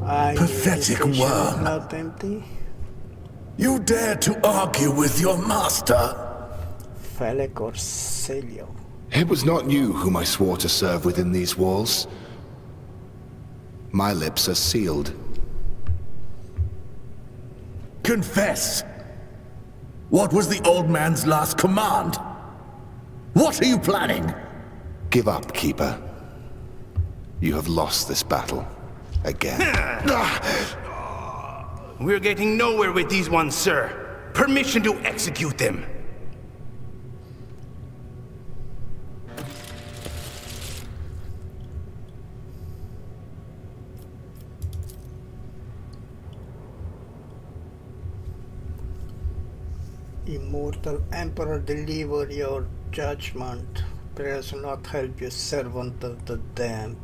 Pathetic worm. Not empty. You dare to argue with your master? Felek or Celio? It was not you whom I swore to serve within these walls. My lips are sealed. Confess! What was the old man's last command? What are you planning? Give up, Keeper. You have lost this battle. Again. We're getting nowhere with these ones, sir. Permission to execute them. Immortal Emperor, deliver your judgment. Prayers will not help you, servant of the damned.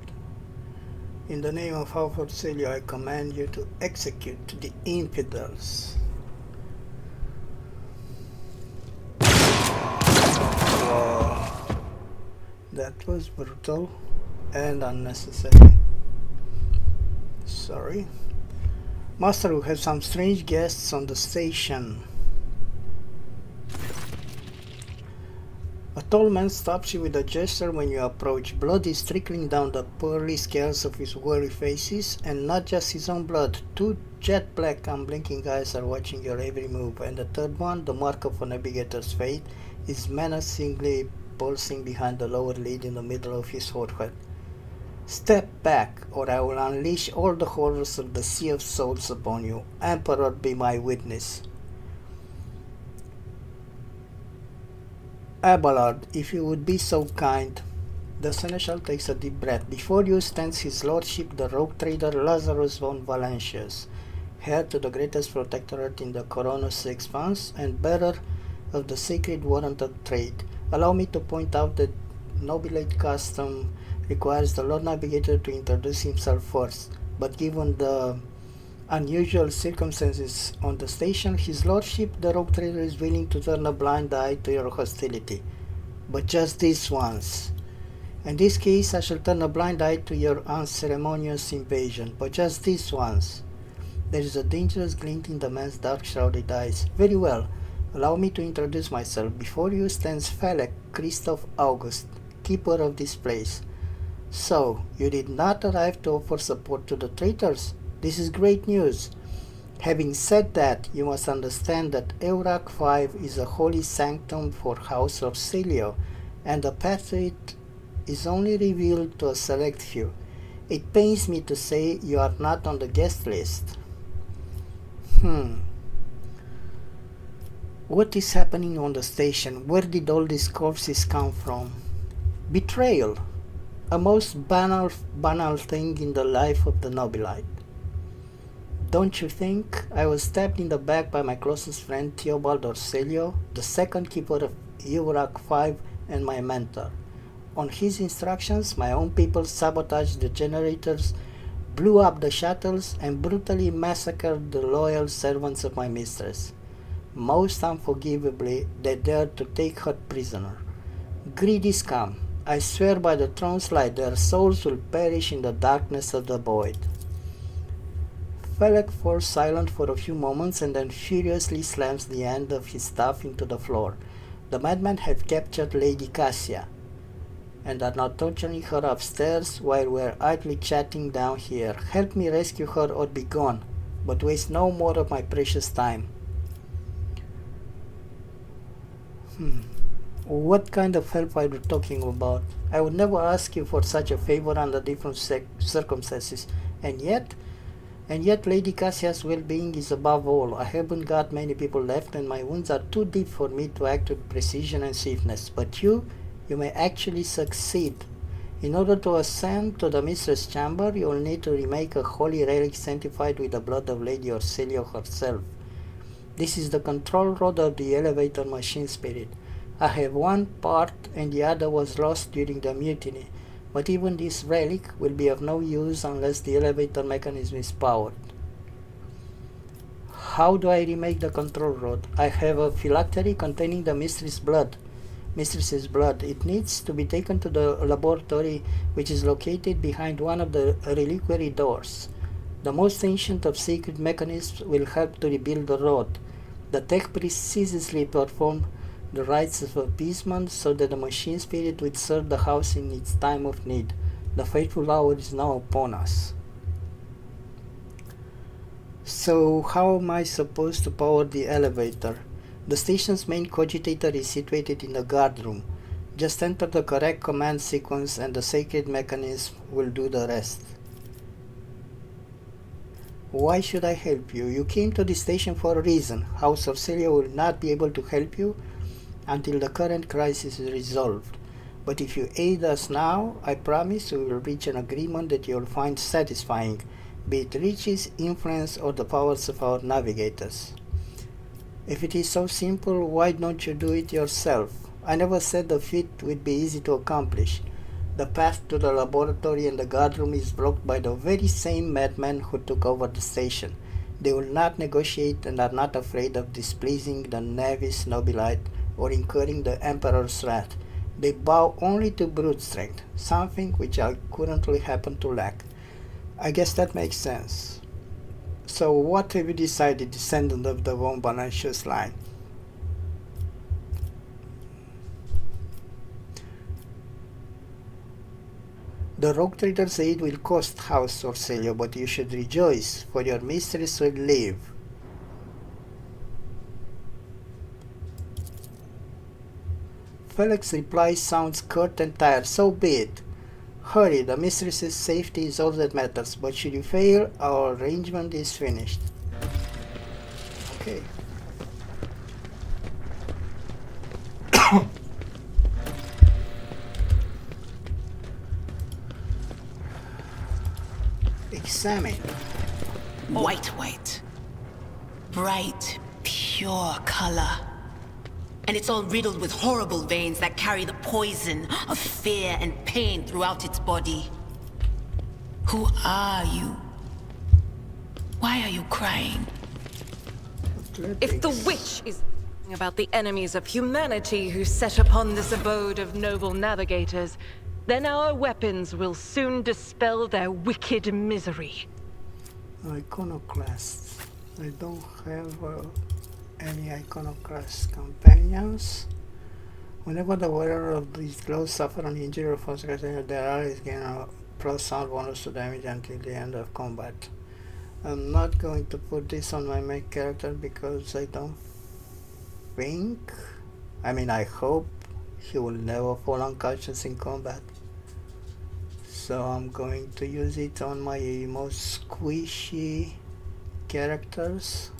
In the name of our Celio, I command you to execute the infidels. Whoa. That was brutal and unnecessary. Sorry. Master, we have some strange guests on the station. A tall man stops you with a gesture when you approach. Blood is trickling down the pearly scales of his weary faces, and not just his own blood. Two jet black unblinking eyes are watching your every move, and the third one, the mark of a navigator's fate, is menacingly pulsing behind the lower lid in the middle of his forehead. Step back, or I will unleash all the horrors of the Sea of Souls upon you. Emperor, be my witness. Abelard, if you would be so kind. The Seneschal takes a deep breath. Before you stands his lordship, the rogue trader Lazarus von Valentius, heir to the greatest protectorate in the Coronus Expanse and bearer of the sacred warrant of trade. Allow me to point out that nobilate custom requires the Lord Navigator to introduce himself first, but given the unusual circumstances on the station, his lordship, the rogue trader, is willing to turn a blind eye to your hostility. But just this once. In this case, I shall turn a blind eye to your unceremonious invasion. But just this once. There is a dangerous glint in the man's dark shrouded eyes. Very well. Allow me to introduce myself. Before you stands Felek Christoph August, keeper of this place. So, you did not arrive to offer support to the traitors? This is great news. Having said that, you must understand that Eurac 5 is a holy sanctum for House of Celio, and the path to it is only revealed to a select few. It pains me to say you are not on the guest list. What is happening on the station? Where did all these corpses come from? Betrayal. A most banal thing in the life of the nobilite. Don't you think? I was stabbed in the back by my closest friend Theobald Orselio, the second keeper of Eurac 5 and my mentor. On his instructions, my own people sabotaged the generators, blew up the shuttles, and brutally massacred the loyal servants of my mistress. Most unforgivably, they dared to take her prisoner. Greedy scum! I swear by the throne's light, their souls will perish in the darkness of the void. Felek falls silent for a few moments and then furiously slams the end of his staff into the floor. The madmen have captured Lady Cassia and are now torturing her upstairs while we're idly chatting down here. Help me rescue her or be gone, but waste no more of my precious time. What kind of help are you talking about? I would never ask you for such a favor under different circumstances, and yet Lady Cassia's well-being is above all. I haven't got many people left, and my wounds are too deep for me to act with precision and swiftness. But you may actually succeed. In order to ascend to the mistress' chamber, you will need to remake a holy relic sanctified with the blood of Lady Orselio herself. This is the control rod of the elevator machine spirit. I have one part, and the other was lost during the mutiny. But even this relic will be of no use unless the elevator mechanism is powered. How do I remake the control rod? I have a phylactery containing the mistress's blood. It needs to be taken to the laboratory, which is located behind one of the reliquary doors. The most ancient of sacred mechanisms will help to rebuild the road. The tech priest ceaselessly perform the rites of appeasement so that the machine spirit will serve the house in its time of need. The fateful hour is now upon us. So how am I supposed to power the elevator? The station's main cogitator is situated in the guard room. Just enter the correct command sequence and the sacred mechanism will do the rest. Why should I help you? You came to this station for a reason. House of Celia will not be able to help you until the current crisis is resolved. But if you aid us now, I promise we will reach an agreement that you will find satisfying, be it riches, influence, or the powers of our navigators. If it is so simple, why don't you do it yourself? I never said the feat would be easy to accomplish. The path to the laboratory and the guardroom is blocked by the very same madmen who took over the station. They will not negotiate and are not afraid of displeasing the Navis Nobilite or incurring the Emperor's wrath. They bow only to brute strength, something which I currently happen to lack. I guess that makes sense. So what have you decided, descendant of the von Bonacious line? The rogue trader's aid will cost House Orselio, but you should rejoice, for your mistress will live. Felix's reply sounds curt and tired. So be it. Hurry, the mistress's safety is all that matters, but should you fail, our arrangement is finished. Okay. Examine. White. Bright, pure color. And it's all riddled with horrible veins that carry the poison of fear and pain throughout its body. Who are you? Why are you crying? If the witch is about the enemies of humanity who set upon this abode of noble navigators, then our weapons will soon dispel their wicked misery. Iconoclasts. I don't have any iconoclast companions. Whenever the wearer of these gloves suffer an injury or falls, their allies gain a +sound bonus to damage until the end of combat. I'm not going to put this on my main character because I don't think, I hope he will never fall unconscious in combat. So I'm going to use it on my most squishy characters,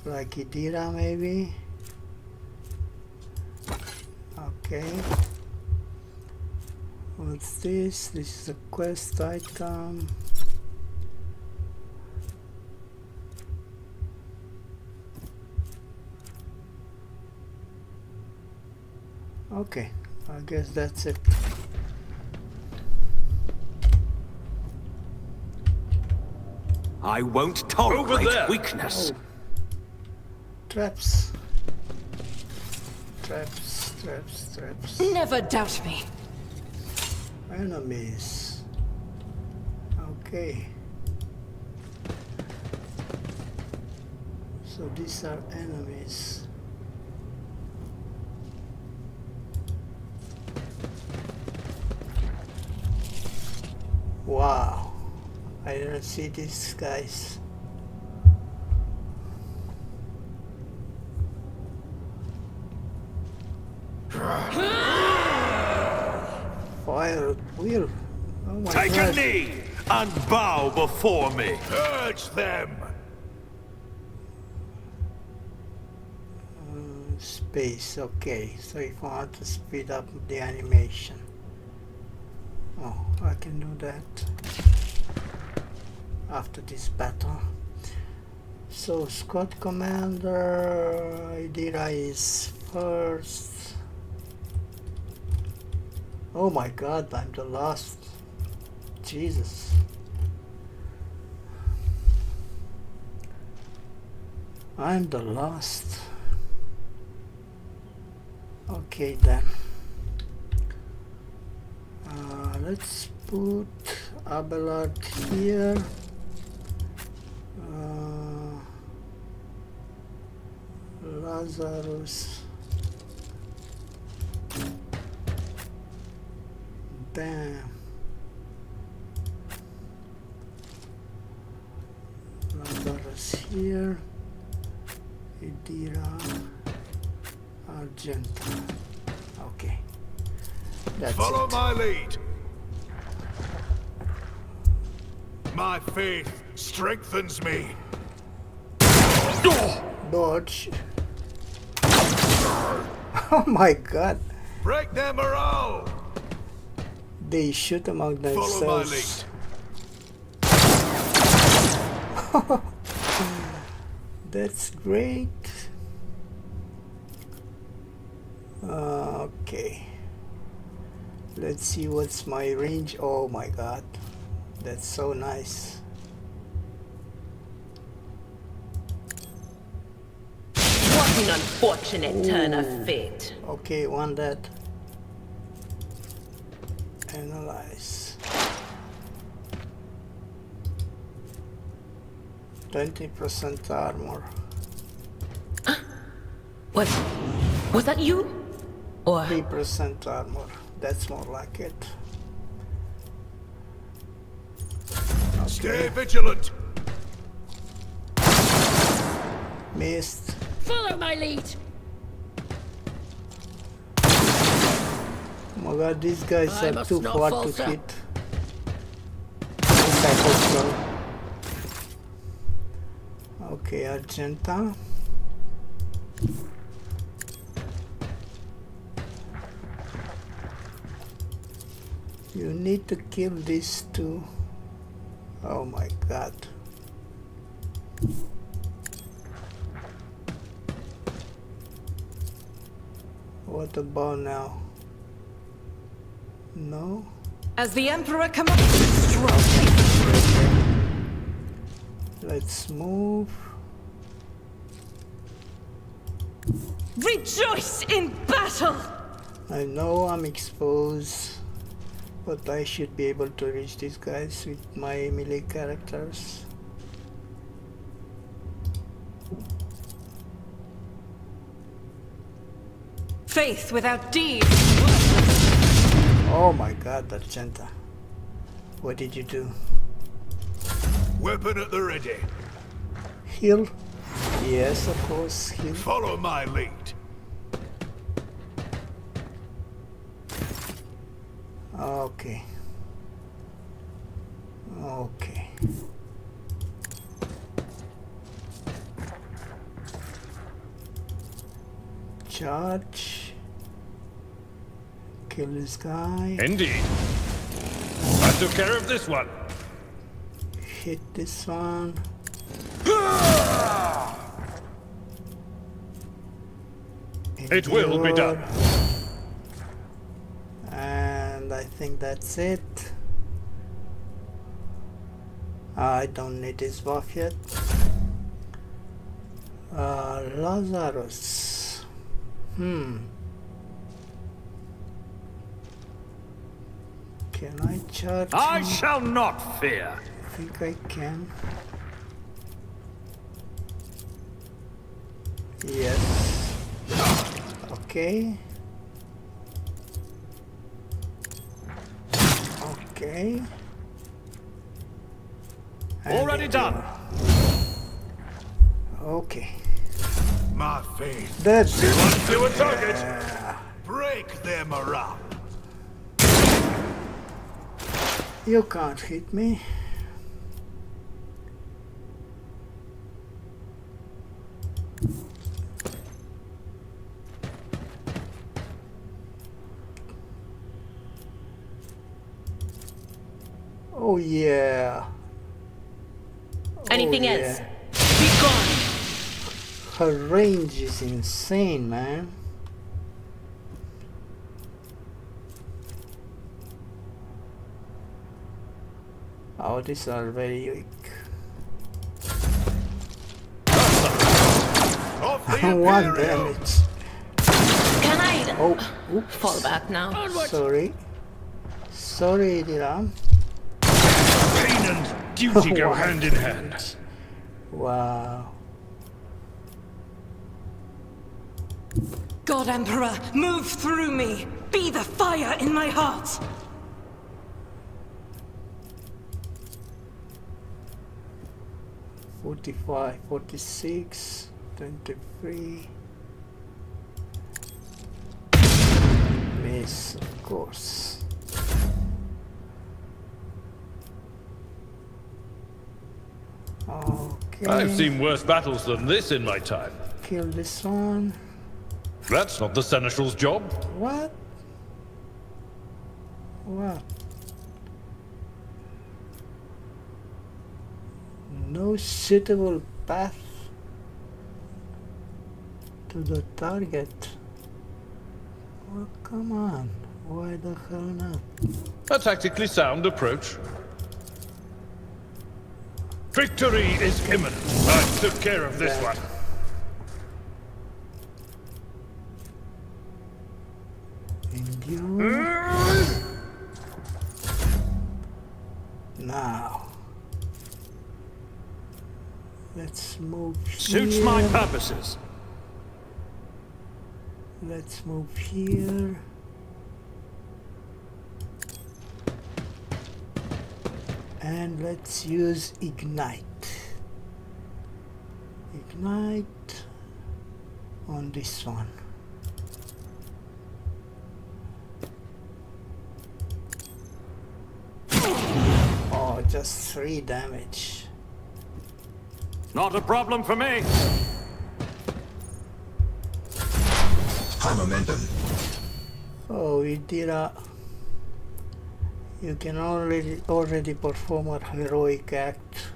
like Idira maybe. Okay. What's this? This is a quest item. Okay, I guess that's it. I won't tolerate weakness. Oh. Traps. Never doubt me. Enemies. Okay. So these are enemies. Wow. I didn't see these guys. Fire wheel. Oh my Take God. a knee and bow before me. Purge them. Space. Okay. So if I want to speed up the animation. Oh, I can do that after this battle. So Squad Commander Idira is first. Oh my God, I'm the last. Jesus. I'm the last. Okay then. Let's put Abelard here. Lazarus. Damn. Lazarus here. Idira. Argenta. Okay. That's Follow it. my lead. My faith strengthens me. Dodge. Oh my god. Break their morale. They shoot among themselves. Follow my lead. That's great. Okay. Let's see what's my range. Oh my god. That's so nice. What an unfortunate turn of fate. Okay, one that. Analyze. 20% armor. Was that you? Or 3% armor. That's more like it. Stay vigilant. Missed. Follow my lead. Oh my god, these guys I are must too not far to falter. hit. Yes, I hope so. Okay, Argenta. You need to kill these two. Oh my god. What about now? No? As the Emperor commands, Let's move. rejoice in battle! I know I'm exposed, but I should be able to reach these guys with my melee characters. Faith without deed. Oh my god, Argenta. What did you do? Weapon at the ready. Heal? Yes, of course, heal. Follow my lead. Okay. Okay. Charge. Kill this guy. Indeed. I took care of this one. Hit this one. It will be done. And I think that's it. I don't need this buff yet. Lazarus. Can I charge I him? shall not fear. I think I can. Yes. Okay. Okay. Already And done. Okay. My faith. That's it. To a target. Break their morale. You can't hit me. Oh yeah. anything Oh, else? yeah. Be gone! Her range is insane, man. Oh, these are very weak. One damage. Can I Oh, oops. fall back now? Sorry. Sorry, Diram. Pain and duty go One hand in hand. Wow. God Emperor, move through me! Be the fire in my heart! $45, $46, $23. Miss, of course. Okay. I've seen worse battles than this in my time. Kill this one. That's not the Seneschal's job. What? What? No suitable path to the target. Oh, come on. Why the hell not? A tactically sound approach. Victory is imminent. I took care of this one. Now, let's move here. Suits my purposes. Let's move here. And let's use ignite. Ignite on this one. Oh, just 3 damage. Not a problem for me. High momentum. Oh, we did a... You can already perform a heroic act.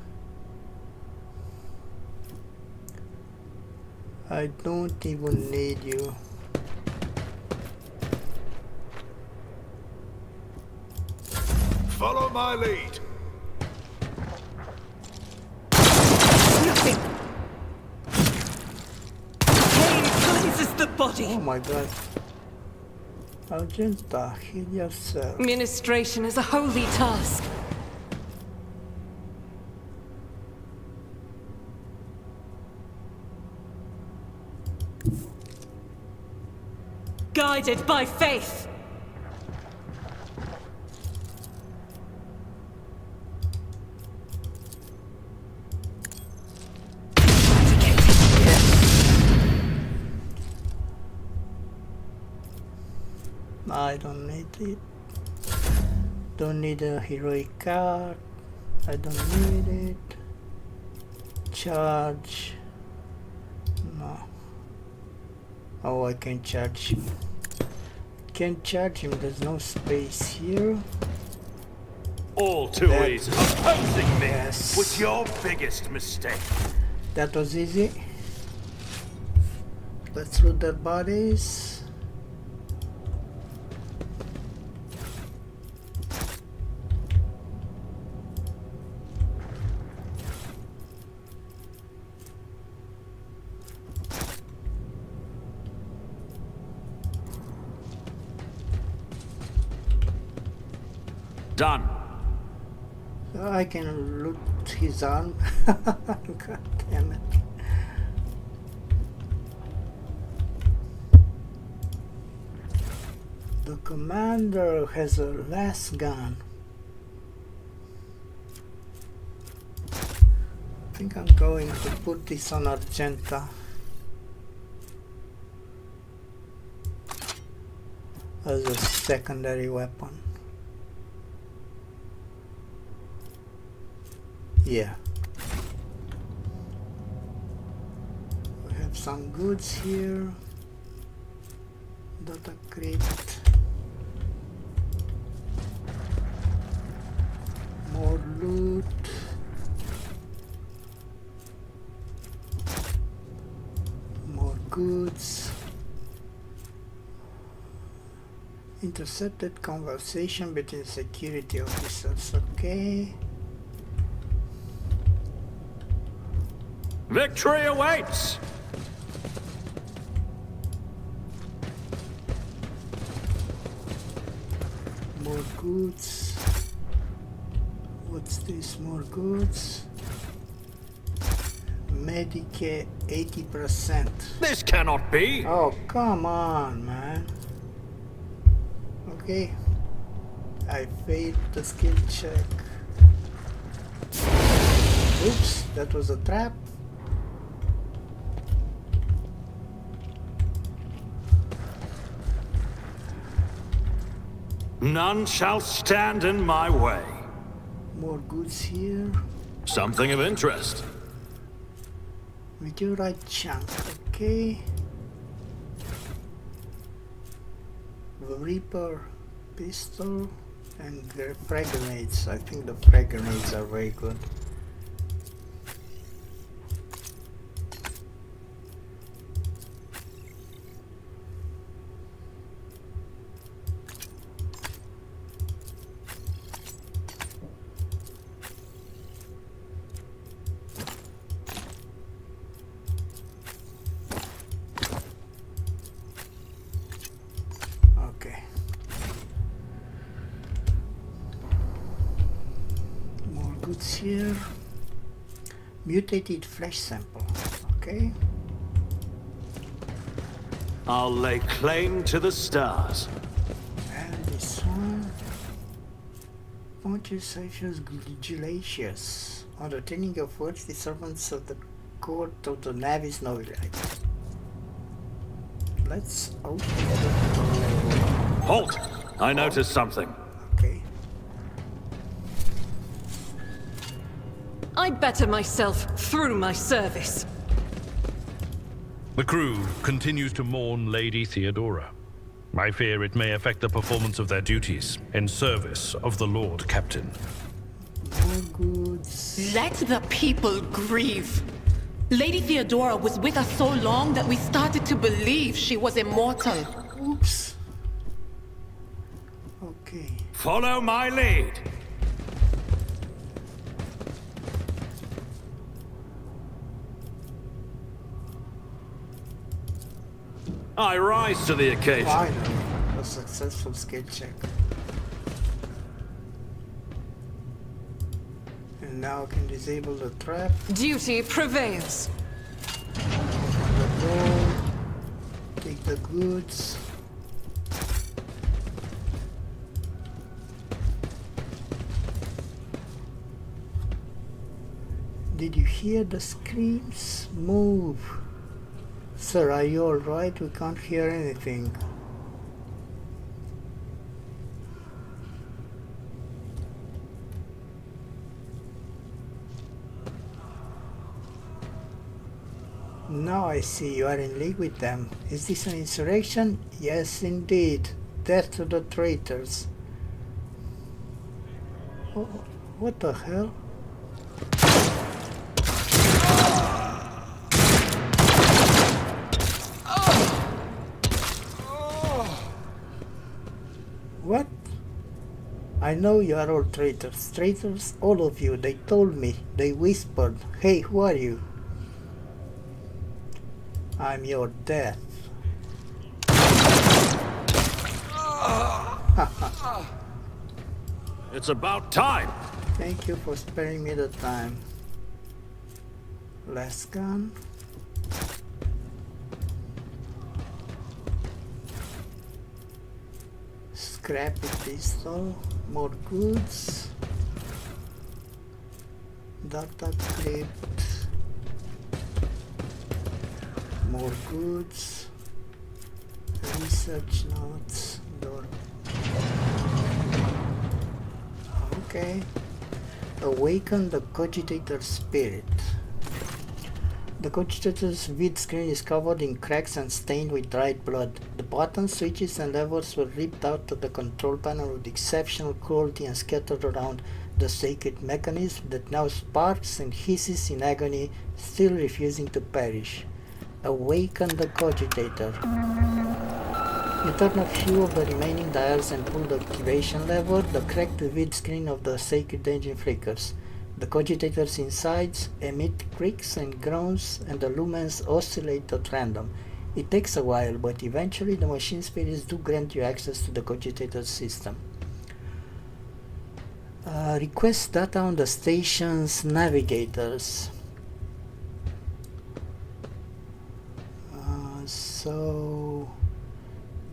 I don't even need you. Follow my lead. Nothing. Pain cleanses the body. Oh my god. Argenta, heal yourself. Ministration is a holy task. Guided by faith. I don't need it. Don't need a heroic card. I don't need it. Charge. No. Oh, I can charge him. Can't charge him, there's no space here. All too easy. Opposing me Yes. was your biggest mistake. That was easy. Let's loot their bodies. Done. I can loot his arm. God damn it. The commander has a last gun. I think I'm going to put this on Argenta. As a secondary weapon. Yeah. We have some goods here. Data crate. More loot. More goods. Intercepted conversation between security officers. Okay. Victory awaits! More goods. What's this? More goods. Medicare 80%. This cannot be! Oh, come on, man. Okay. I failed the skill check. Oops, that was a trap. None shall stand in my way. More goods here. Something of interest. Meteorite chunk, okay. The Reaper pistol and the frag grenades. I think the frag grenades are very good. Here, mutated flesh sample. Okay. I'll lay claim to the stars. And this one, Pontius Glacius. On the training of words, the servants of the court of the Navis Novilite. Let's open it. Halt! I noticed something. I better myself through my service. The crew continues to mourn Lady Theodora. I fear it may affect the performance of their duties in service of the Lord Captain. Let the people grieve. Lady Theodora was with us so long that we started to believe she was immortal. Oops. Okay. Follow my lead. I rise to the occasion. Finally, a successful skill check. And now I can disable the trap. Duty prevails. Open the door. Take the goods. Did you hear the screams? Move. Sir, are you alright? We can't hear anything. Now I see you are in league with them. Is this an insurrection? Yes, indeed. Death to the traitors. Oh, what the hell? What? I know you are all traitors. Traitors, all of you. They told me. They whispered. Hey, who are you? I'm your death. It's about time. Thank you for sparing me the time. Last gun. Scrappy pistol. More goods. Data clipped. More goods. Research notes. Door. Okay. Awaken the cogitator spirit. The cogitator's vid screen is covered in cracks and stained with dried blood. The buttons, switches and levers were ripped out of the control panel with exceptional cruelty and scattered around the sacred mechanism that now sparks and hisses in agony, still refusing to perish. Awaken the cogitator. You turn a few of the remaining dials and pull the activation lever. The cracked vid screen of the sacred engine flickers. The cogitator's insides emit creaks and groans, and the lumens oscillate at random. It takes a while, but eventually the machine spirits do grant you access to the cogitator's system. Request data on the station's navigators. So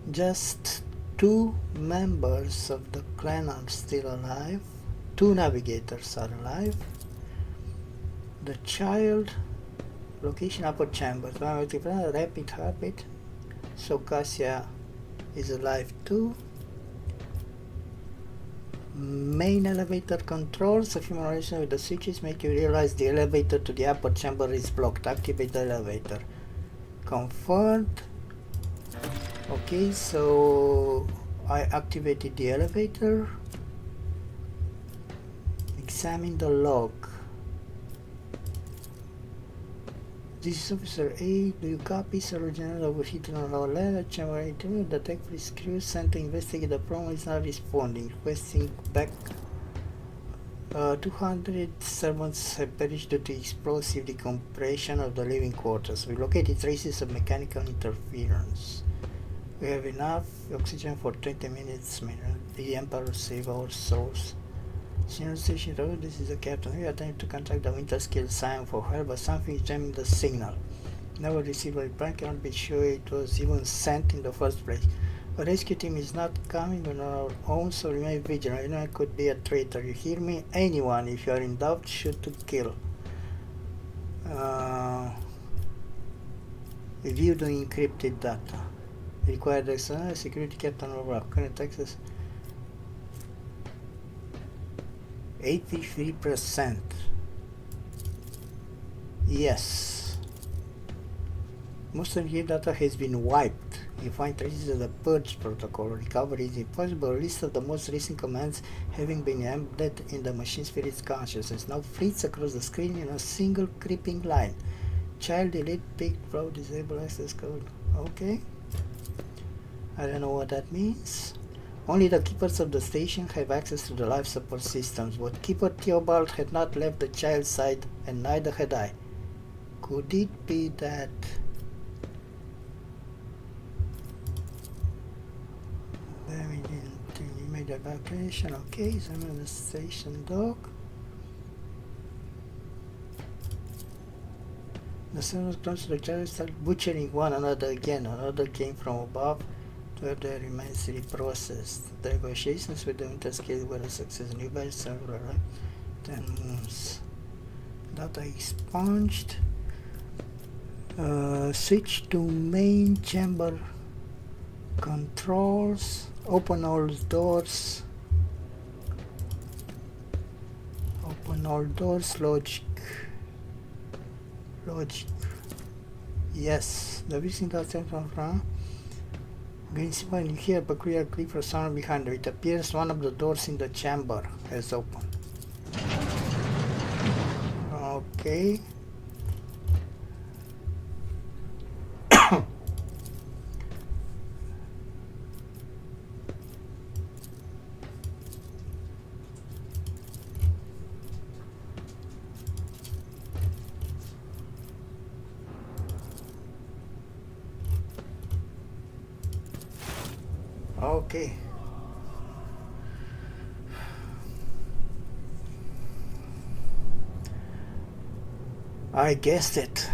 just 2 members of the clan are still alive. 2 navigators are alive. The child, location upper chamber, rapid heartbeat. So Cassia is alive too. Main elevator controls of human relation with the switches make you realize the elevator to the upper chamber is blocked. Activate the elevator. Confirmed. Okay, so I activated the elevator. Examine the log. This is Officer A. Do you copy? Sergeant General overheated on our letter. Chamber 18. The tech police crew sent to investigate the problem is not responding. Requesting back. 200 servants have perished due to explosive decompression of the living quarters. We located traces of mechanical interference. We have enough oxygen for 20 minutes. The Emperor save our souls. Senior Station Road, this is the captain. We are trying to contact the winter scale sign for her, but something is jamming the signal. Never received a reply, cannot be sure it was even sent in the first place. A rescue team is not coming on our own, so remain vigilant. Anyone could be a traitor. You hear me? Anyone. If you are in doubt, shoot to kill. Review the encrypted data. Required external security captain over current access 83%. Yes. Most of your data has been wiped. You find traces of the purge protocol. Recovery is impossible. A list of the most recent commands having been embedded in the machine spirit's consciousness now fleets across the screen in a single creeping line. Child delete pick pro disable access code. Okay. I don't know what that means. Only the keepers of the station have access to the life support systems, but Keeper Theobald had not left the child's side, and neither had I. Could it be that... Immediate evacuation, okay, so I'm in the station dock. The servants close to the child start butchering one another again. Another came from above. Where the remains reprocessed. The negotiations with the Interscale were a success. New batch several 10 moons. Data expunged. Switch to main chamber controls. Open all doors. Open all doors. Logic. Logic. Yes. The visiting data from green symbol, you hear a peculiar click or sound behind you. It appears one of the doors in the chamber has opened. Okay. Okay. I guessed it.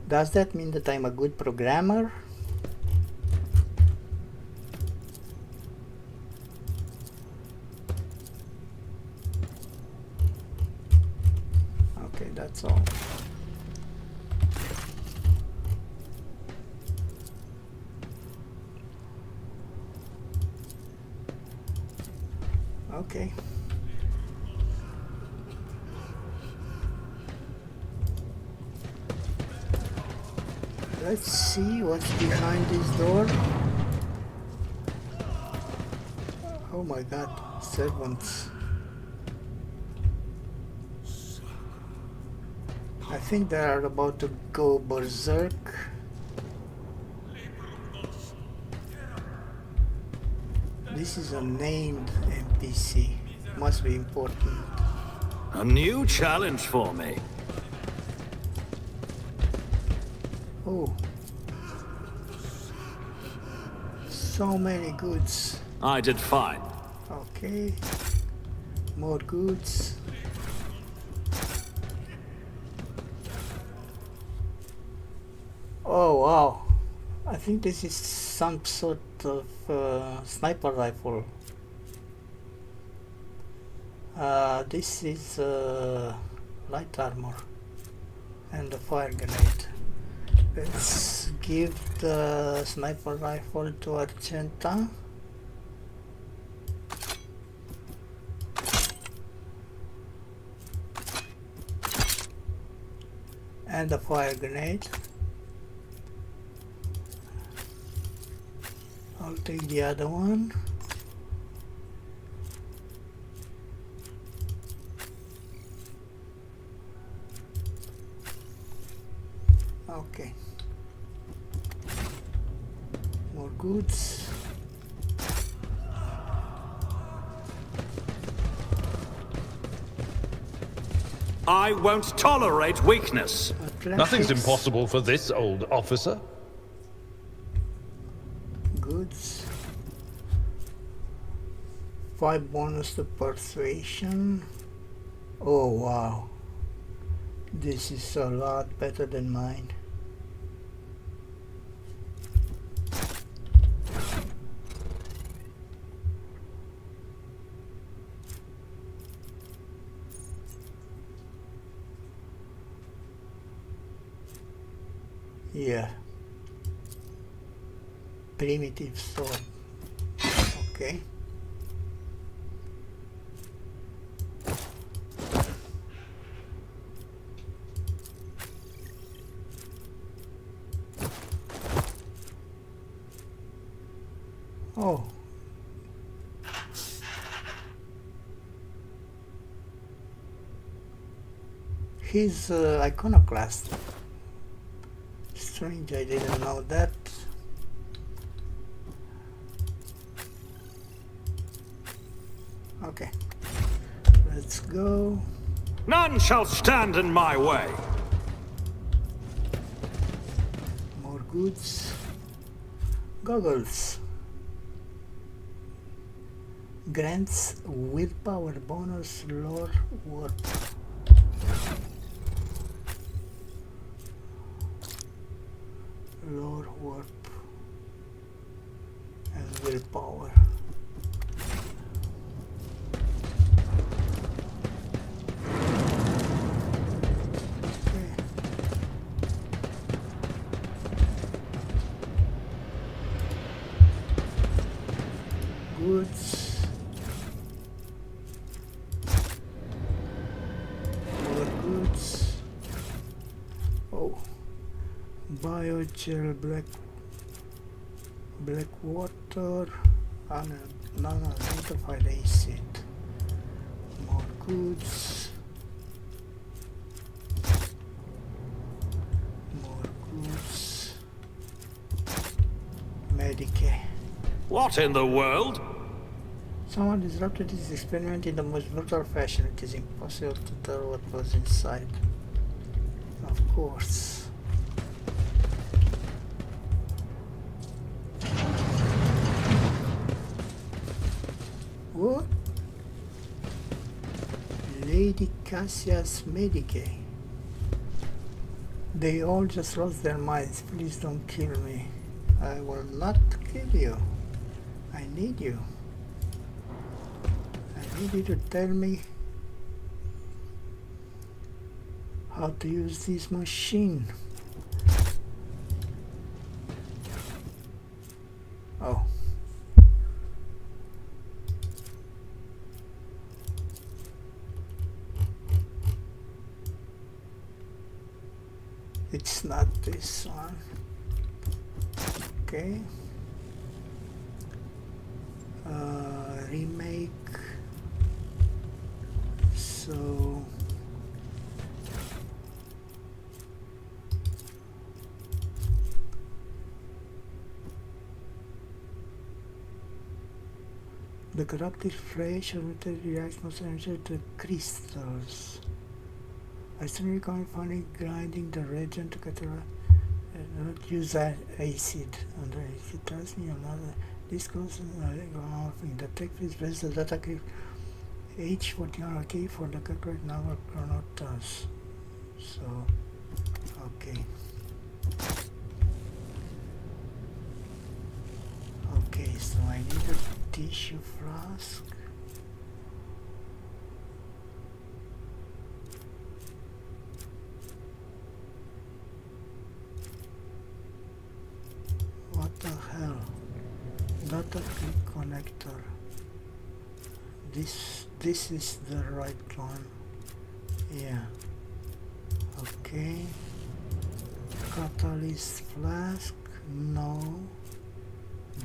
Does that mean that I'm a good programmer? Okay, that's all. Okay. Let's see what's behind this door. Oh my god, servants. I think they are about to go berserk. This is a named NPC. Must be important. A new challenge for me. Oh. So many goods. I did fine. Okay. More goods. Oh wow, I think this is some sort of sniper rifle. This is light armor and a fire grenade. Let's give the sniper rifle to Argenta. And the fire grenade. I'll take the other one. Okay. More goods. I won't tolerate weakness. Nothing's impossible for this old officer. Goods. 5 bonus to persuasion. Oh wow. This is a lot better than mine. Yeah. Primitive sword. Okay. Oh. He's iconoclast. Strange, I didn't know that. Okay, let's go. None shall stand in my way. More goods. Goggles. Grants willpower bonus, lore warp. Lore warp and willpower. Okay. Goods. More goods. Oh. Biogel black water and non-identified acid. More goods. More goods. Medicare. What in the world? Someone disrupted this experiment in the most brutal fashion. It is impossible to tell what was inside. Of course. What? Lady Cassia's Medicae. They all just lost their minds. Please don't kill me. I will not kill you. I need you. I need you to tell me how to use this machine. Oh. It's not this one. Okay. Remake. So the corrupted flesh reacts most energy to crystals. I certainly recommend finding grinding the reagent to catalyze and not use acid. And if you trust me or not, this goes in the tech is best the data clip H41 key for the correct number chronotas. So okay. Tissue flask. What the hell? Data clip connector. This is the right one. Yeah. Okay. Catalyst flask. No.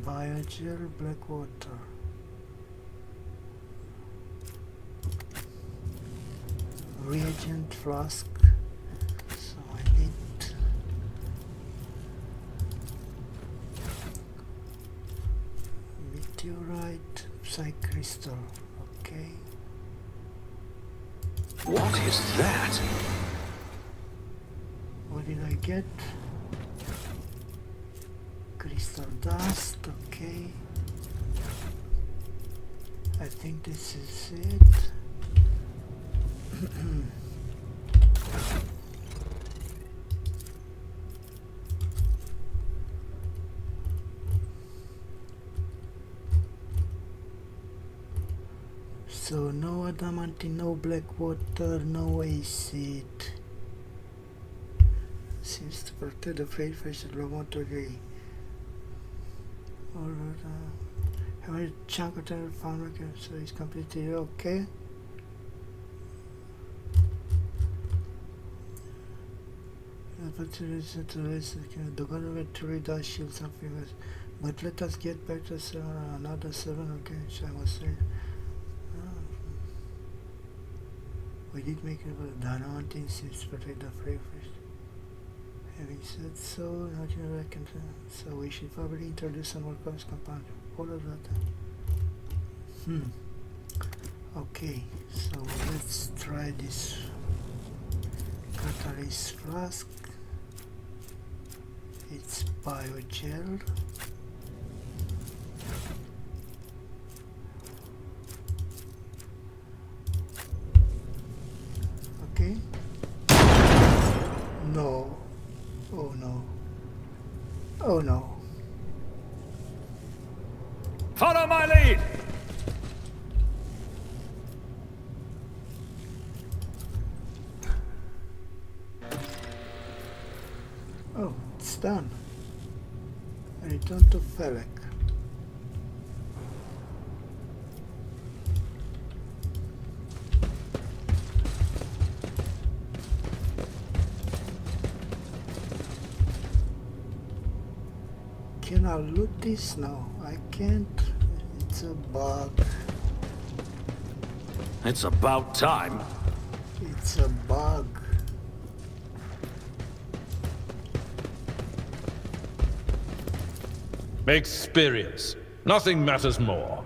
Biogel, black water. Reagent flask. So I need meteorite, psycrystal. Okay. What is that? What did I get? Crystal dust, okay. I think this is it. So no adamantine, no black water, no acid. Seems to protect the freight versus laboratory. All how many chunk of time found okay, so it's completely okay. But the government to read our shield something else. But let us get back to another 7, okay, so I must say. We did make it about Dynamite seems to protect the freight first. Having said so, not in reckon, so we should probably introduce some more cost compound. All of that. Okay, so let's try this catalyst flask. It's biogel. Okay. No. Oh no. Oh no. Follow my lead! Oh, it's done. Return to Felek. Can I loot this? No, I can't. It's a bug. It's about time. It's a bug. Experience. Nothing matters more.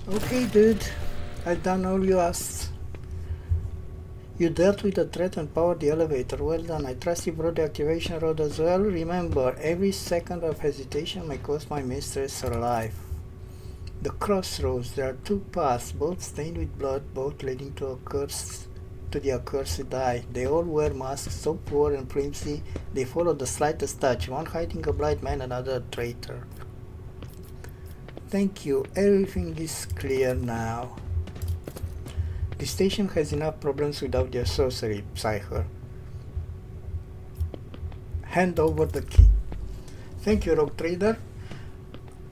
Okay, dude. I've done all you asked. You dealt with the threat and powered the elevator. Well done. I trust you brought the activation rod as well. Remember, every second of hesitation may cost my mistress her life. The crossroads. There are two paths, both stained with blood, both leading to the accursed eye. They all wear masks so poor and flimsy they follow the slightest touch. One hiding a blind man, another a traitor. Thank you. Everything is clear now. The station has enough problems without your sorcery, Psycher. Hand over the key. Thank you, Rogue Trader.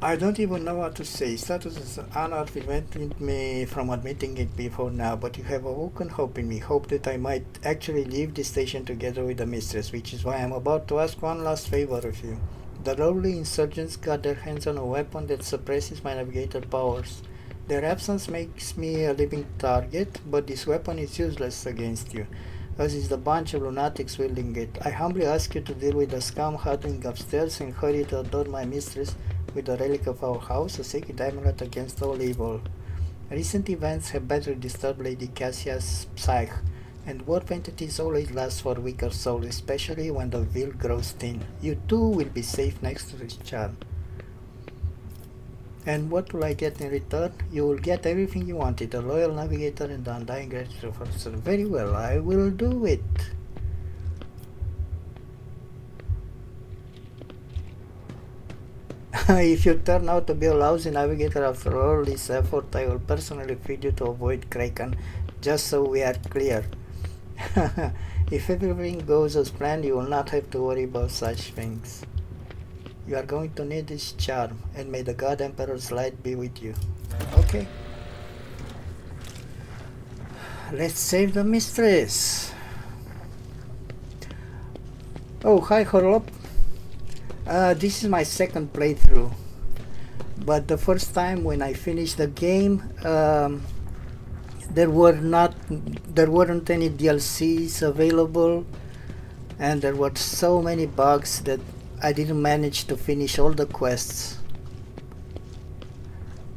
I don't even know what to say. Status is honored prevented me from admitting it before now, but you have awoken hope in me. Hope that I might actually leave the station together with the mistress, which is why I'm about to ask one last favor of you. The lowly insurgents got their hands on a weapon that suppresses my navigator powers. Their absence makes me a living target, but this weapon is useless against you, as is the bunch of lunatics wielding it. I humbly ask you to deal with the scum huddling upstairs and hurry to adorn my mistress with the relic of our house, a sacred amulet against all evil. Recent events have badly disturbed Lady Cassia's psyche, and warp entities always last for a weaker soul, especially when the will grows thin. You too will be safe next to this charm. And what will I get in return? You will get everything you wanted, a loyal navigator and the undying gratitude of officer. Very well, I will do it. If you turn out to be a lousy navigator after all this effort, I will personally feed you to avoid Kraken, just so we are clear. If everything goes as planned, you will not have to worry about such things. You are going to need this charm, and may the God Emperor's light be with you. Okay. Let's save the mistress. Oh, hi Horlop. This is my second playthrough, but the first time when I finished the game, there weren't any DLCs available, and there were so many bugs that I didn't manage to finish all the quests.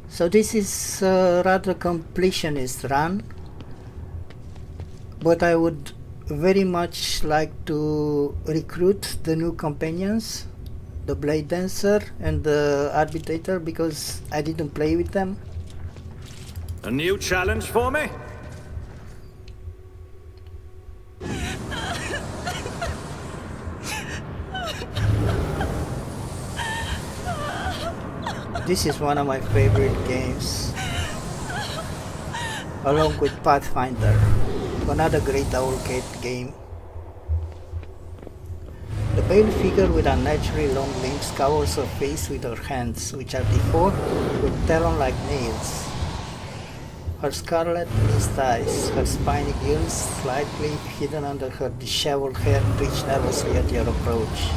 So this is a rather completionist run, but I would very much like to recruit the new companions, the Blade Dancer and the Arbitrator, because I didn't play with them. A new challenge for me? This is one of my favorite games, along with Pathfinder, another great Owlcat game. The pale figure with unnaturally long limbs covers her face with her hands, which are deformed with talon like nails. Her scarlet mist eyes, her spiny gills slightly hidden under her disheveled hair, twitch nervously at your approach.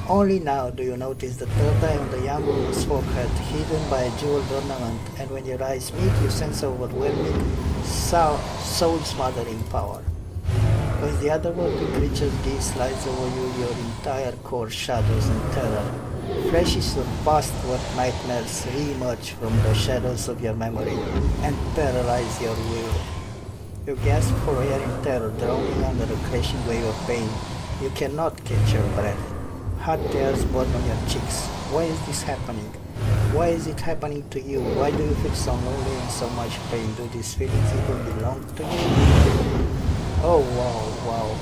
Only now do you notice the third eye on the young woman's forehead, hidden by a jeweled ornament, and when your eyes meet, you sense overwhelming, soul-smothering power. As the otherworldly creature's gaze slides over you, your entire core shadows and terror. Flashes of past-work nightmares re-emerge from the shadows of your memory and paralyze your will. You gasp for air in terror, drowning under a crashing wave of pain. You cannot catch your breath. Hot tears burn on your cheeks. Why is this happening? Why is it happening to you? Why do you feel so lonely and so much pain? Do these feelings even belong to you? Oh wow.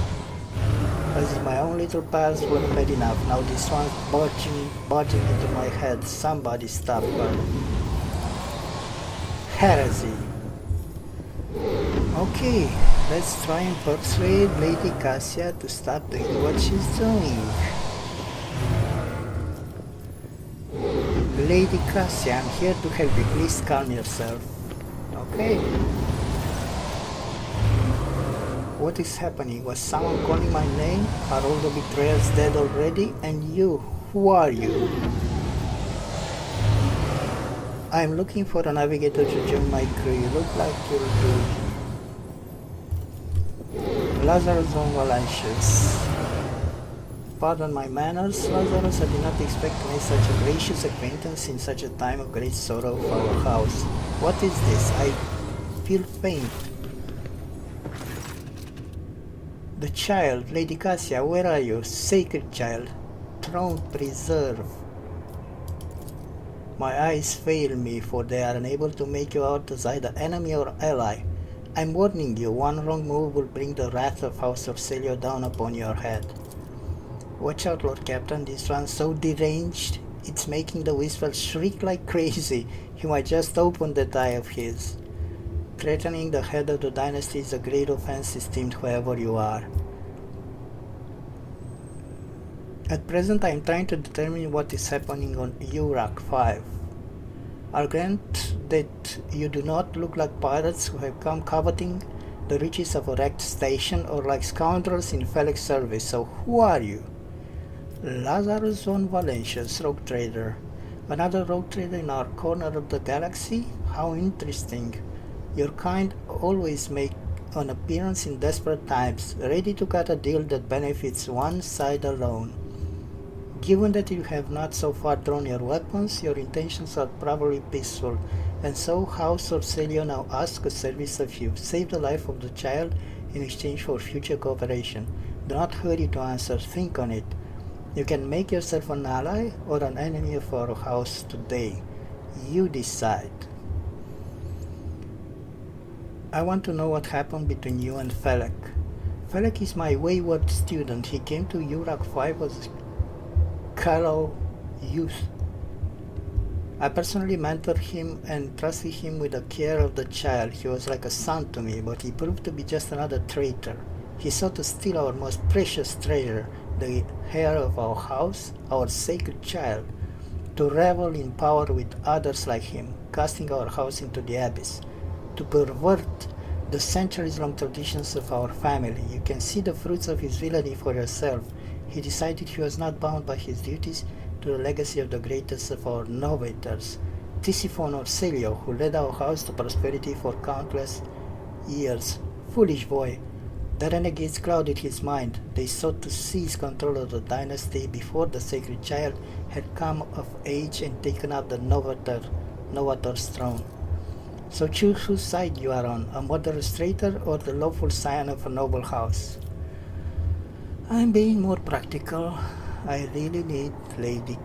As if my own little pals weren't bad enough, now this one's barging into my head. Somebody stop her. Heresy. Okay, let's try and persuade Lady Cassia to stop doing what she's doing. Lady Cassia, I'm here to help you. Please calm yourself. Okay. What is happening? Was someone calling my name? Are all the betrayers dead already? And you? Who are you? I'm looking for a navigator to join my crew. You look like you'll do. Lazarus von Valentius. Pardon my manners, Lazarus. I did not expect to make such a gracious acquaintance in such a time of great sorrow for our house. What is this? I feel faint. The child, Lady Cassia, where are you? Sacred child, throne preserve. My eyes fail me, for they are unable to make you out as either enemy or ally. I'm warning you, one wrong move will bring the wrath of House Orselio down upon your head. Watch out, Lord Captain, this one's so deranged, it's making the whisper shriek like crazy. He might just open that eye of his. Threatening the head of the dynasty is a great offense, esteemed whoever you are. At present, I am trying to determine what is happening on Urak 5. I'll grant that you do not look like pirates who have come coveting the riches of a wrecked station, or like scoundrels in Felix service, so who are you? Lazarus von Valentius, rogue trader. Another rogue trader in our corner of the galaxy? How interesting. Your kind always make an appearance in desperate times, ready to cut a deal that benefits one side alone. Given that you have not so far drawn your weapons, your intentions are probably peaceful, and so House Orselio now asks a service of you. Save the life of the child in exchange for future cooperation. Do not hurry to answer, think on it. You can make yourself an ally or an enemy of our house today. You decide. I want to know what happened between you and Felek. Felek is my wayward student. He came to Urak 5 as a callow youth I personally mentored him and trusted him with the care of the child. He was like a son to me, but he proved to be just another traitor. He sought to steal our most precious treasure, the heir of our house, our sacred child, to revel in power with others like him, casting our house into the abyss, to pervert the centuries-long traditions of our family. You can see the fruits of his villainy for yourself. He decided he was not bound by his duties to the legacy of the greatest of our novators, Tisiphone or Celio, who led our house to prosperity for countless years. Foolish boy. The renegades clouded his mind. They sought to seize control of the dynasty before the sacred child had come of age and taken up the novator's throne. So choose whose side you are on, a murderous traitor or the lawful scion of a noble house. I'm being more practical. I really need Lady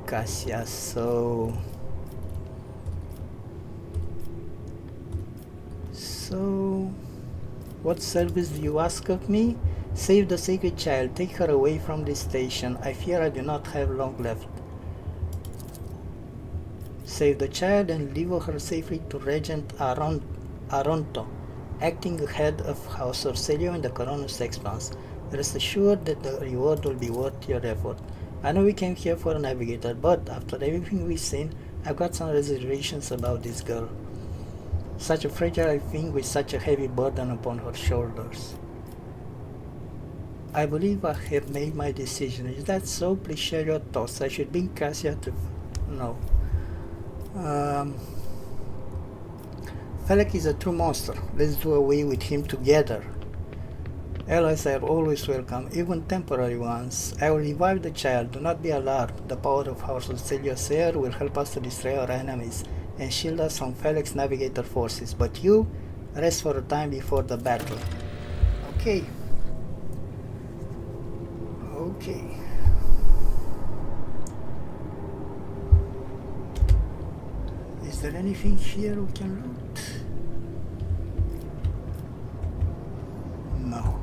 Cassia, so what service do you ask of me? Save the sacred child, take her away from this station. I fear I do not have long left. Save the child and deliver her safely to Regent Aronto, acting head of House Orcelio in the Coronus Expanse. Rest assured that the reward will be worth your effort. I know we came here for a navigator, but after everything we've seen, I've got some reservations about this girl. Such a fragile thing with such a heavy burden upon her shoulders. I believe I have made my decision. Is that so? Please share your thoughts. I should bring Cassia to... No. Felek is a true monster. Let's do away with him together. Allies are always welcome, even temporary ones. I will revive the child. Do not be alarmed. The power of House Orcelio's heir will help us to destroy our enemies and shield us from Felek's navigator forces. But you, rest for a time before the battle. Okay. Okay. Is there anything here we can loot? No.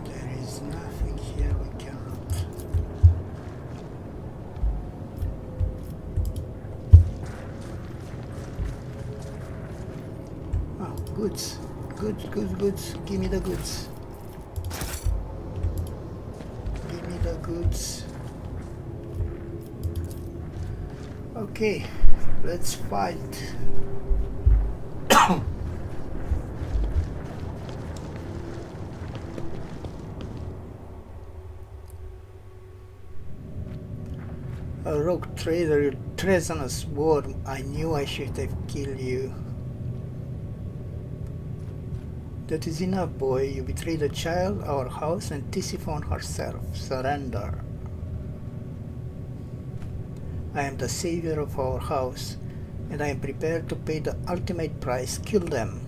There is nothing here we can loot. Oh, goods. Goods. Give me the goods. Give me the goods. Okay. Let's fight. A rogue trader, you treasonous worm. I knew I should have killed you. That is enough, boy. You betrayed a child, our house, and Tisiphone herself. Surrender. I am the savior of our house, and I am prepared to pay the ultimate price. Kill them.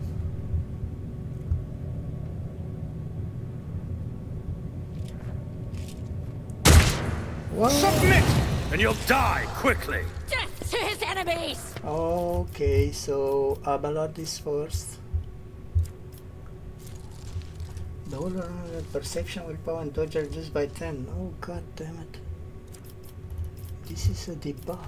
What? Submit, and you'll die quickly. Death to his enemies! Okay, so Abelard is first. The older perception, willpower, and dodge are reduced by 10. Oh, god damn it. This is a debuff.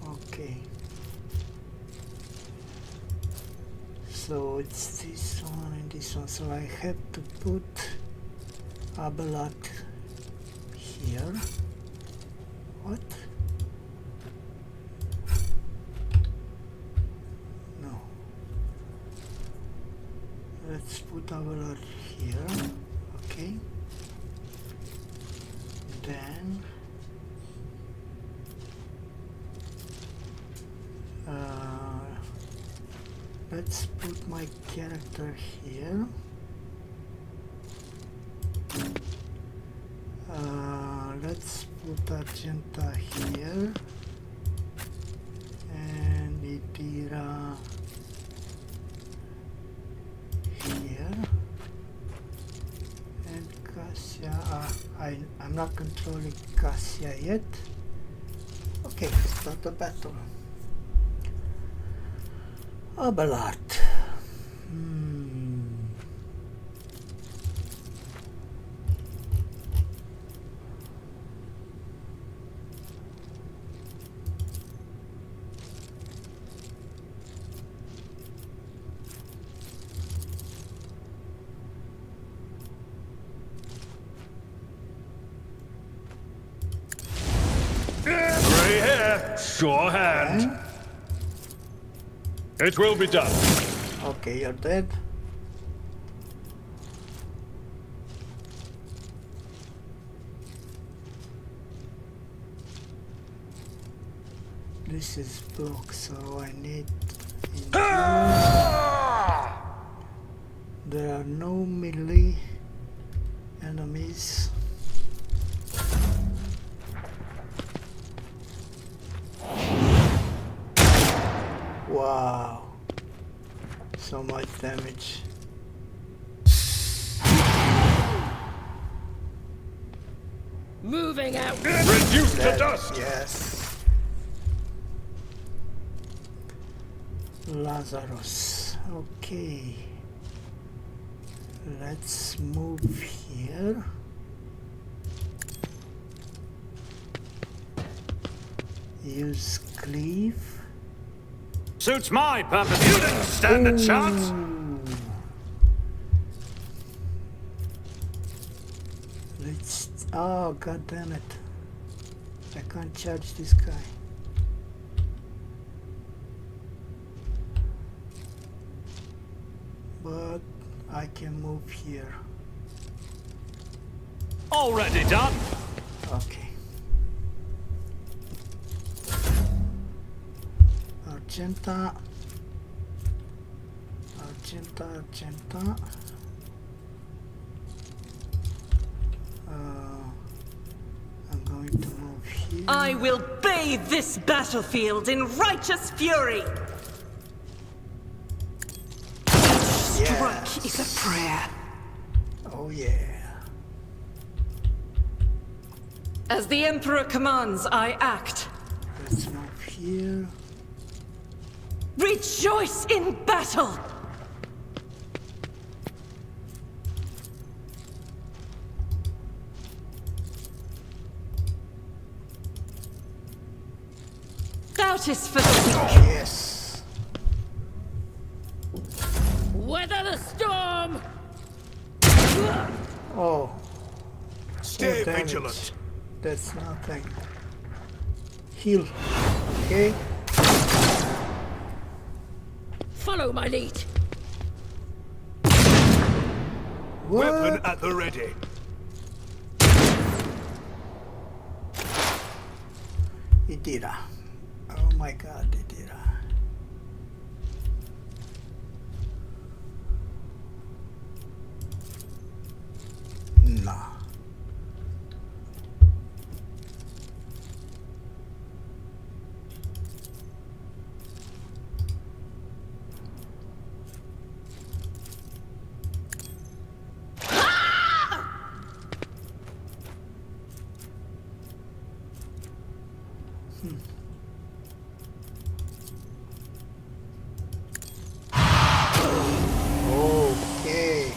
Okay. So it's this one and this one. So I have to put Abelard here. What? No. Let's put Abelard here. Okay. Then let's put my character here. Let's put Argenta here and Idira here. Cassia, I'm not controlling Cassia yet. Okay, start the battle. Abelard. Sure hand. It will be done. Okay, you're dead. This is block, so I need there are no melee enemies. Wow, so much damage. Moving out. Reduced to dust. Yes. Lazarus. Okay. Let's move here. Use cleave. Suits my purpose. You didn't stand a chance. Let's. Oh, god damn it. I can't charge this guy. But I can move here. Already done. Okay. Argenta. Argenta. I'm going to move here. I will bathe this battlefield in righteous fury. Strike is a prayer. Oh yeah. As the Emperor commands, I act. Let's move here. Rejoice in battle! Doubt is for the weak. Yes. Weather the storm. Oh. Stay damage. vigilant. That's nothing. Heal. Okay. Follow my lead. What? Weapon at the ready. Idira. Oh my god, Idira. No. Okay.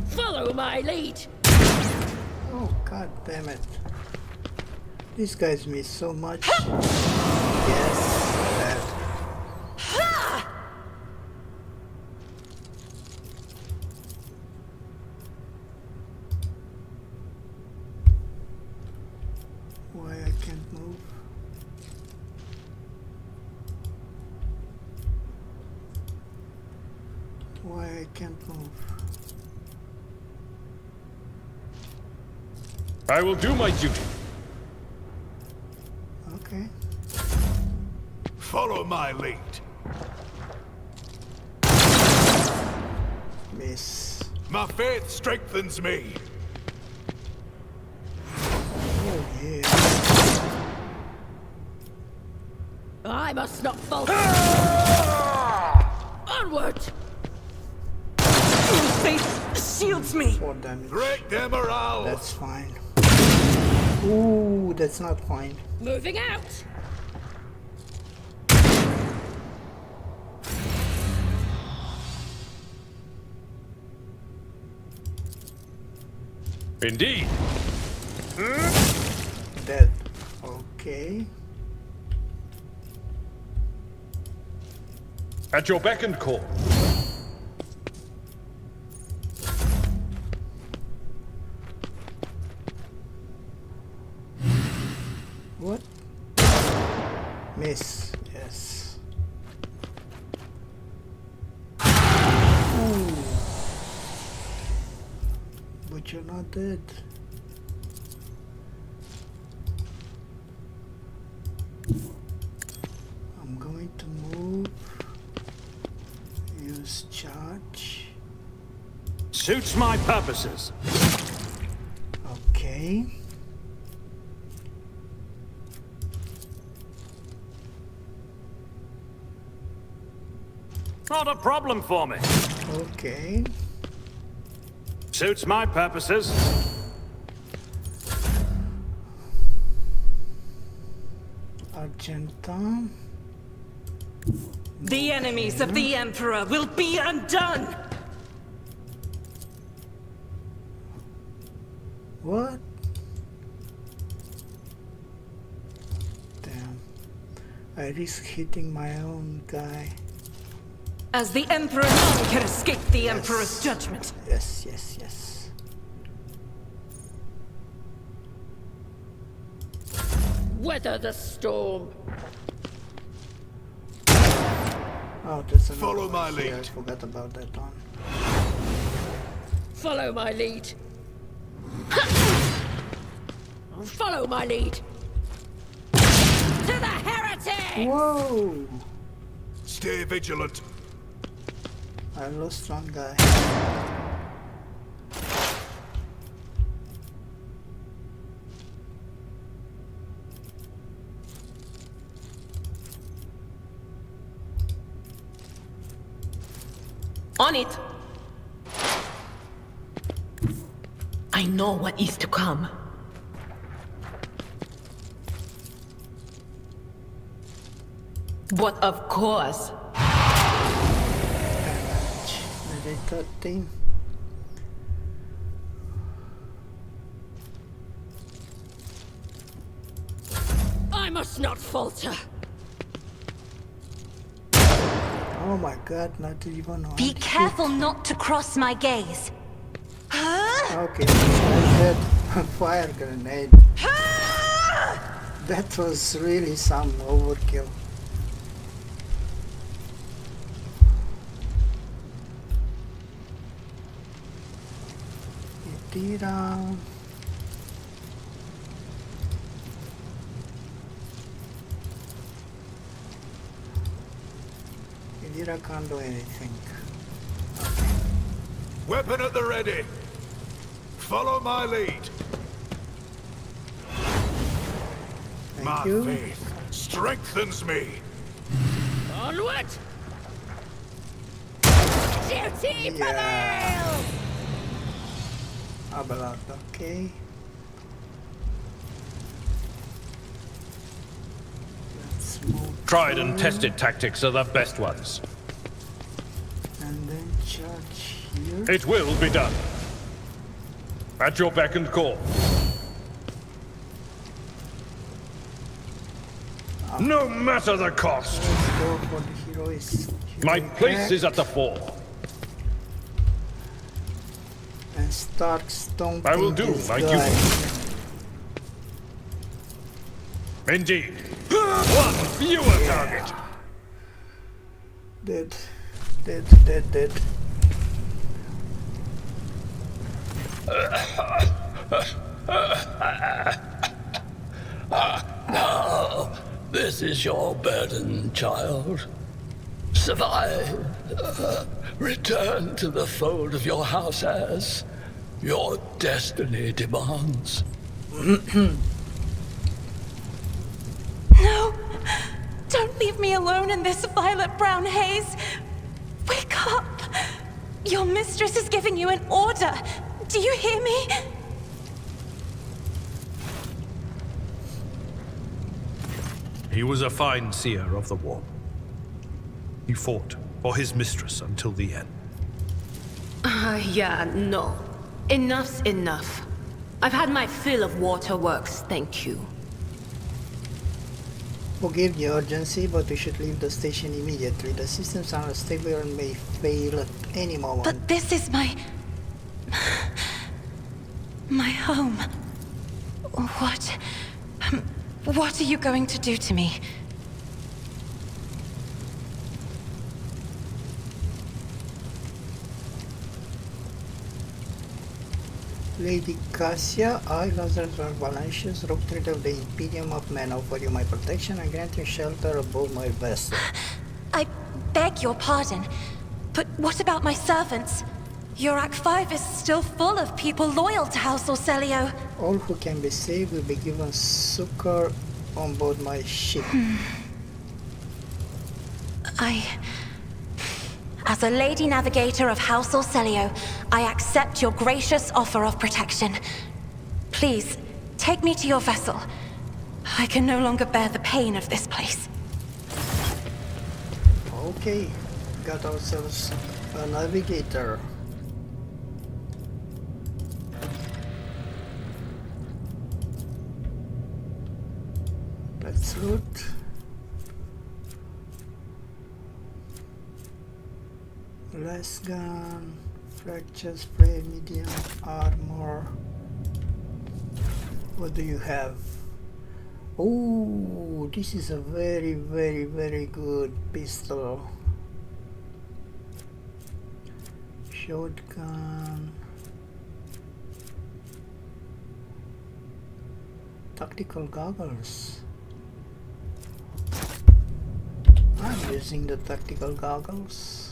Follow my lead. Oh god damn it. These guys miss so much. Yes. That. Why I can't move? Why I can't move? I will do my duty. Okay. Follow my lead. Miss. My faith strengthens me. Oh yeah. I must not falter. Onward. Faith shields me. 4 damage. Break their morale. That's fine. Ooh, that's not fine. Moving out. Indeed. Dead. Okay. At your beck and call. What? Miss, yes. Ooh. But you're not dead. I'm going to move. Use charge. Suits my purposes. Okay. Not a problem for me. Okay. Suits my purposes. Argenta. The enemies of the Emperor will be undone! What? Damn. I risk hitting my own guy. As the Emperor none can escape the Emperor's judgment. Yes, yes, yes. Weather the storm. Oh, there's another Follow one my here. lead. I forgot about that one. Follow my lead. Follow my lead. To the heretic! Whoa! Stay vigilant. I lost one guy. On it! I know what is to come. But of course. Maybe 13. I must not falter. Oh my god, not even one. Be careful not to cross my gaze. Okay, I had a fire grenade. That was really some overkill. Tira. Tira can't do anything. Weapon at the ready. Follow my lead. My you. faith strengthens me. Onward! Duty prevails! Yeah. Abelard, okay. Let's move. Tried and on. tested tactics are the best ones. And then charge here. It will be done. At your beck and call. No matter the cost. Let's go for the heroes. My place is at the fore. And start stomping. I will do this like guy. you. Indeed. One fewer target. Dead. Dead, dead, dead. Now, this is your burden, child. Survive. Return to the fold of your house as your destiny demands. No! Don't leave me alone in this violet-brown haze! Wake up! Your mistress is giving you an order! Do you hear me? He was a fine seer of the war. He fought for his mistress until the end. Yeah, no. Enough's enough. I've had my fill of waterworks, thank you. Forgive the urgency, but we should leave the station immediately. The systems are unstable and may fail at any moment. But this is my home. What What are you going to do to me? Lady Cassia, I, Lazarus Valentius, rogue trader of the Imperium of Men, offer you my protection and grant you shelter aboard my vessel. I beg your pardon, but what about my servants? Your Act 5 is still full of people loyal to House Orselio. All who can be saved will be given succor on board my ship. As a Lady Navigator of House Orselio, I accept your gracious offer of protection. Please, take me to your vessel. I can no longer bear the pain of this place. Okay, got ourselves a navigator. Let's loot. Less gun, fracture spray, medium armor. What do you have? Oh, this is a very good pistol. Shotgun. Tactical goggles. I'm using the tactical goggles.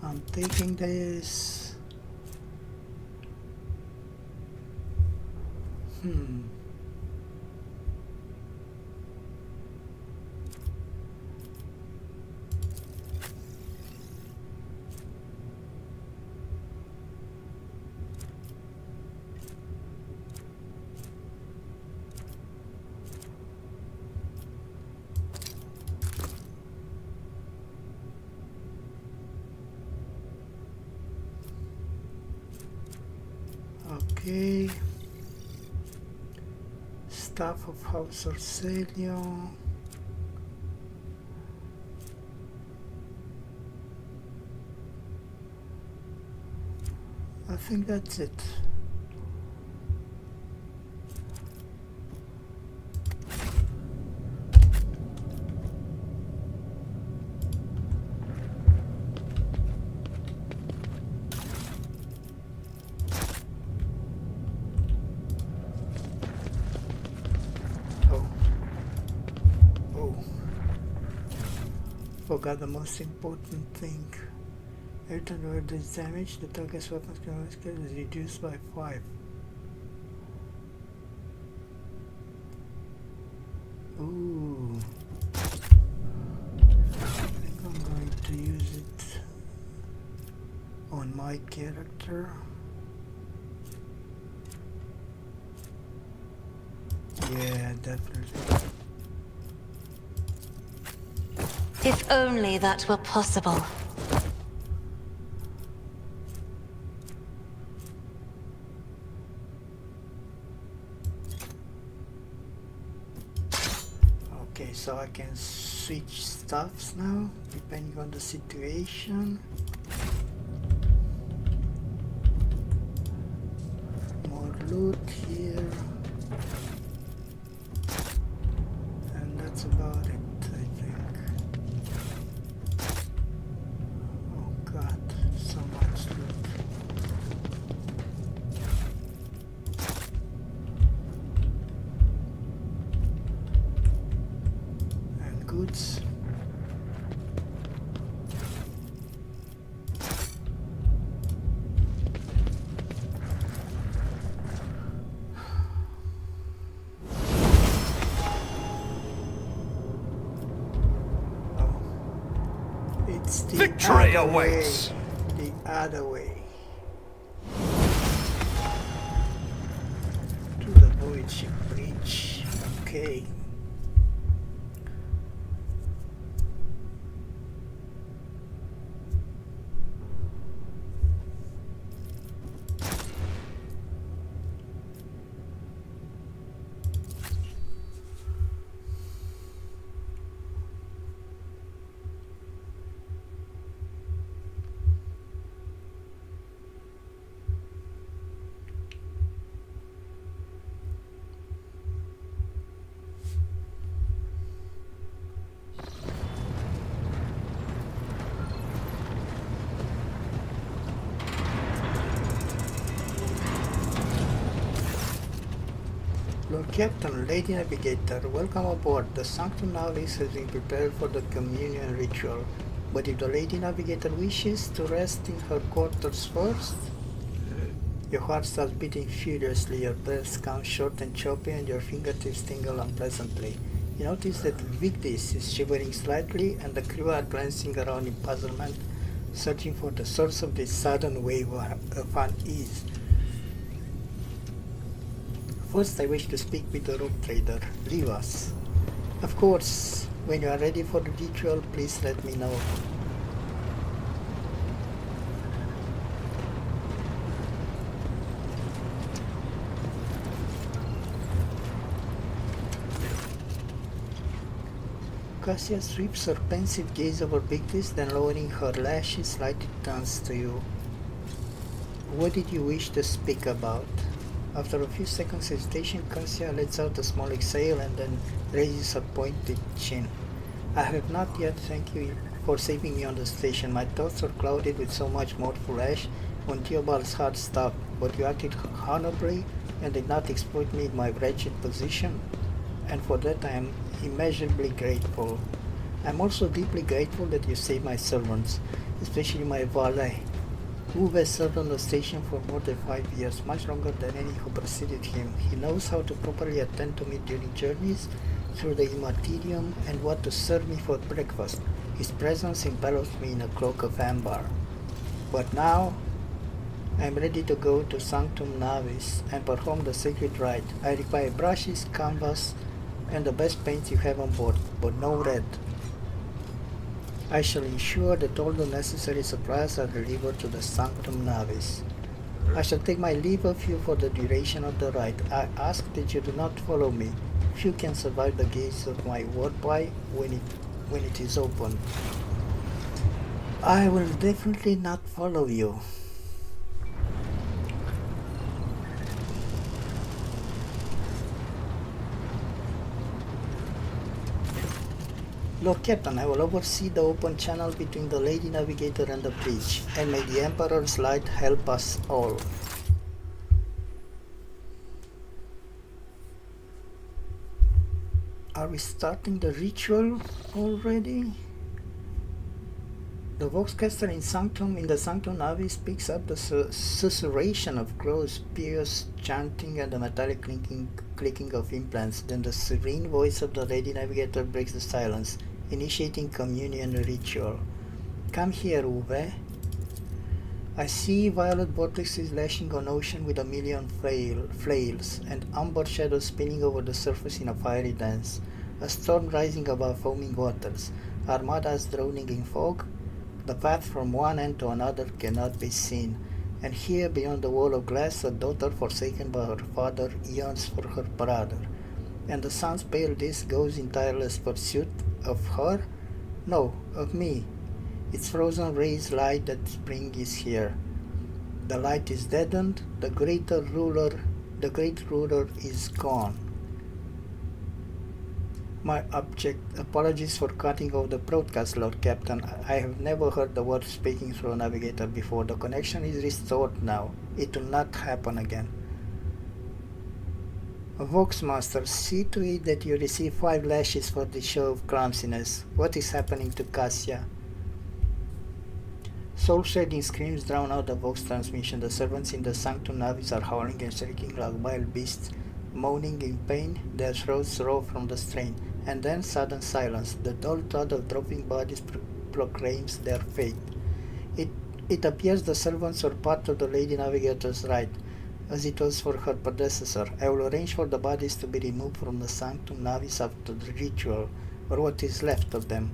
I'm taking this. Okay. Staff of House Orselio. I think that's it. Forgot the most important thing. Every time the word is damaged, the target's weapons skill is reduced by 5. Ooh. I think I'm going to use it on my character. Yeah, definitely. If only that were possible. Okay, so I can switch stuffs now, depending on the situation. More loot here. And that's about it. Goods. It's the victory awaits. The other way. To the void ship breach. Okay. Captain, Lady Navigator, welcome aboard. The Sanctum Navis has been prepared for the communion ritual. But if the Lady Navigator wishes to rest in her quarters first... Your heart starts beating furiously, your breath comes short and choppy, and your fingertips tingle unpleasantly. You notice that Vigdis is shivering slightly, and the crew are glancing around in puzzlement, searching for the source of this sudden wave of unease. First, I wish to speak with the rope trader. Leave us. Of course, when you are ready for the ritual, please let me know. Cassia sweeps her pensive gaze over Vigdis, then lowering her lashes slightly turns to you. What did you wish to speak about? After a few seconds hesitation, Cassia lets out a small exhale and then raises her pointed chin. I have not yet thanked you for saving me on the station. My thoughts were clouded with so much mirthful ash when Theobald's heart stopped, but you acted honorably and did not exploit me in my wretched position, and for that I am immeasurably grateful. I am also deeply grateful that you saved my servants, especially my valet, who has served on the station for more than 5 years, much longer than any who preceded him. He knows how to properly attend to me during journeys through the Immaterium and what to serve me for breakfast. His presence envelops me in a cloak of amber. But now, I am ready to go to Sanctum Navis and perform the sacred rite. I require brushes, canvas, and the best paints you have on board, but no red. I shall ensure that all the necessary supplies are delivered to the Sanctum Navis. I shall take my leave of you for the duration of the rite. I ask that you do not follow me. Few can survive the gaze of my wardpie when it is open. I will definitely not follow you. Lord Captain, I will oversee the open channel between the Lady Navigator and the bridge, and may the Emperor's light help us all. Are we starting the ritual already? The Voxcaster in the Sanctum Navis picks up the susurration of crows, pious chanting, and the metallic clicking of implants. Then the serene voice of the Lady Navigator breaks the silence, initiating communion ritual. Come here, Uwe. I see violet vortexes lashing on ocean with a million flails, and amber shadows spinning over the surface in a fiery dance. A storm rising above foaming waters, armadas droning in fog. The path from one end to another cannot be seen, and here beyond the wall of glass a daughter forsaken by her father yearns for her brother. And the sun's pale disk goes in tireless pursuit of her? No, of me. Its frozen rays light that spring is here. The light is deadened, the great ruler is gone. My apologies for cutting off the broadcast, Lord Captain. I have never heard the word speaking through a navigator before. The connection is restored now. It will not happen again. Voxmaster, see to it that you receive 5 lashes for this show of clumsiness. What is happening to Cassia? Soul-shading screams drown out the Vox transmission. The servants in the Sanctum Navis are howling and shrieking like wild beasts, moaning in pain, their throats raw from the strain. And then sudden silence. The dull thud of dropping bodies proclaims their fate. It appears the servants were part of the Lady Navigator's rite, as it was for her predecessor. I will arrange for the bodies to be removed from the Sanctum Navis after the ritual, or what is left of them.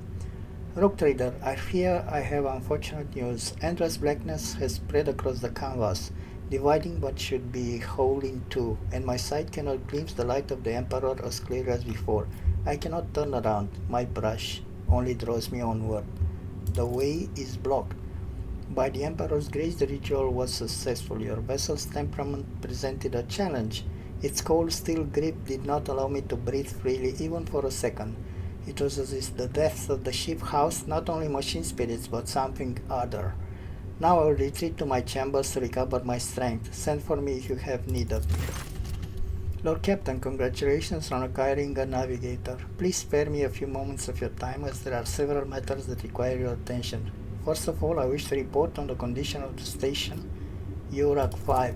Rogue Trader, I fear I have unfortunate news. Endless blackness has spread across the canvas, dividing what should be whole in two, and my sight cannot glimpse the light of the Emperor as clear as before. I cannot turn around. My brush only draws me onward. The way is blocked. By the Emperor's grace, the ritual was successful. Your vessel's temperament presented a challenge. Its cold steel grip did not allow me to breathe freely even for a second. It was as if the depths of the ship housed not only machine spirits but something other. Now I will retreat to my chambers to recover my strength. Send for me if you have need of me. Lord Captain, congratulations on acquiring a navigator. Please spare me a few moments of your time as there are several matters that require your attention. First of all, I wish to report on the condition of the station, Urak 5.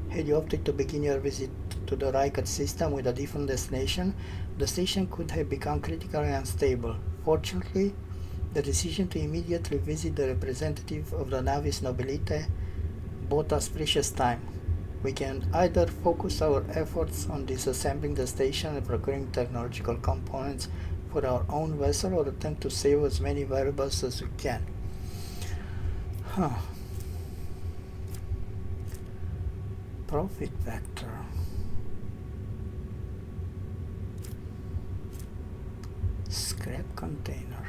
Had you opted to begin your visit to the Raikat system with a different destination, the station could have become critically unstable. Fortunately, the decision to immediately visit the representative of the Navis Nobilite bought us precious time. We can either focus our efforts on disassembling the station and procuring technological components for our own vessel, or attempt to save as many variables as we can. Profit vector. Scrap container.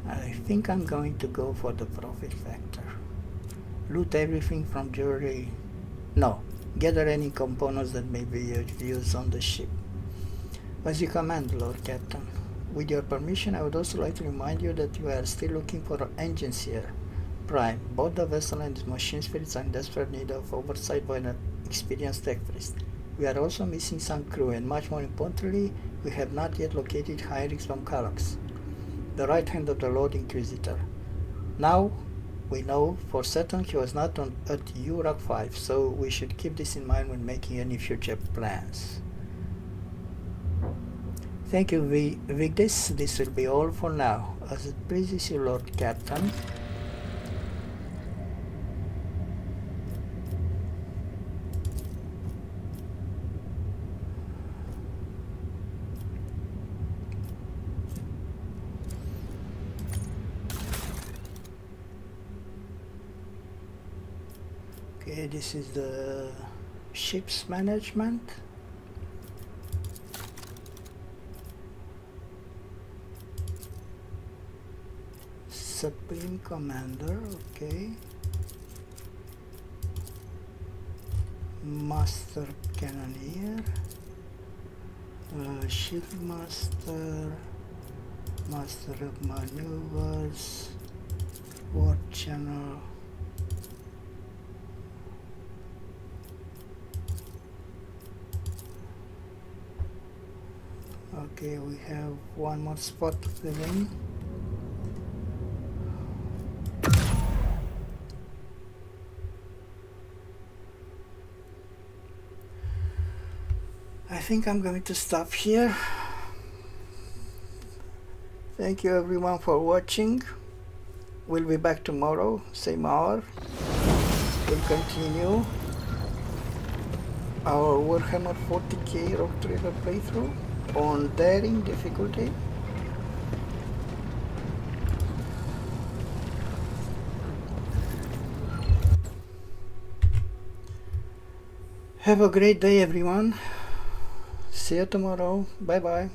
I think I'm going to go for the profit vector. Loot everything from jewelry. No, gather any components that may be of use on the ship. As you command, Lord Captain. With your permission, I would also like to remind you that you are still looking for engines here. Prime, both the vessel and its machine spirits are in desperate need of oversight by an experienced tech priest. We are also missing some crew, and much more importantly, we have not yet located Heinrich von Kallax, the right hand of the Lord Inquisitor. Now, we know for certain he was not at Urak 5, so we should keep this in mind when making any future plans. Thank you, Vigdis. This will be all for now. As it pleases you, Lord Captain. Okay, this is the ship's management. Supreme Commander, okay. Master Cannoneer, Shield Master, Master of Maneuvers, War Channel. Okay, we have one more spot to fill in. I think I'm going to stop here. Thank you everyone for watching. We'll be back tomorrow, same hour. We'll continue our Warhammer 40k Rogue Trader playthrough on Daring difficulty. Have a great day everyone. See you tomorrow. Bye bye.